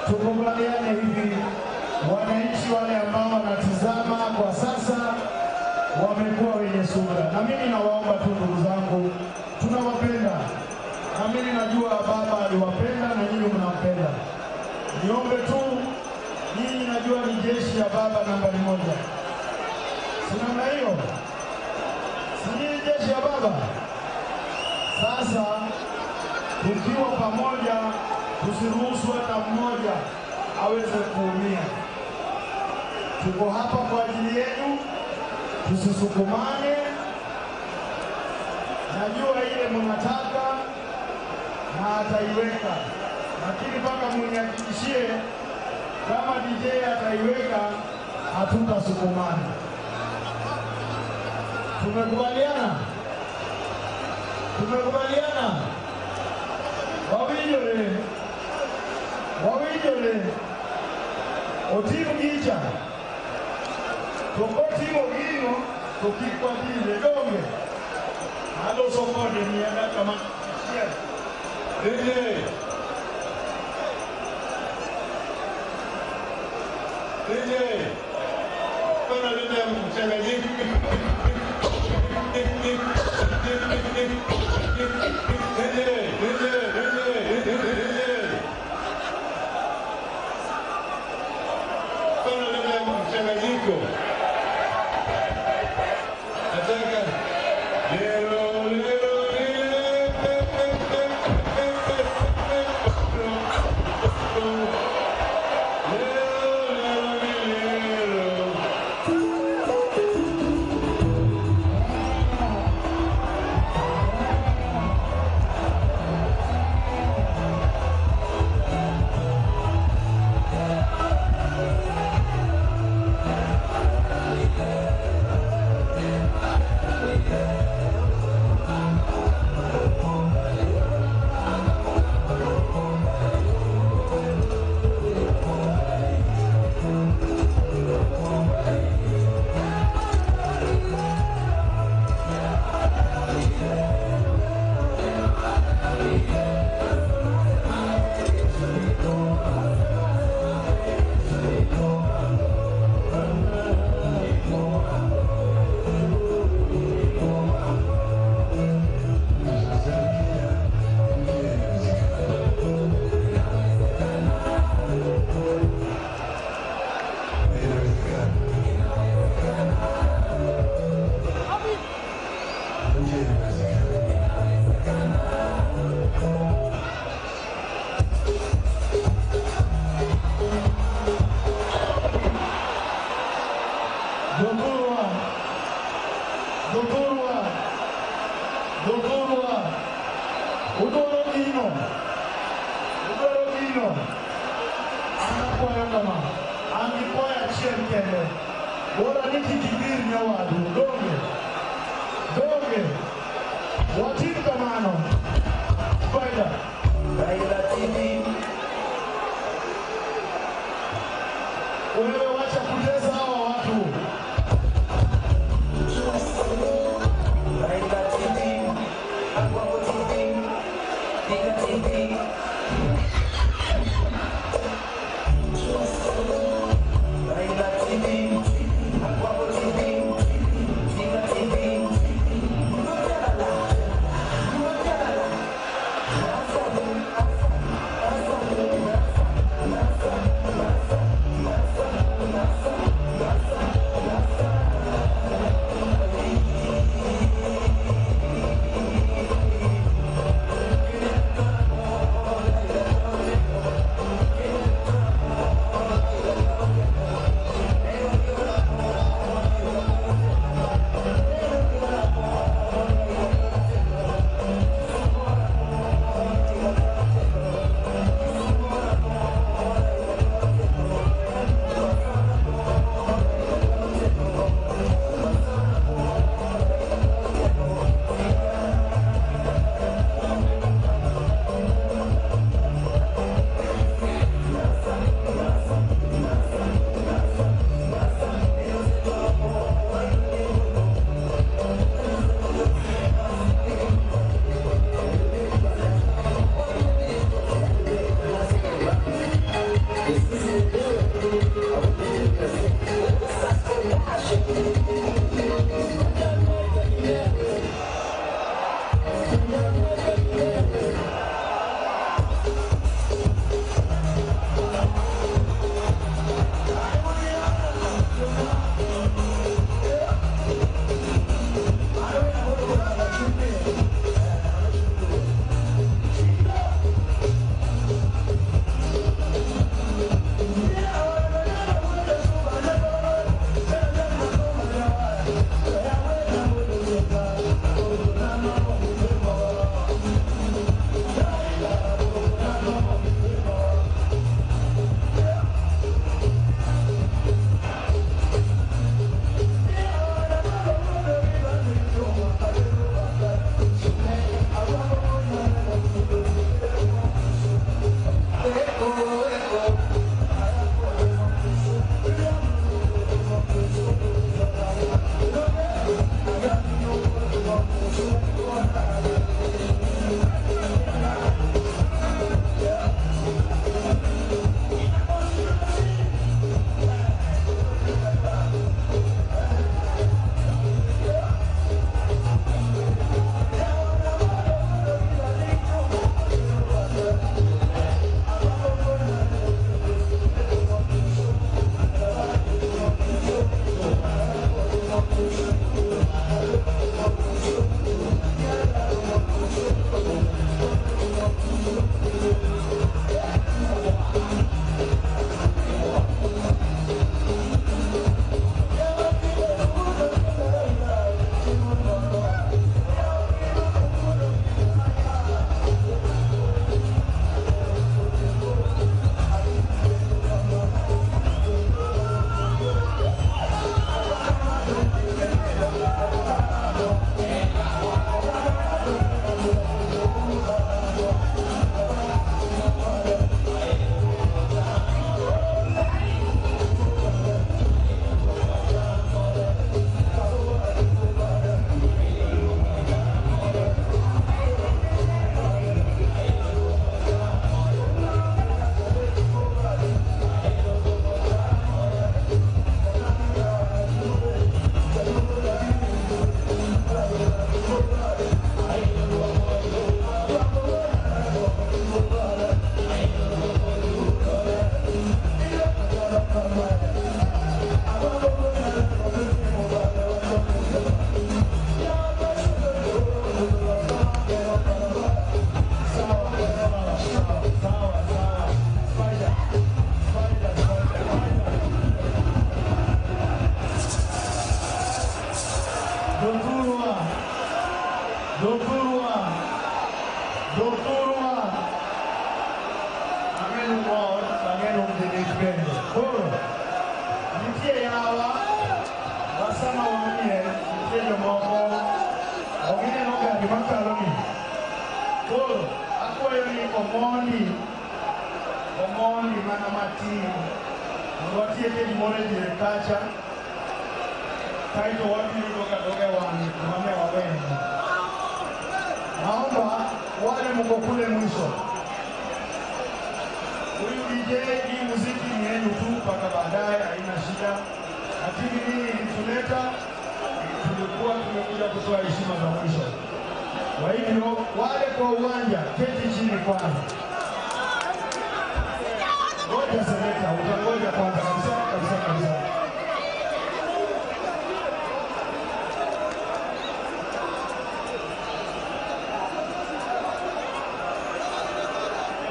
tukubaliane hivi, wananchi wale ambao wanatizama kwa sasa wamekuwa wenye subira, na mimi nawaomba tu ndugu zangu, tunawapenda na mimi najua baba aliwapenda na nyinyi mnampenda. Niombe tu, nyinyi najua ni jeshi ya baba nambari 1, si namna hiyo? Si nyinyi jeshi ya baba? Sasa tukiwa pamoja, tusiruhusu hata mmoja aweze kuumia. Tuko hapa kwa ajili yenu, tusisukumane. Najua ile mnataka na ataiweka, lakini mpaka mnihakikishie kama DJ ataiweka, hatutasukumana. Tumekubaliana? Tumekubaliana? Wawinjore otimu gicha tokotimo gino tokikwa dile donge alo sokode mienda kama DJ pana lile mchanganyiko mchanganyiko. Nataka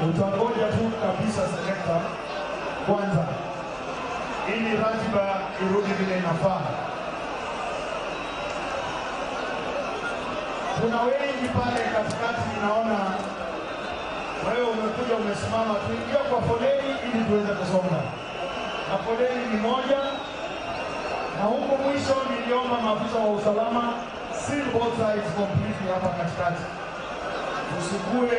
Utangoja tu kabisa selekta kwanza, ili ratiba irudi vile inafaa. Kuna wengi pale katikati, naona wewe umekuja umesimama, tuingia kwa foleni ili tuweze kusonga, na foleni ni moja, na huko mwisho niliomba maafisa wa usalama seal both sides completely hapa katikati, usikue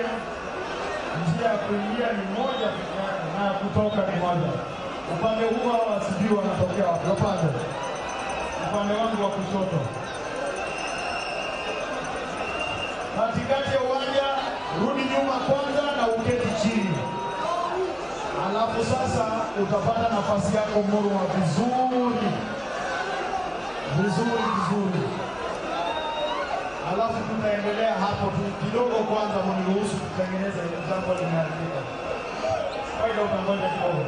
njia ya kuingia ni moja pekee yake na kutoka ni moja. Upande huu hawa sijui wanatokea wapi. Upande wangu wa kushoto, katikati ya uwanja, rudi nyuma kwanza na uketi chini, alafu sasa utapata nafasi yako murwa vizuri. alafu tutaendelea hapo tu kidogo. Kwanza mniruhusu kutengeneza ile jambo limeharibika. Kaida utangoja kidogo.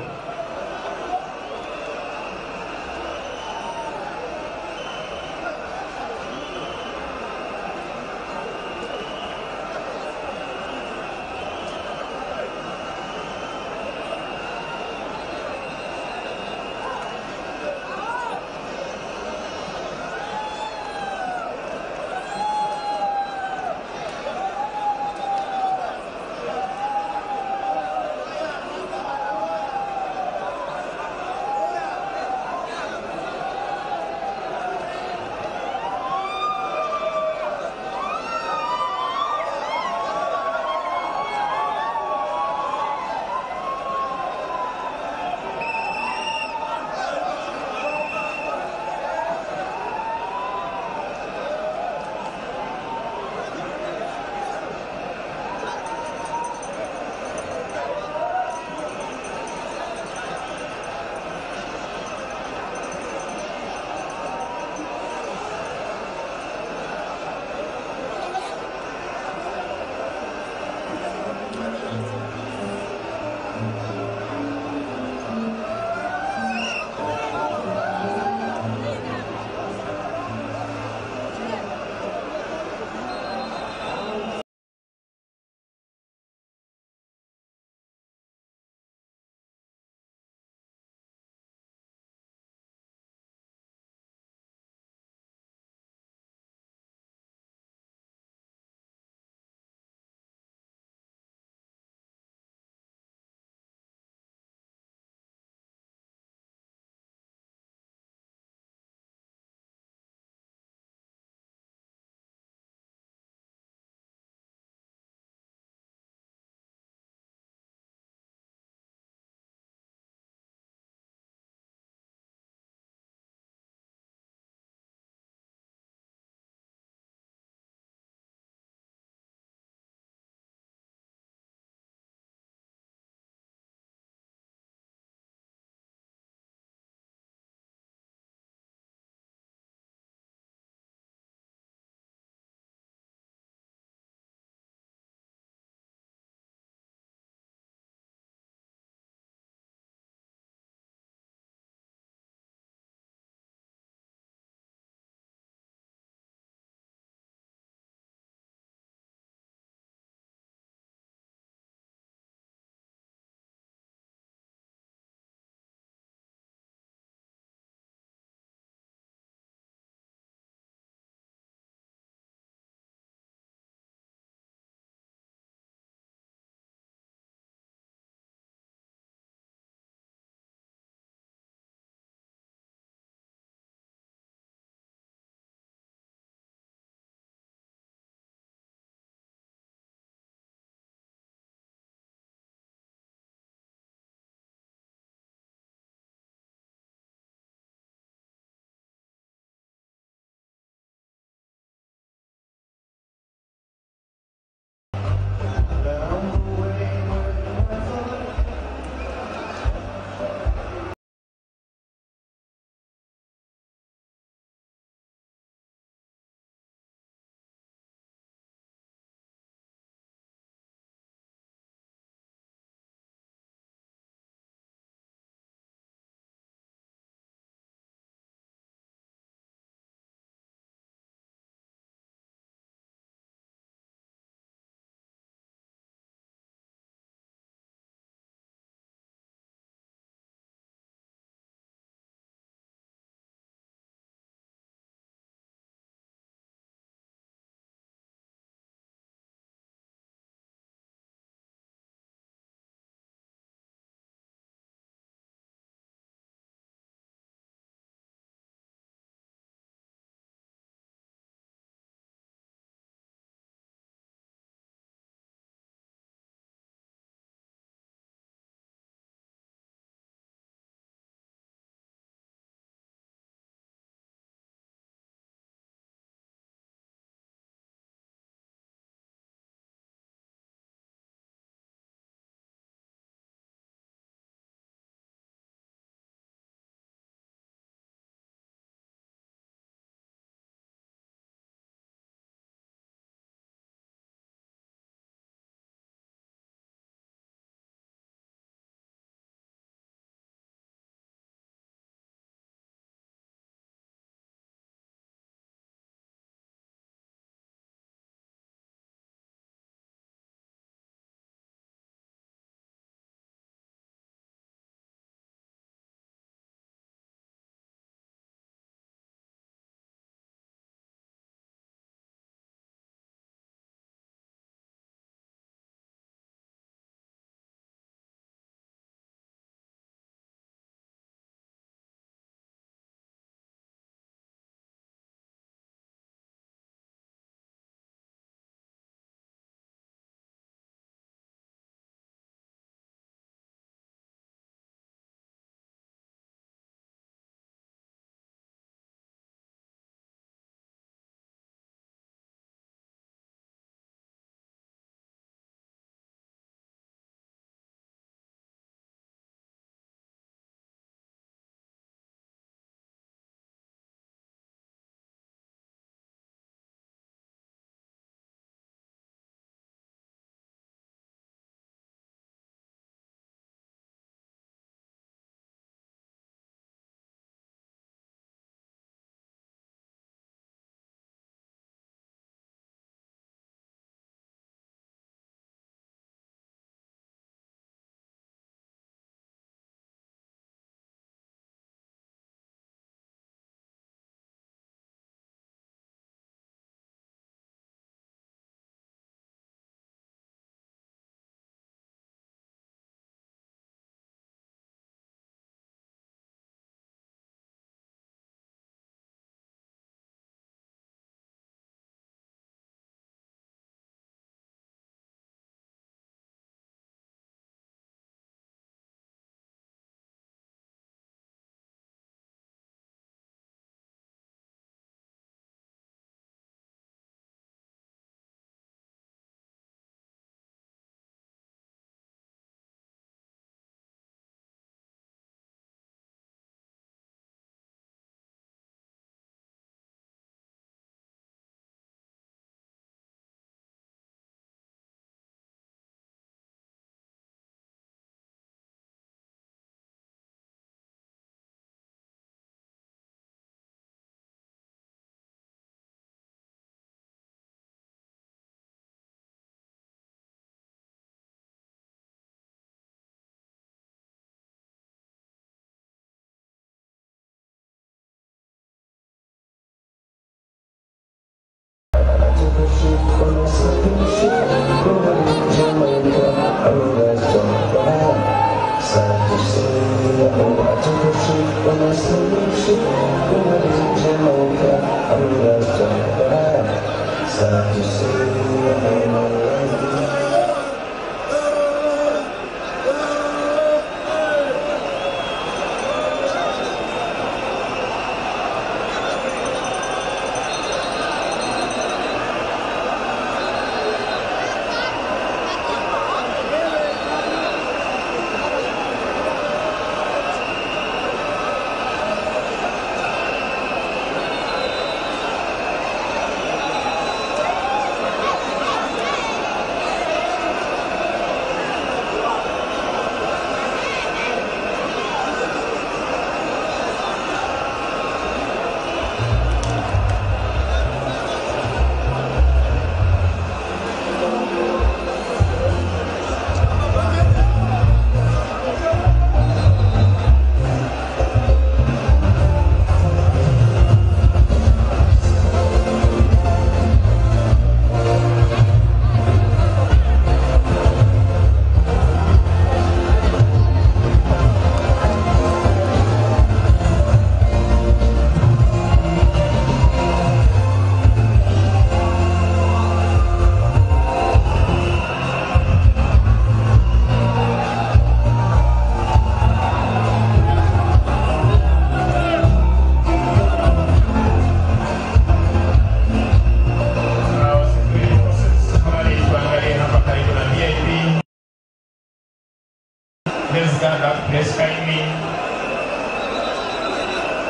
Let's gather that place kindly.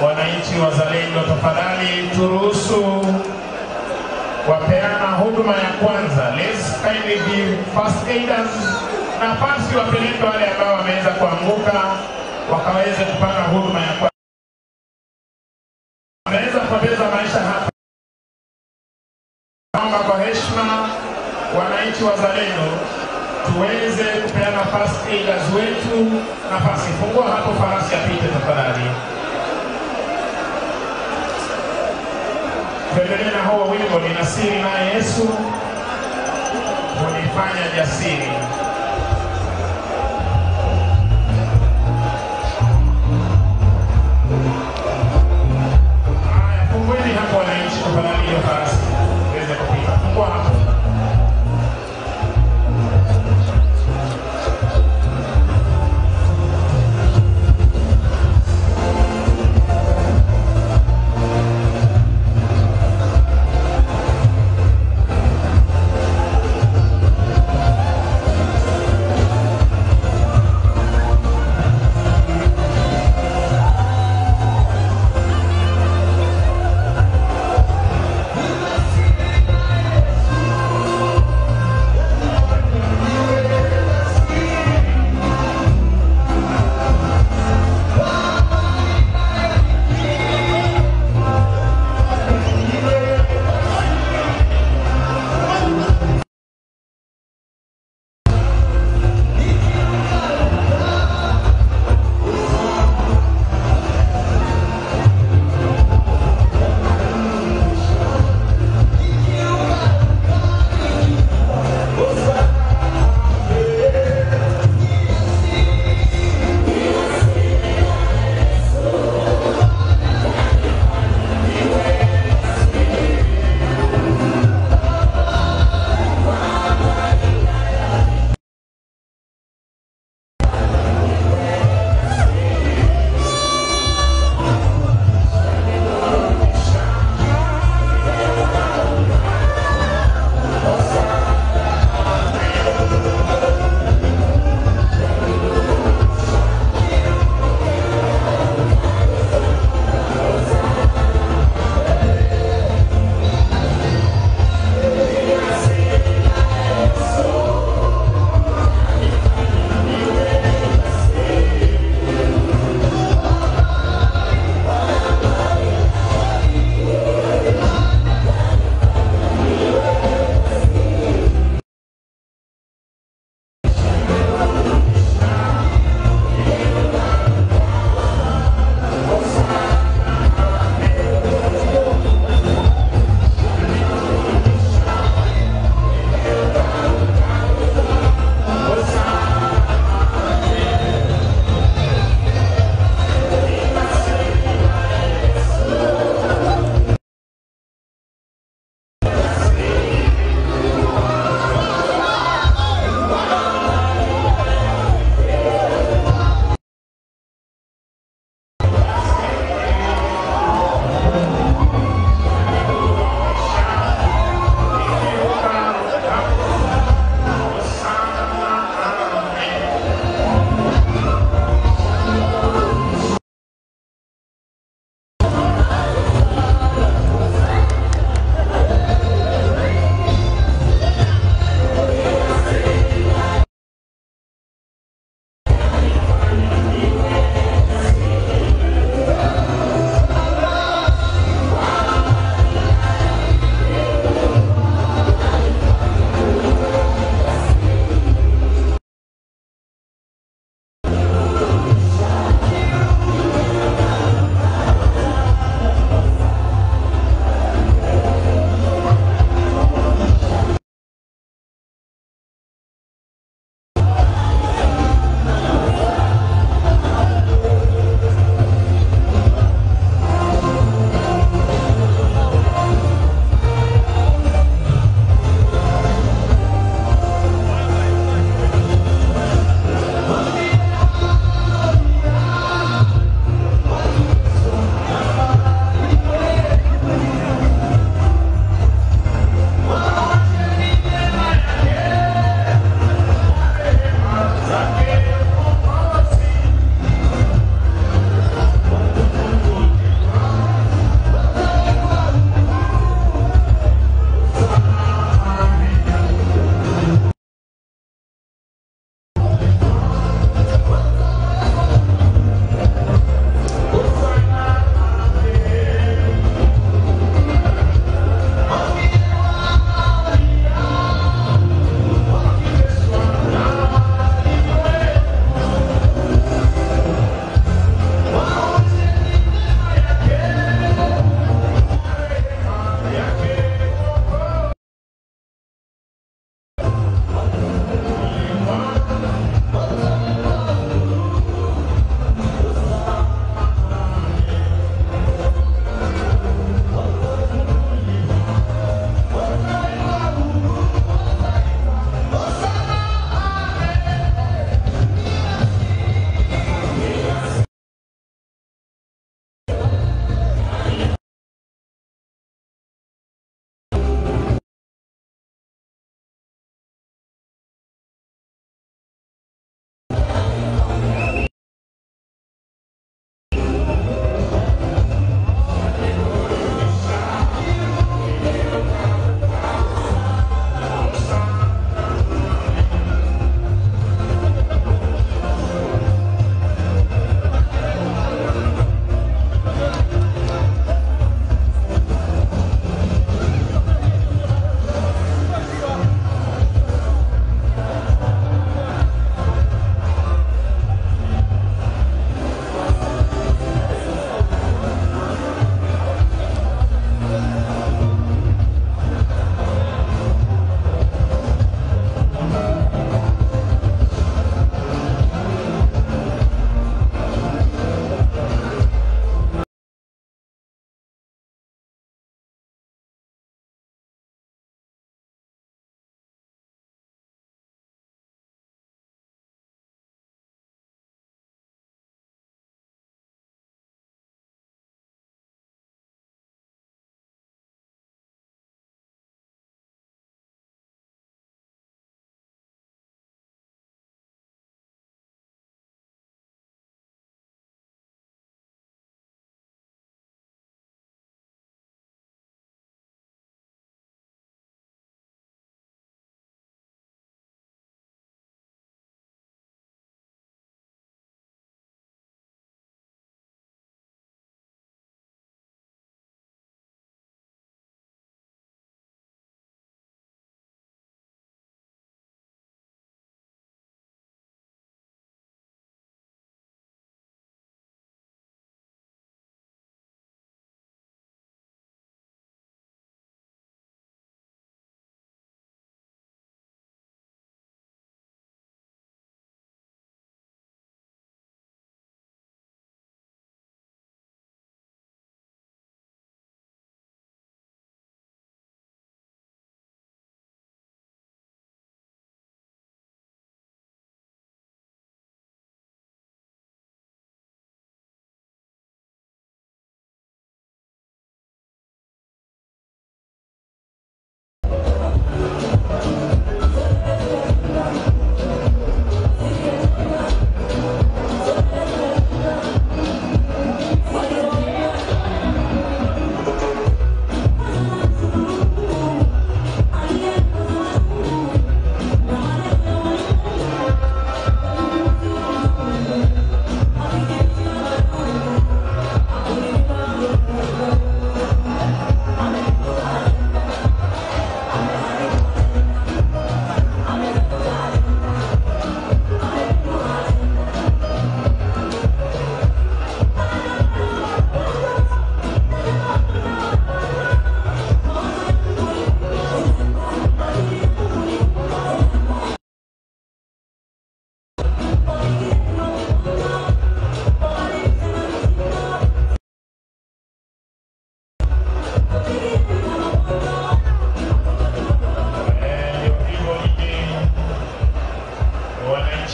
Wananchi wazalendo, tafadhali turuhusu wapeana huduma ya kwanza. Let's kindly give first aiders nafasi wapeleke wale ambao wameweza kuanguka wakaweze kupata huduma ya kwanza. Wameweza kupoteza maisha hapa. Naomba kwa heshima wananchi wazalendo tuweze kupeana first aiders wetu nafasi. Fungua hapo farasi apite tafadhali. Tuendelee na huo wimbo, nina siri naye Yesu hunifanya jasiri. Haya, fungueni hapo wananchi tafadhali hiyo farasi uweze kupita. Fungua hapo.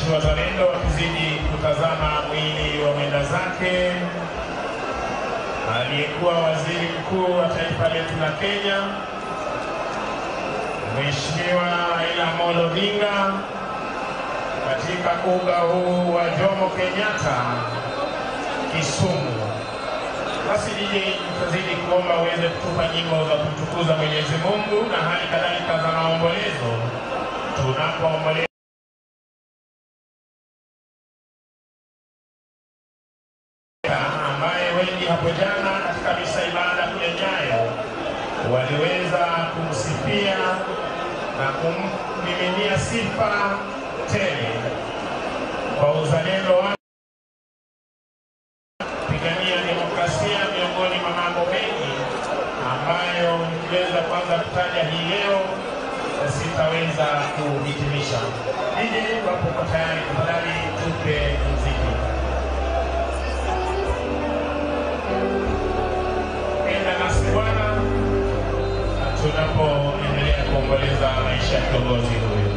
wananchi wazalendo wakizidi kutazama mwili wa mwenda zake aliyekuwa waziri mkuu wa taifa letu la Kenya, Mheshimiwa Raila Amolo Odinga, katika uga huu wa Jomo Kenyatta, Kisumu. Basi DJ, tutazidi kuomba uweze kutupa nyimbo za kumtukuza Mwenyezi Mungu na hali kadhalika za maombolezo tunapoomboleza ambaye wengi hapo jana katika misa ibada kule Nyayo waliweza kumsifia na kummiminia sifa tele kwa uzalendo wake kupigania demokrasia, miongoni mwa mambo mengi ambayo nikiweza kwanza kutaja hii leo sitaweza kuhitimisha. DJ, wapo tayari, tafadhali tupe muziki. Enda nasi Bwana tunapoendelea kuomboleza maisha ya kiongozi huyu.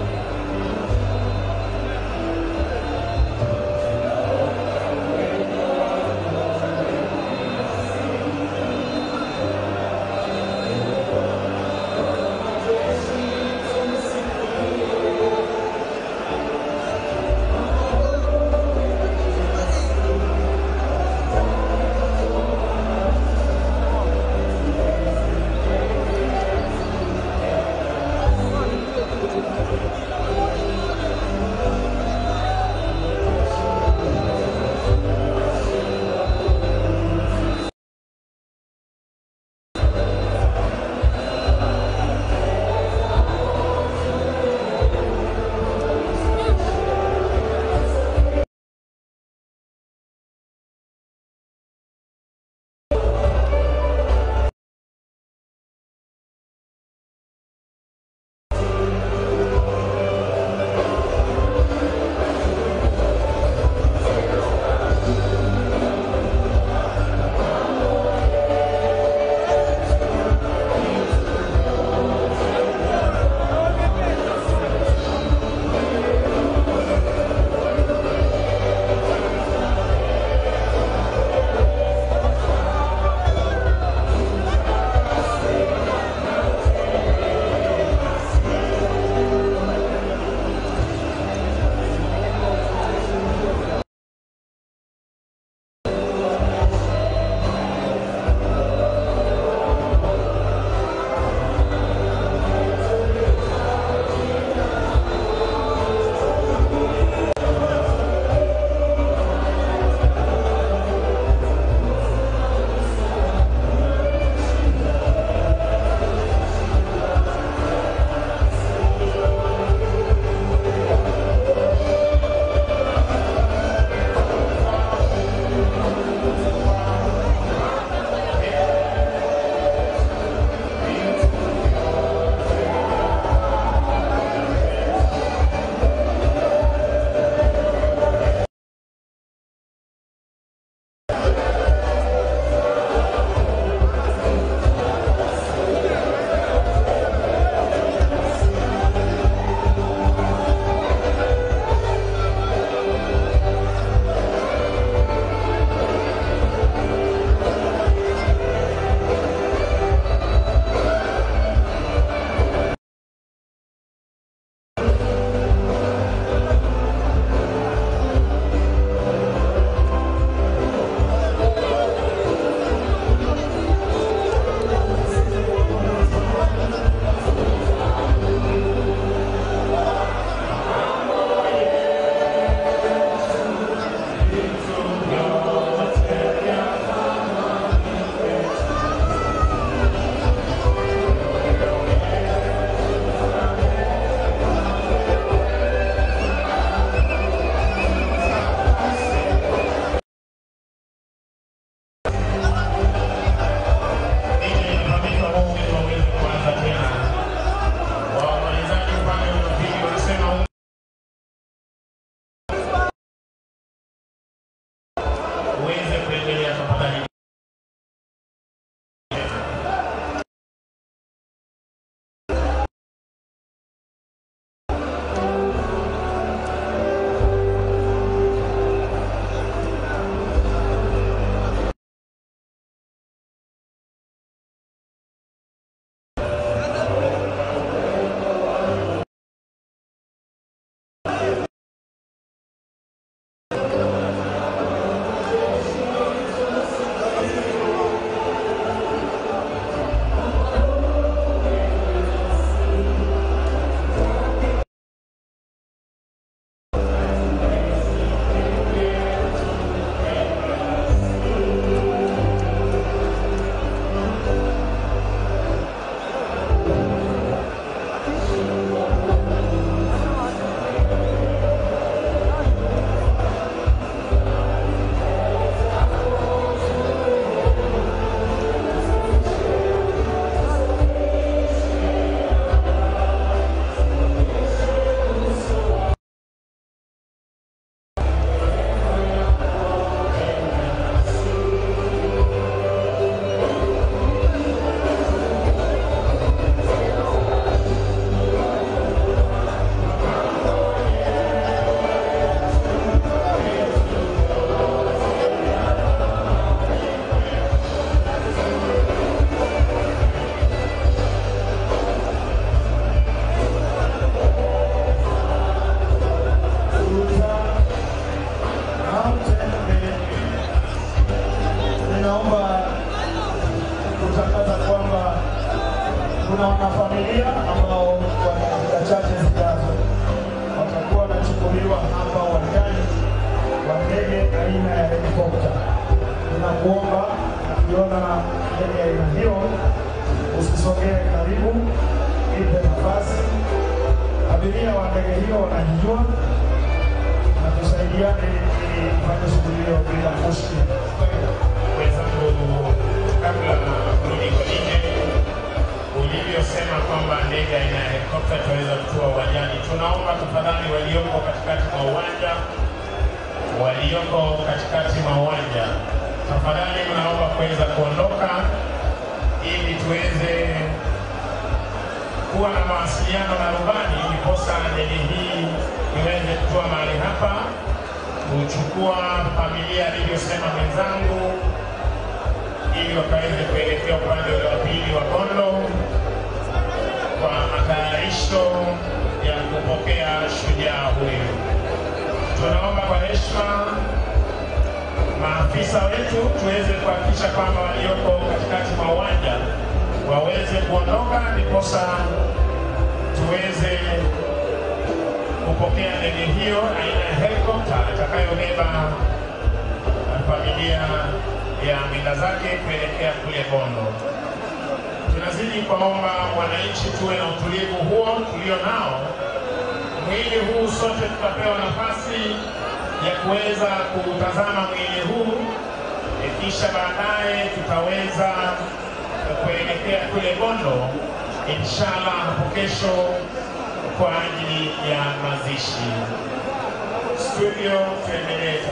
ndege ya aina hiyo, usisogee karibu, ipe nafasi. Abiria wa ndege hiyo wanajijua na tusaidiane ili kufanya shughuli hiyo bila mushkil. Wenzangu, kabla kurudi kwenye ulivyosema kwamba ndege aina ya helikopta itaweza kutua uwanjani, tunaomba tafadhali walioko katikati mwa uwanja, tafadhali mnaomba kuweza kuondoka ili tuweze kuwa na mawasiliano na rubani, ndiposa ndege hii iweze kutua mahali hapa kuchukua familia alivyosema mwenzangu, ili wakaweze kuelekea upande ule wa pili wa Bondo kwa matayarisho ya kupokea shujaa huyu. Tunaomba kwa heshima maafisa wetu tuweze kuhakikisha kwamba walioko katikati mwa uwanja waweze kuondoka, ndiposa tuweze kupokea ndege hiyo aina ya helikopta itakayobeba familia ya mila zake kuelekea kule Bondo. Tunazidi kuomba wananchi tuwe na utulivu huo tulio nao. Mwili huu sote tutapewa nafasi ya kuweza kutazama mwili huu, kisha baadaye tutaweza kuelekea kule Bondo inshallah hapo kesho kwa ajili ya mazishi. Studio tuendelee.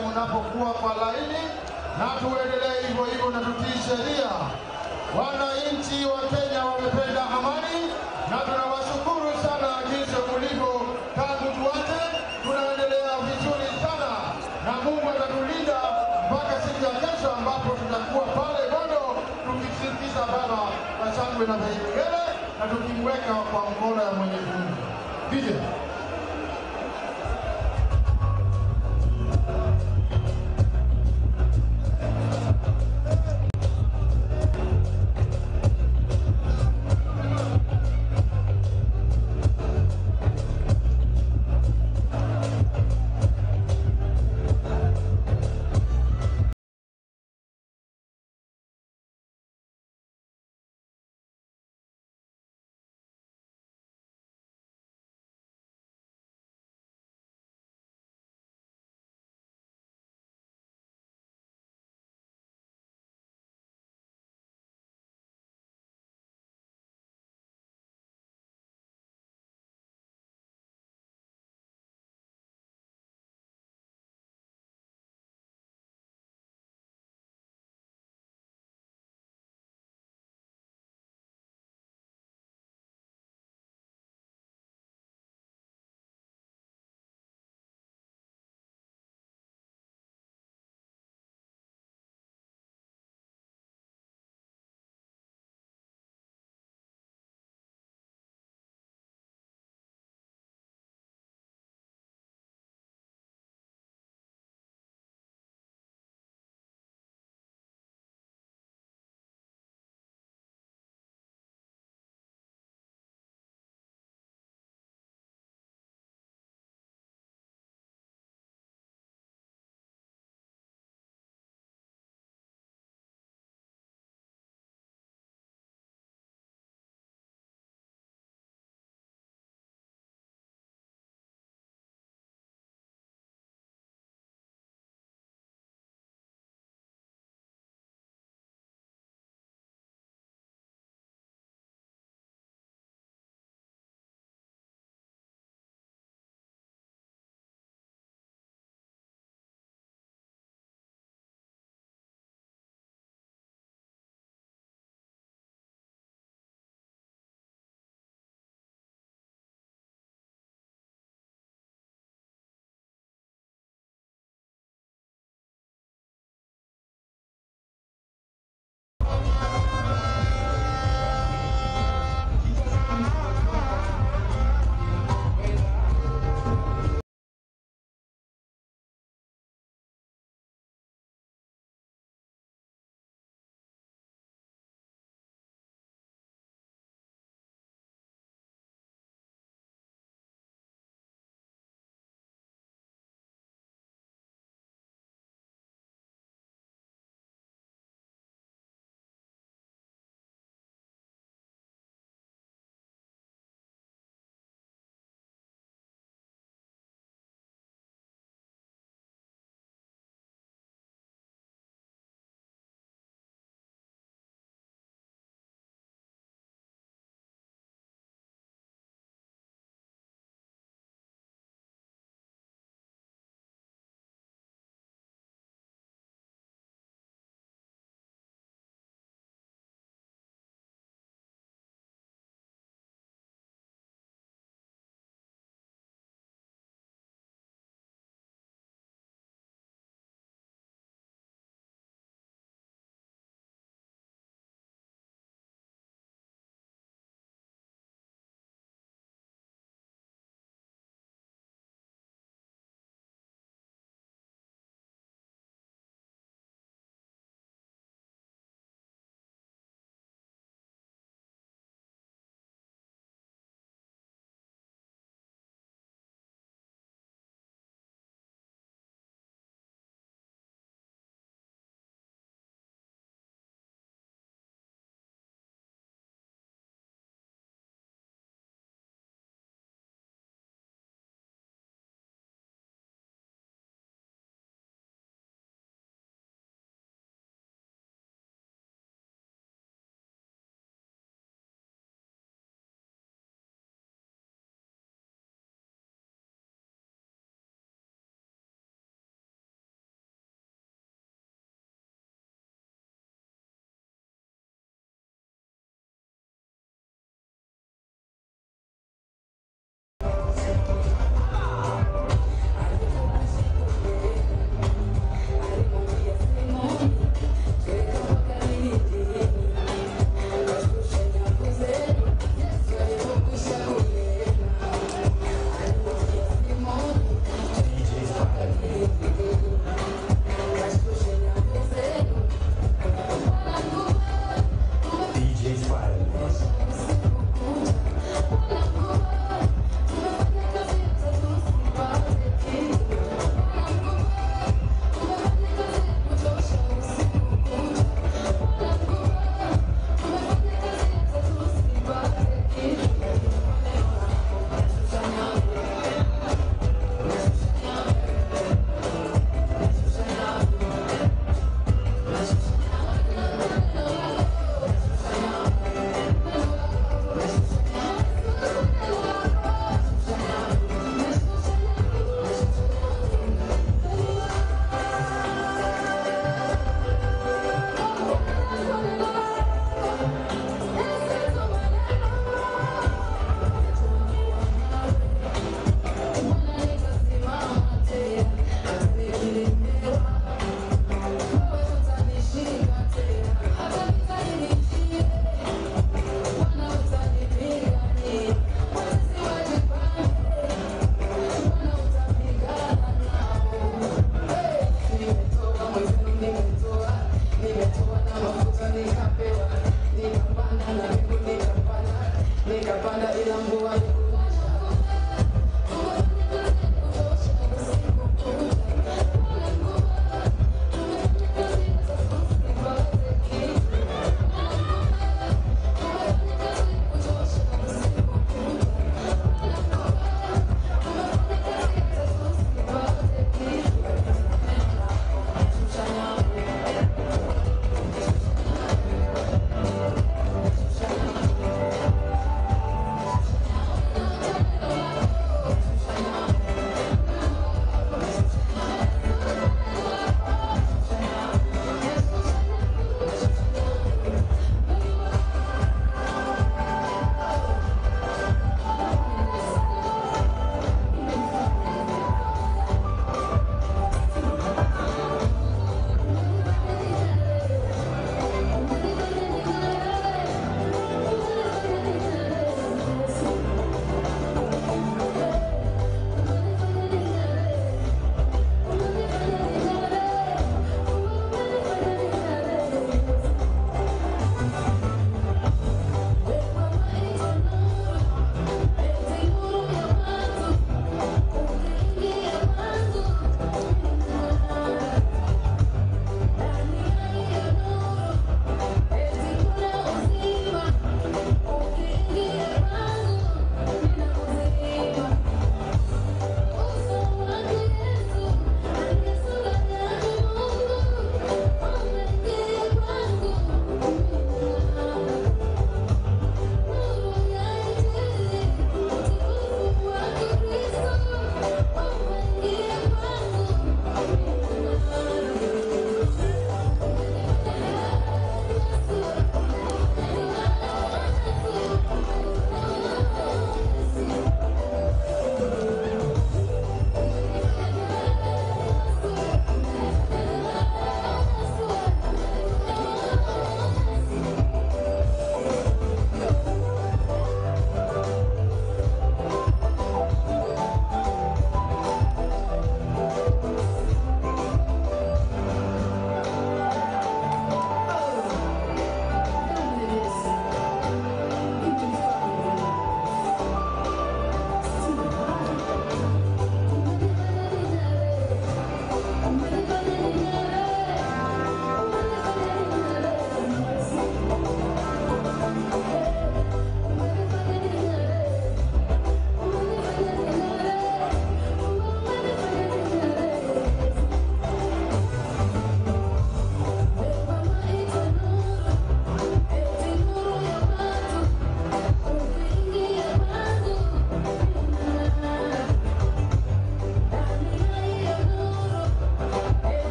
mahali mnapokuwa kwa laini, na tuendelee hivyo hivyo na tutii sheria. Wananchi wa Kenya wamependa amani na tunawashukuru sana jinsi mlivyo tangu tuanze. Tunaendelea vizuri sana na Mungu atatulinda mpaka siku ya kesho ambapo tutakuwa pale bado tukisindikiza baba kwa shangwe na vigelegele na tukimweka kwa mkono ya Mwenyezi Mungu. DJ.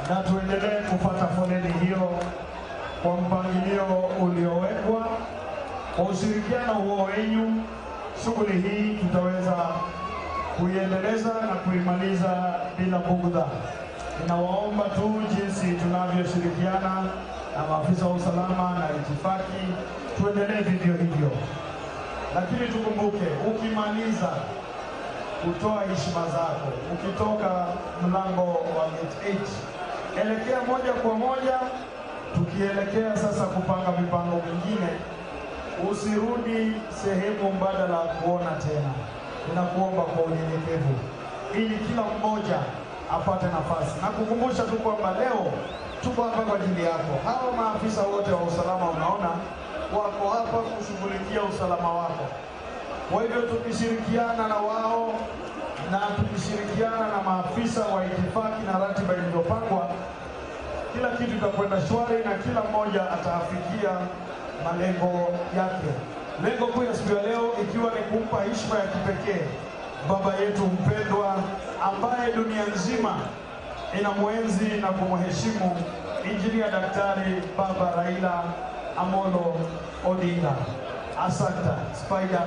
na tuendelee kufuata foleni hiyo kwa mpangilio uliowekwa. Kwa ushirikiano huo wenyu, shughuli hii tutaweza kuiendeleza na kuimaliza bila bugudha. Ninawaomba tu jinsi tunavyoshirikiana na maafisa wa usalama na itifaki, tuendelee vivyo hivyo. Lakini tukumbuke, ukimaliza kutoa heshima zako, ukitoka mlango wa gate 8, elekea moja kwa moja, tukielekea sasa kupanga mipango mingine. Usirudi sehemu mbadala kuona tena. Ninakuomba kwa unyenyekevu, ili kila mmoja apate nafasi. Na kukumbusha tu kwamba leo tuko hapa kwa ajili yako. Hawa maafisa wote wa usalama unaona wako hapa kushughulikia usalama wako. Kwa hivyo tukishirikiana na wao na tukishirikiana na maafisa wa itifaki na ratiba iliyopangwa, kila kitu kitakwenda shwari na kila mmoja ataafikia malengo yake. Lengo kuu ya siku ya leo ikiwa ni kumpa heshima ya kipekee baba yetu mpendwa ambaye dunia nzima inamwenzi na kumheshimu, Injinia Daktari Baba Raila Amolo Odinga. Asante. Spider.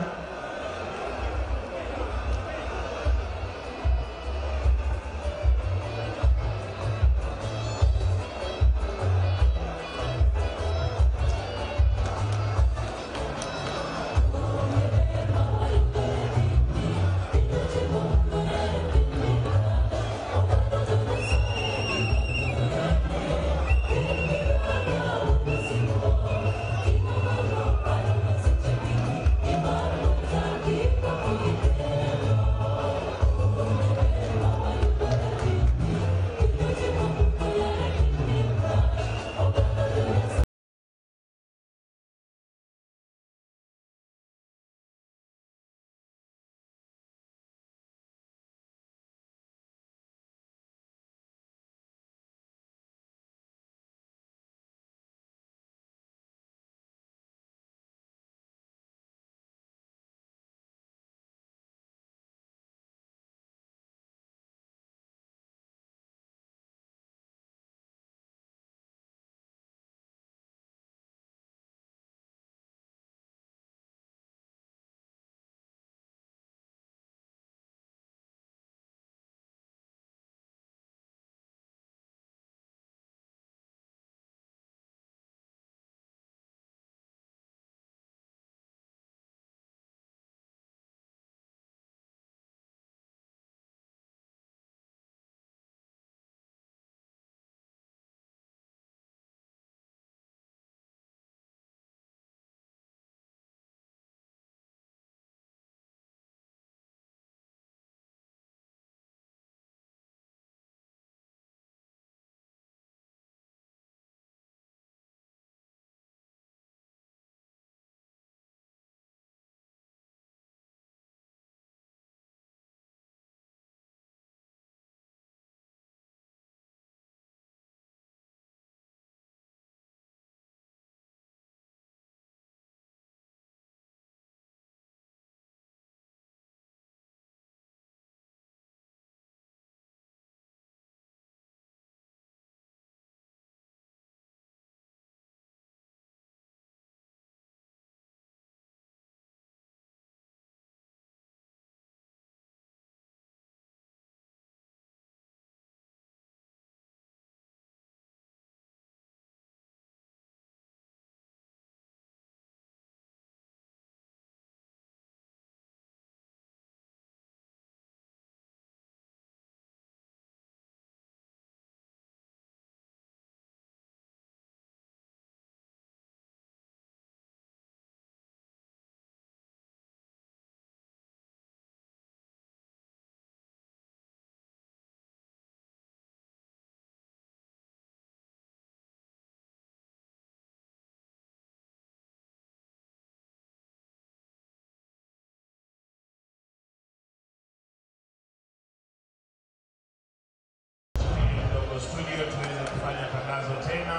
Studio tuweze kufanya tangazo tena.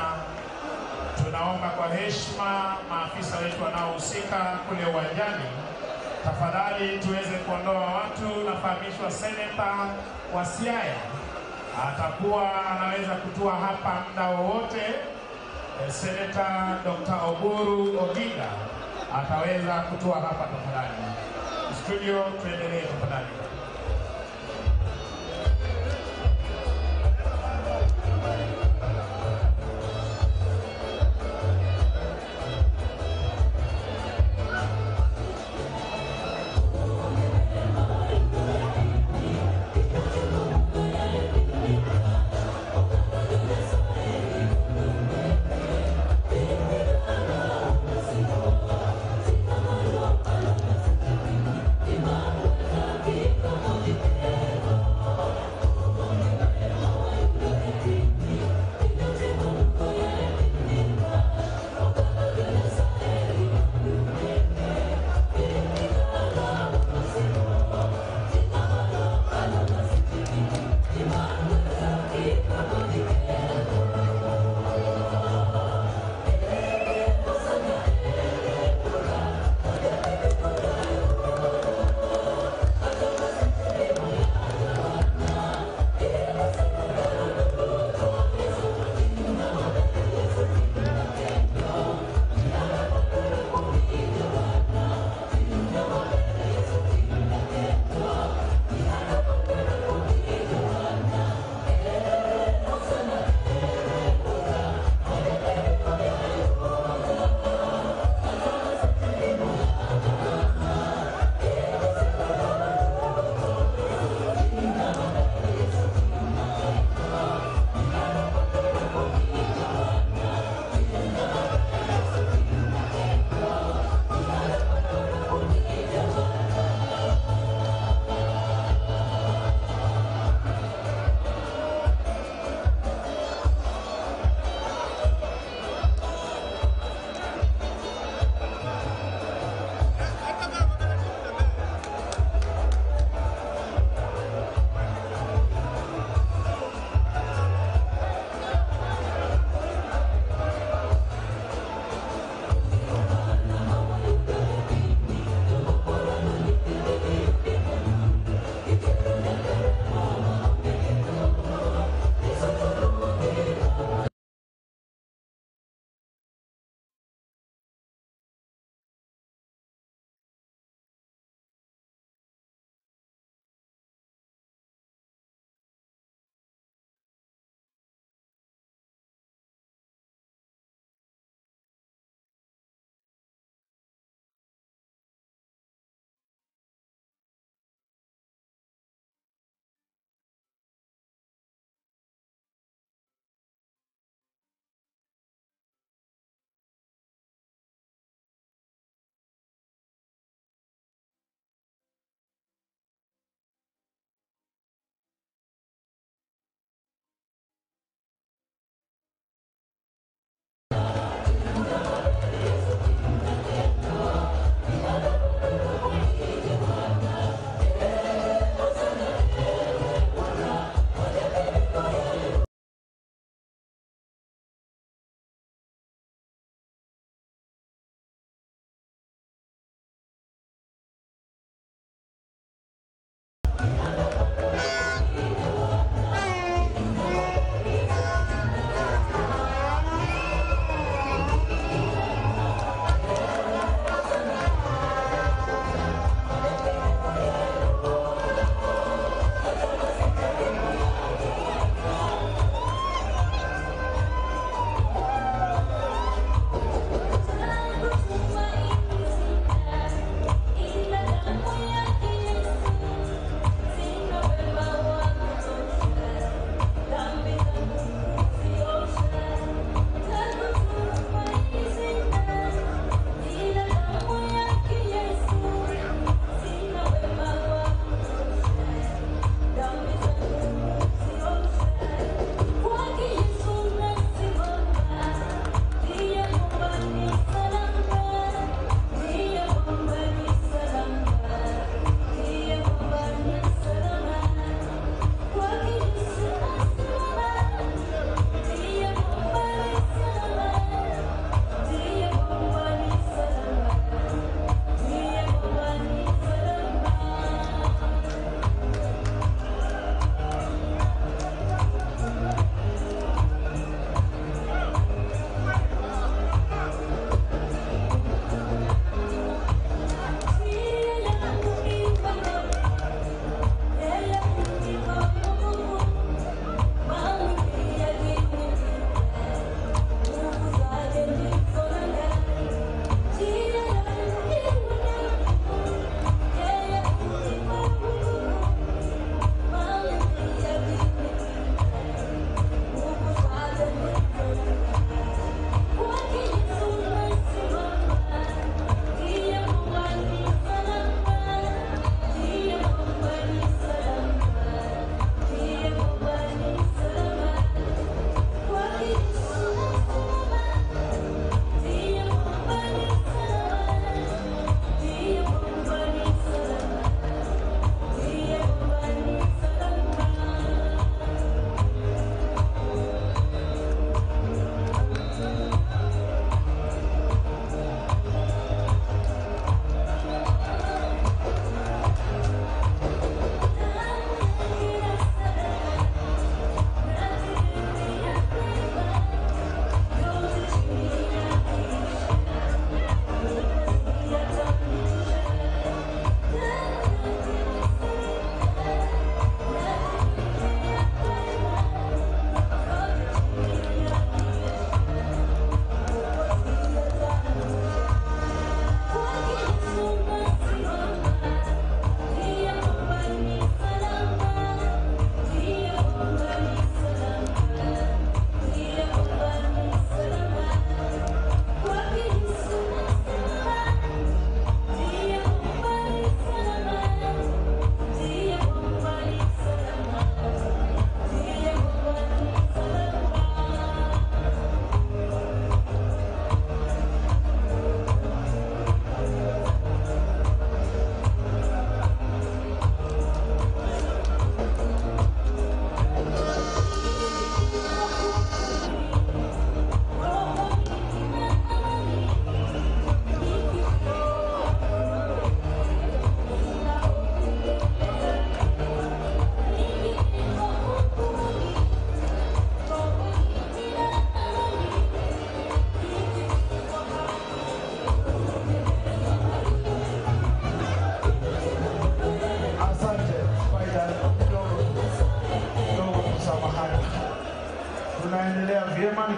Tunaomba kwa heshima maafisa wetu wanaohusika kule uwanjani, tafadhali tuweze kuondoa watu. Nafahamishwa Seneta wa Siaya atakuwa anaweza kutua hapa muda wowote. Seneta Dr. Oburu Oginga ataweza kutua hapa tafadhali. Studio, tuendelee tafadhali. People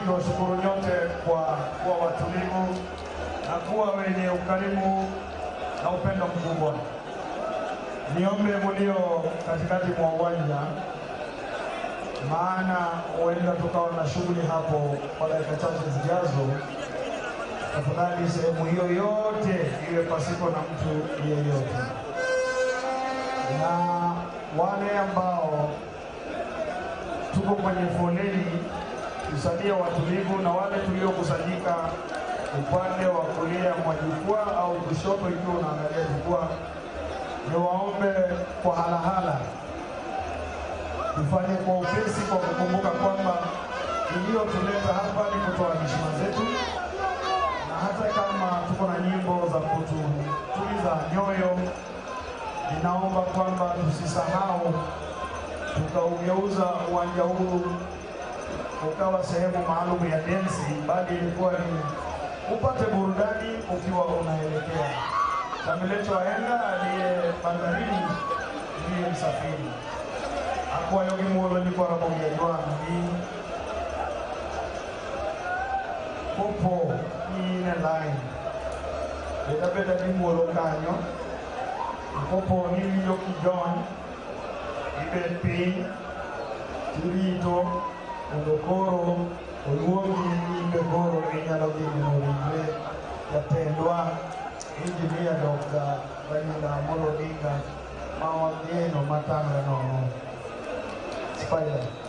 nikiwashukuru nyote kwa kuwa watulivu na kuwa wenye ukarimu na upendo mkubwa. Niombe mulio katikati mwa uwanja, maana huenda tukawa na shughuli hapo kwa dakika chache zijazo. Tafadhali sehemu hiyo yote iwe pasipo na mtu yeyote, na wale ambao tuko kwenye foleni tusalie watulivu, na wale tuliokusanyika upande wa kulia mwa jukwaa au kushoto ikiwa unaangalia jukwaa, niwaombe kwa halahala tufanye kwa upesi, kwa kukumbuka kwamba iliyotuleta hapa ni kutoa heshima zetu, na hata kama tuko na nyimbo za kutuliza nyoyo, ninaomba kwamba tusisahau tukaugeuza uwanja huu ukawa sehemu maalum ya densi, bali ilikuwa ni upate burudani ukiwa unaelekea. Tamilecho aenda aliye bandarini ndiye msafiri. Akwa yogi muolo ni kwa ramo ya ni popo ni line. Beda ni muolo kanyo. Popo ni yoki John. Ibe pin. Tirito. Ondokoro. Oluogi ni begoro inyalo gini jatendwa injinia Dr. Raila Amolo Odinga mawageno matano nono Spider.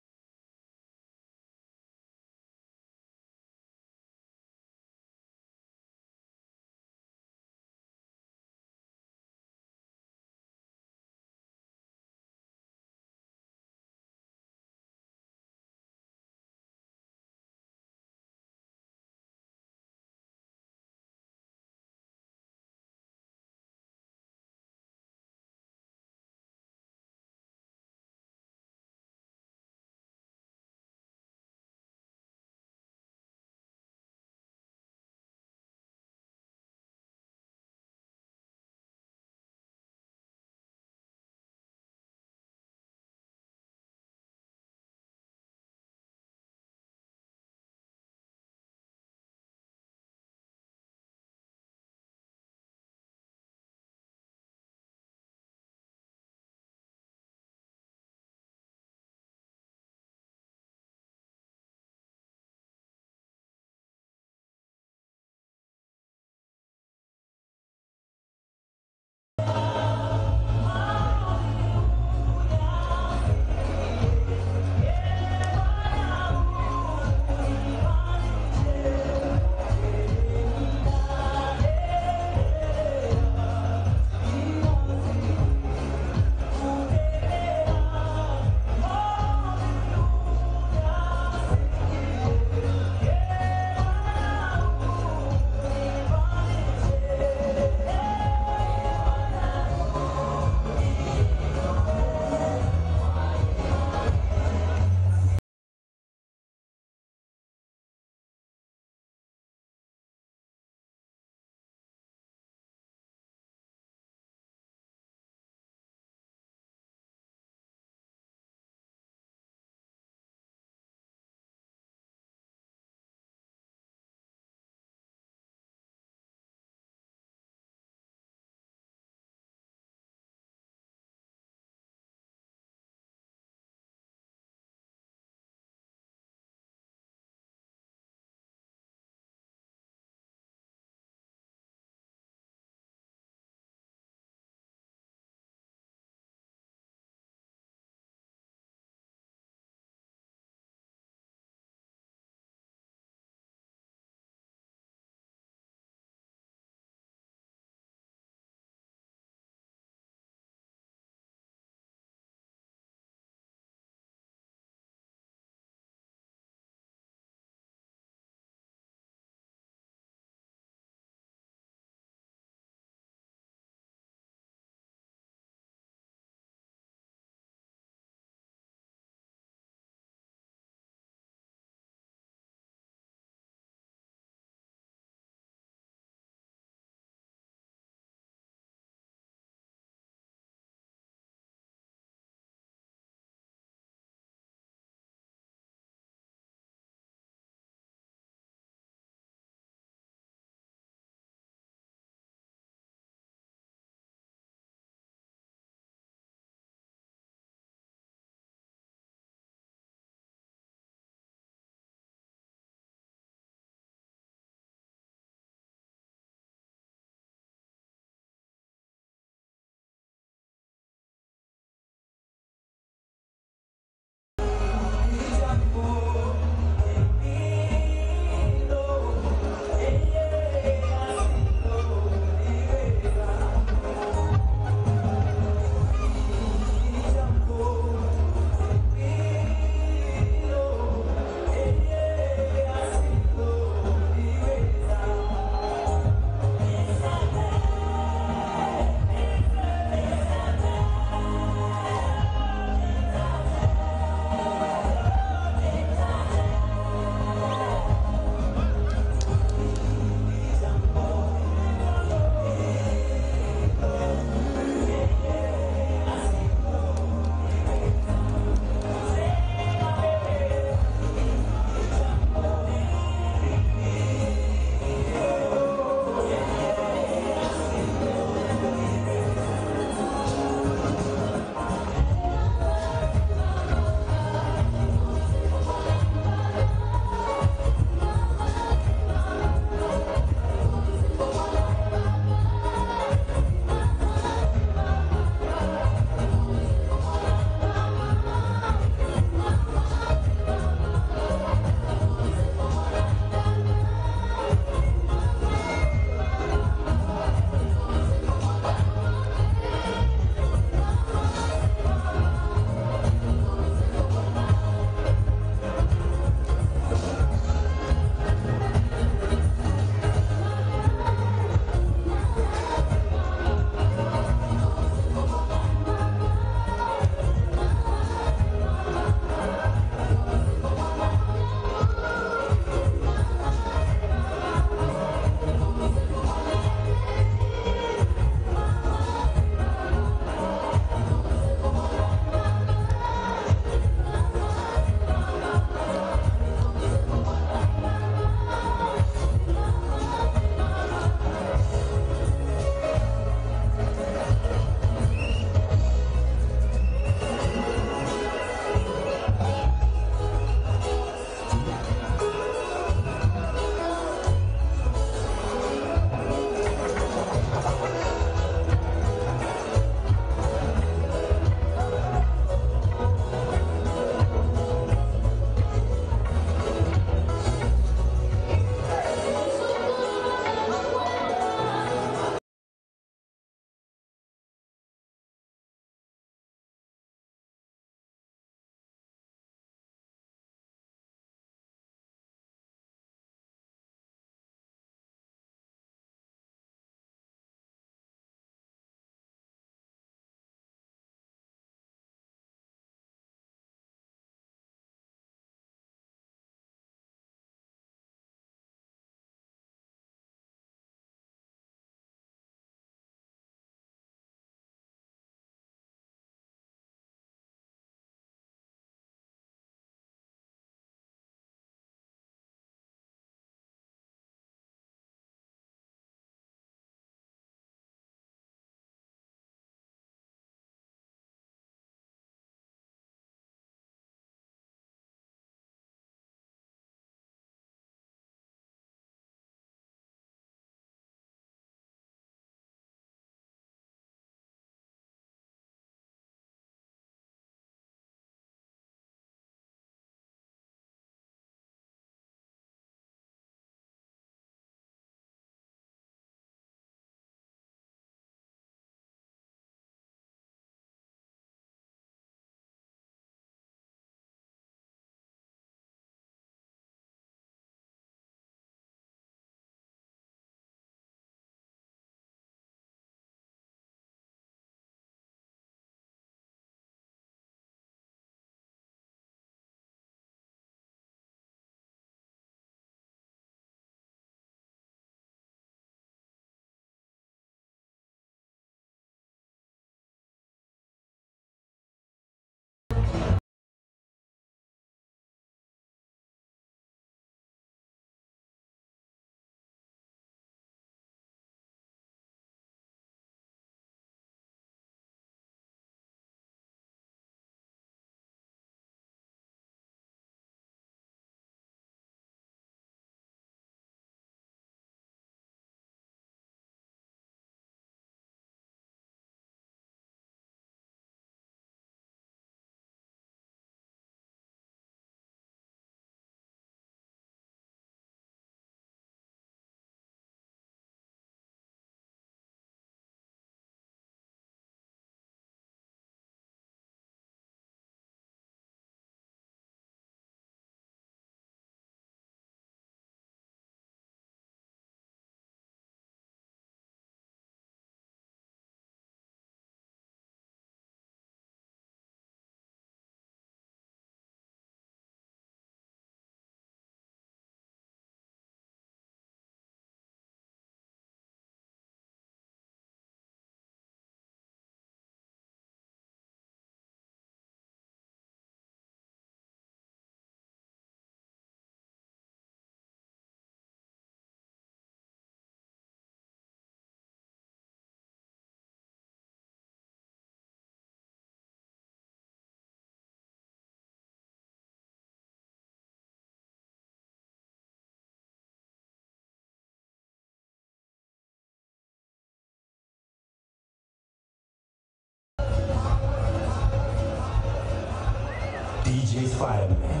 DJ Spider-Man.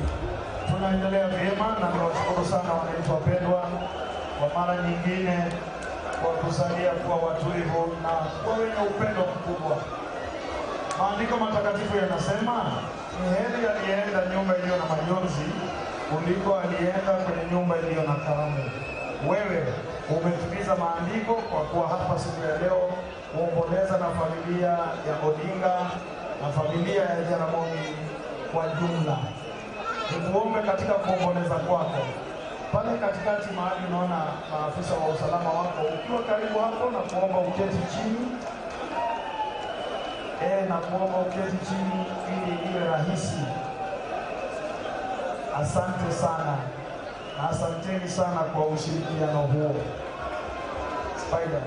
Tunaendelea vyema na niwashukuru sana wananchi wapendwa kwa mara nyingine kwa kusalia kuwa watulivu na kuwa wenye upendo mkubwa. Maandiko matakatifu yanasema ni heri aliyeenda nyumba iliyo na majonzi kuliko aliyeenda kwenye nyumba iliyo na karamu. Wewe umetimiza maandiko kwa kuwa hapa siku ya leo kuomboleza na familia ya Odinga na familia ya Jaramogi kwa jumla. Nikuombe katika kuomboleza kwako pale katikati mahali unaona maafisa wa usalama wako, ukiwa karibu hapo, na kuomba uketi chini. Na kuomba uketi chini ili iwe rahisi. Asante sana na asanteni sana kwa ushirikiano huo. Spider.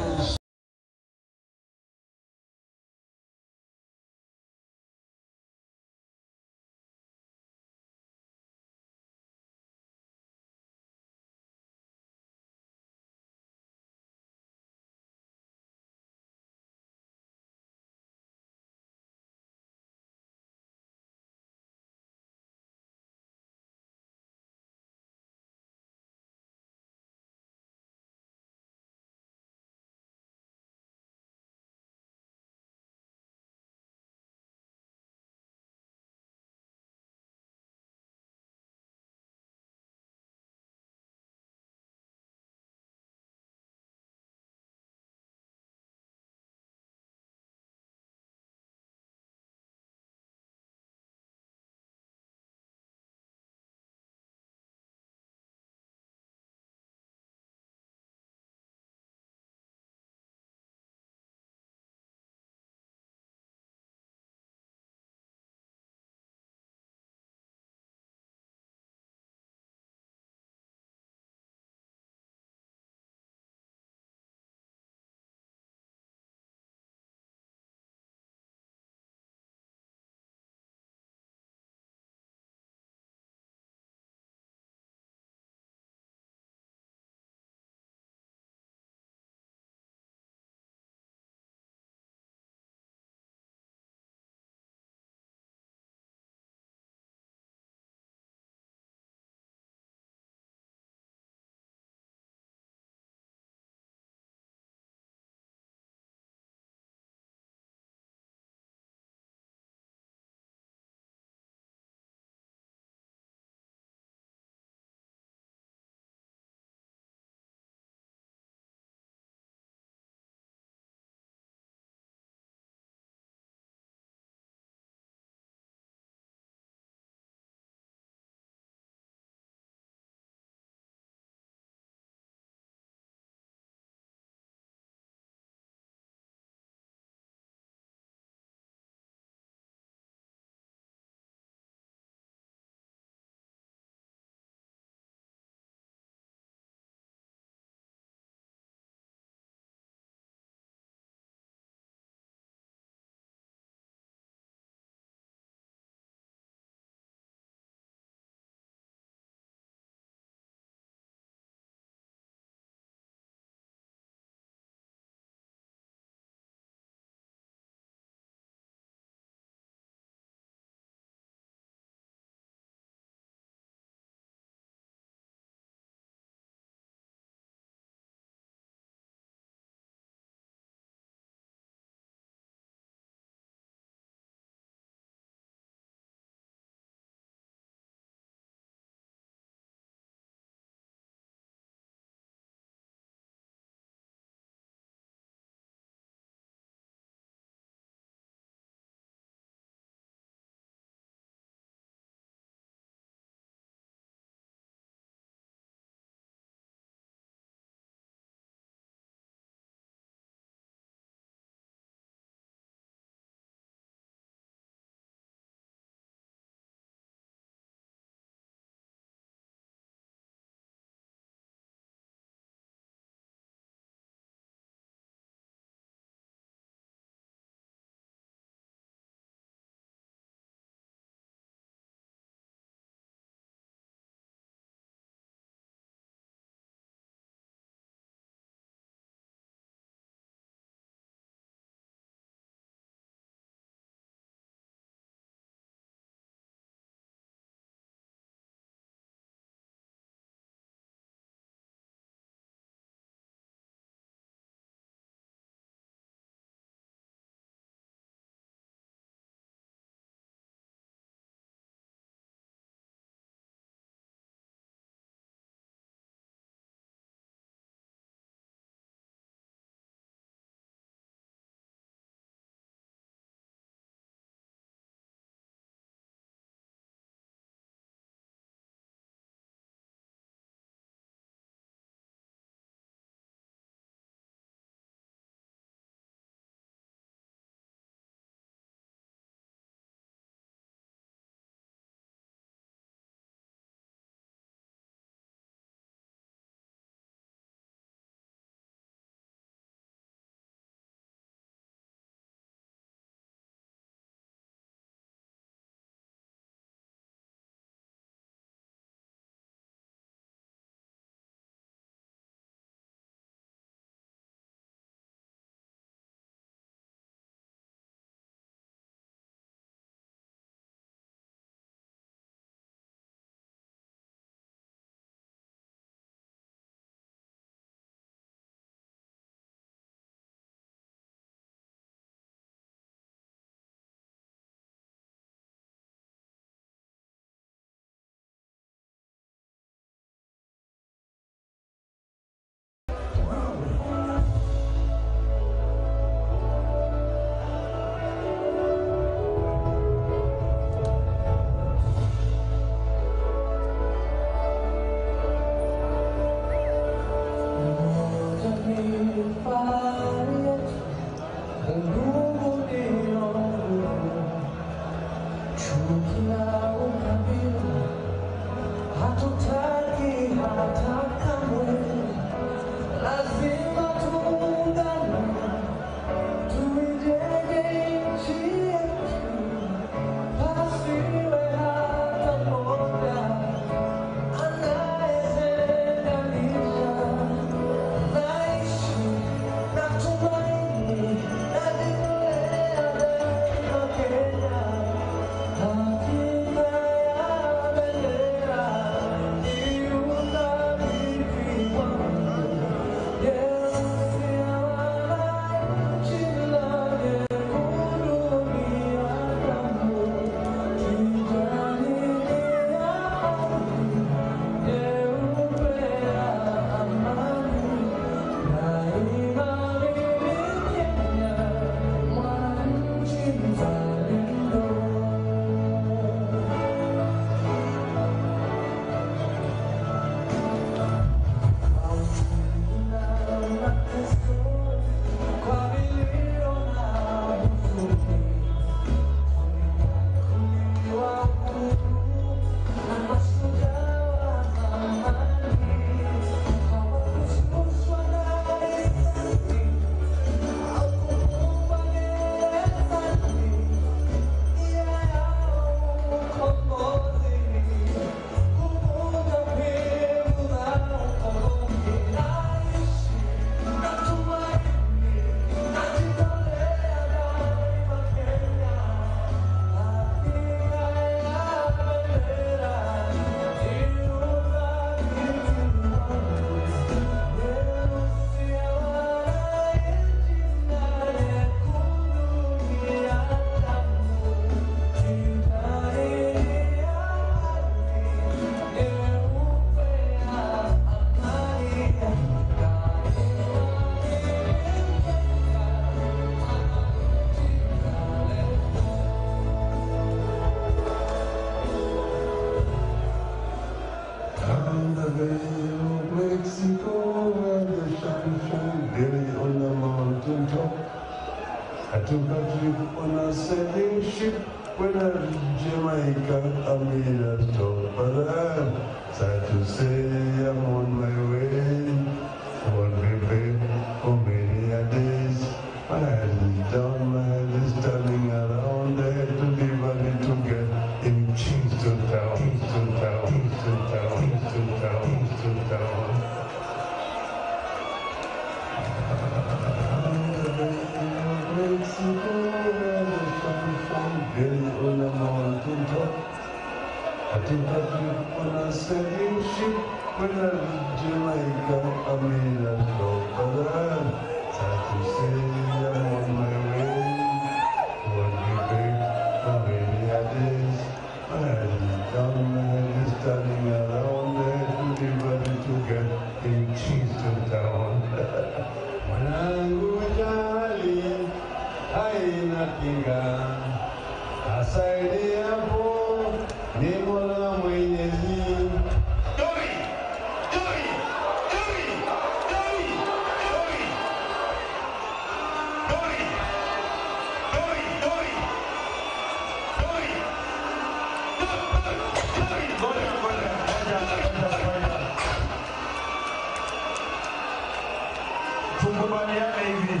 Tukubaliane hivi,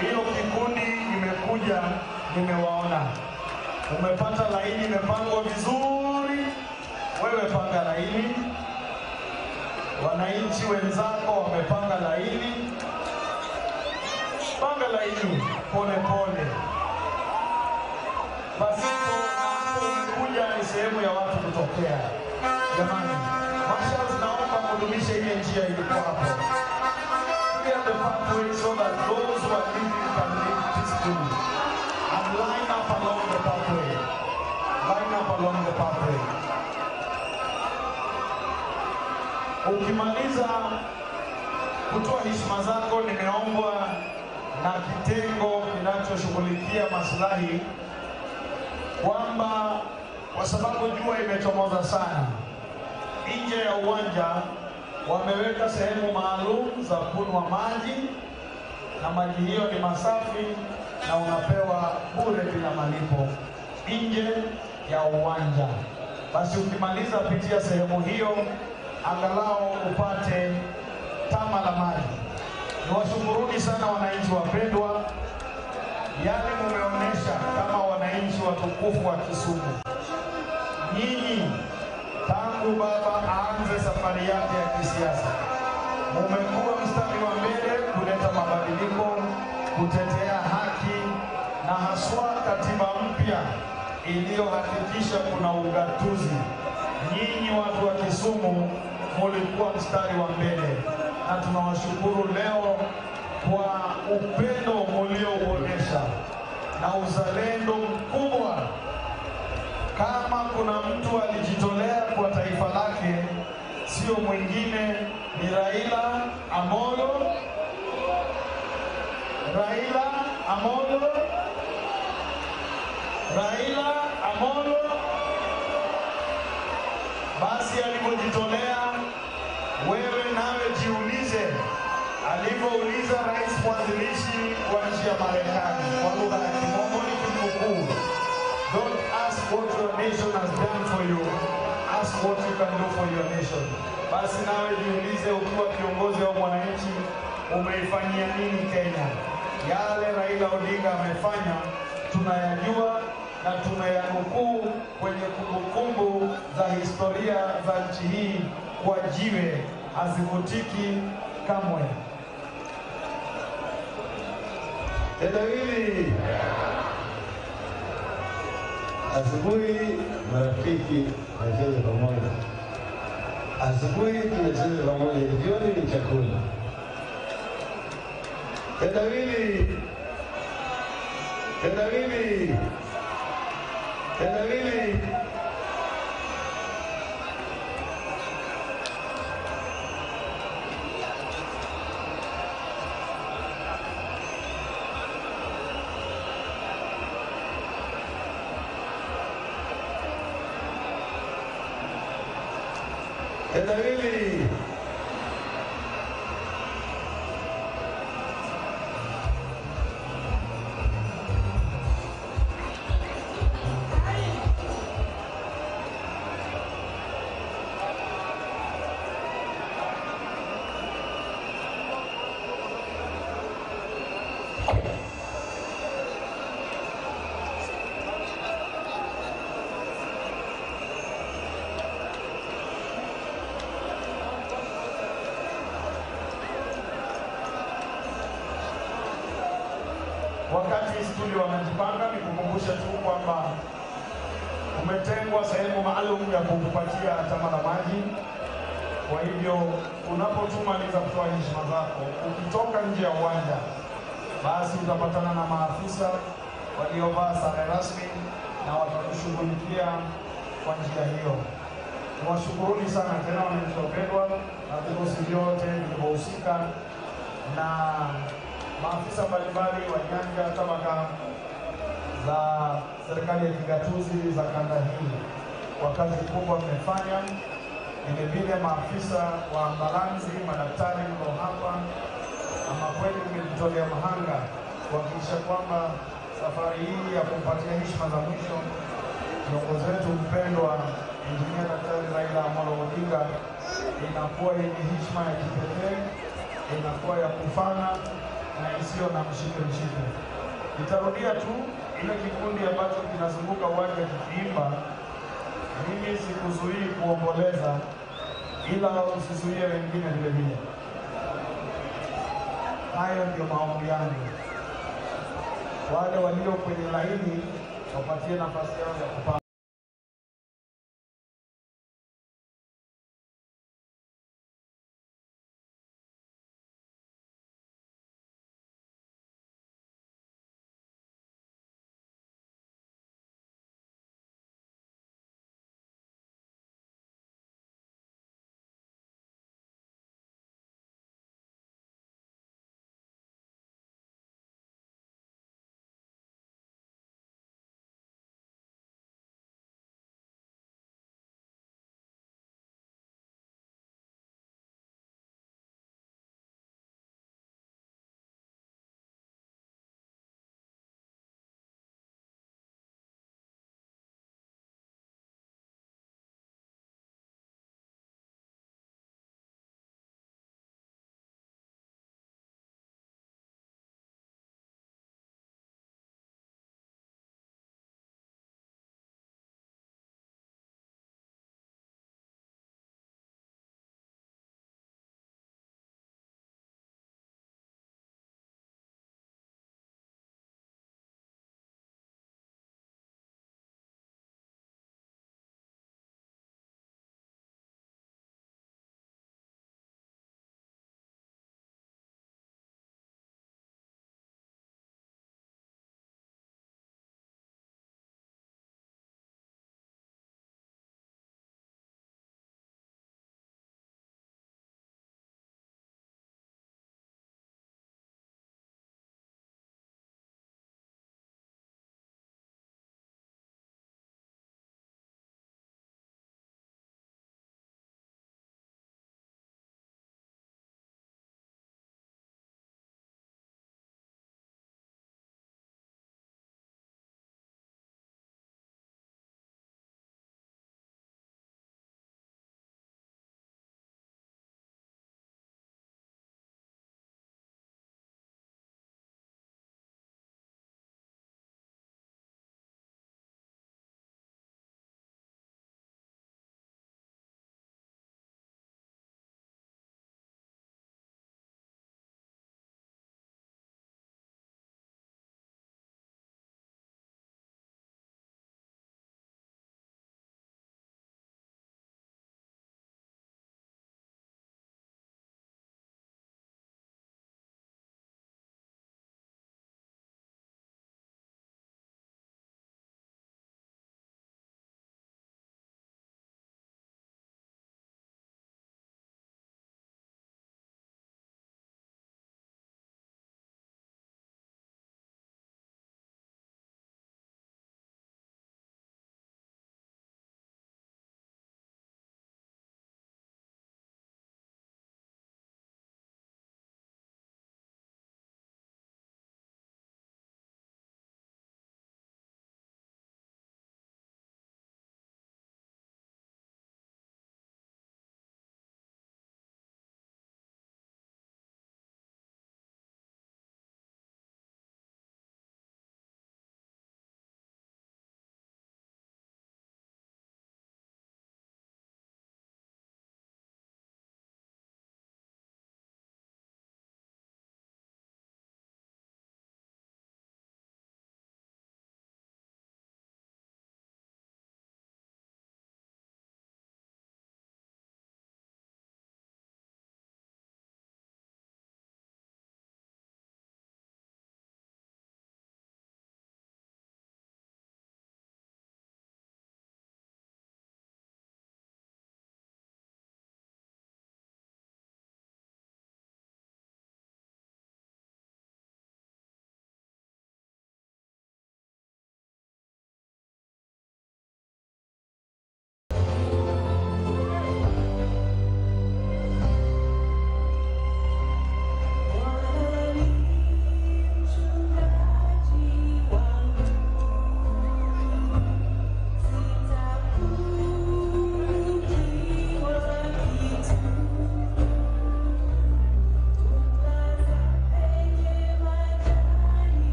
hiyo kikundi imekuja, nimewaona umepata laini, imepangwa vizuri. Wewe panga laini, wananchi wenzako wamepanga laini, panga laini pole pole. Basi umekuja ni sehemu ya watu kutokea. Jamani, marshals, naomba mudumishe ile njia ilikuwa hapo. Clear the pathway so that those who are leaving can leave peacefully. And line up along the pathway. Line up along the pathway. Ukimaliza kutoa heshima zako, nimeombwa na kitengo kinachoshughulikia maslahi kwamba kwa sababu jua imechomoza sana, nje ya uwanja wameweka sehemu maalum za kunywa maji, na maji hiyo ni masafi na unapewa bure bila malipo. Nje nje ya uwanja. Basi ukimaliza pitia sehemu hiyo, angalau upate tama la maji. Niwashukuruni sana wananchi wapendwa, yale mumeonyesha kama wananchi watukufu wa Kisumu. Nyinyi tangu baba aanze safari yake ya kisiasa, mumekuwa mstari wa mbele kuleta mabadiliko, kutetea haki na haswa katiba mpya iliyohakikisha kuna ugatuzi. Nyinyi watu wa Kisumu mulikuwa mstari wa mbele, na tunawashukuru leo kwa upendo mliouonyesha na uzalendo mkubwa. Kama kuna mtu alijitolea kwa taifa lake, sio mwingine ni Raila Amolo. Basi alipojitolea, wewe nawe jiulize alivyouliza rais mwanzilishi wa nchi ya Marekani kwa lugha ya Kimombo ni kinukuu, don't ask what your nation has done for you, ask what you can do for your nation. Basi nawe jiulize ukiwa kiongozi wa mwananchi, umeifanyia nini Kenya? Yale Raila Odinga amefanya tunayajua na tunayanukuu kwenye kumbukumbu za historia za nchi hii kwa jiwe, hazivutiki kamwe. Tendawili, asubuhi marafiki tunacheza pamoja, asubuhi tunacheza pamoja, jioni ni chakula. Tendawili, tendawili, tendawili. Tendawili. Wakati studio wanajipanga, nikukumbusha tu kwamba umetengwa sehemu maalum ya kukupatia tama la maji. Kwa hivyo unapotumaliza kutoa heshima zako, ukitoka nje ya uwanja, basi utapatana na maafisa waliovaa sare rasmi na watakushughulikia kwa njia hiyo. Niwashukuruni sana tena wananchi wapendwa na vikosi vyote vilivyohusika na maafisa mbalimbali wa nyanja tabaka za serikali ya kigatuzi za kanda hii kwa kazi kubwa mmefanya. Vilevile maafisa wa ambulansi, madaktari mko hapa, ama kweli mmejitolea mahanga kuhakikisha kwamba safari hii ya kumpatia heshima za mwisho kiongozi wetu mpendwa Injinia Daktari Raila Amolo Odinga inakuwa yenye heshima ya kipekee, inakuwa ya kufana na isiyo na mshike. Nitarudia tu ile kikundi ambacho kinazunguka uwanja kikiimba. Mimi sikuzuii kuomboleza, ila usizuie wengine vile vile. Hayo ndio maombi yangu. Wale walio kwenye laini wapatie nafasi yao ya kupanga.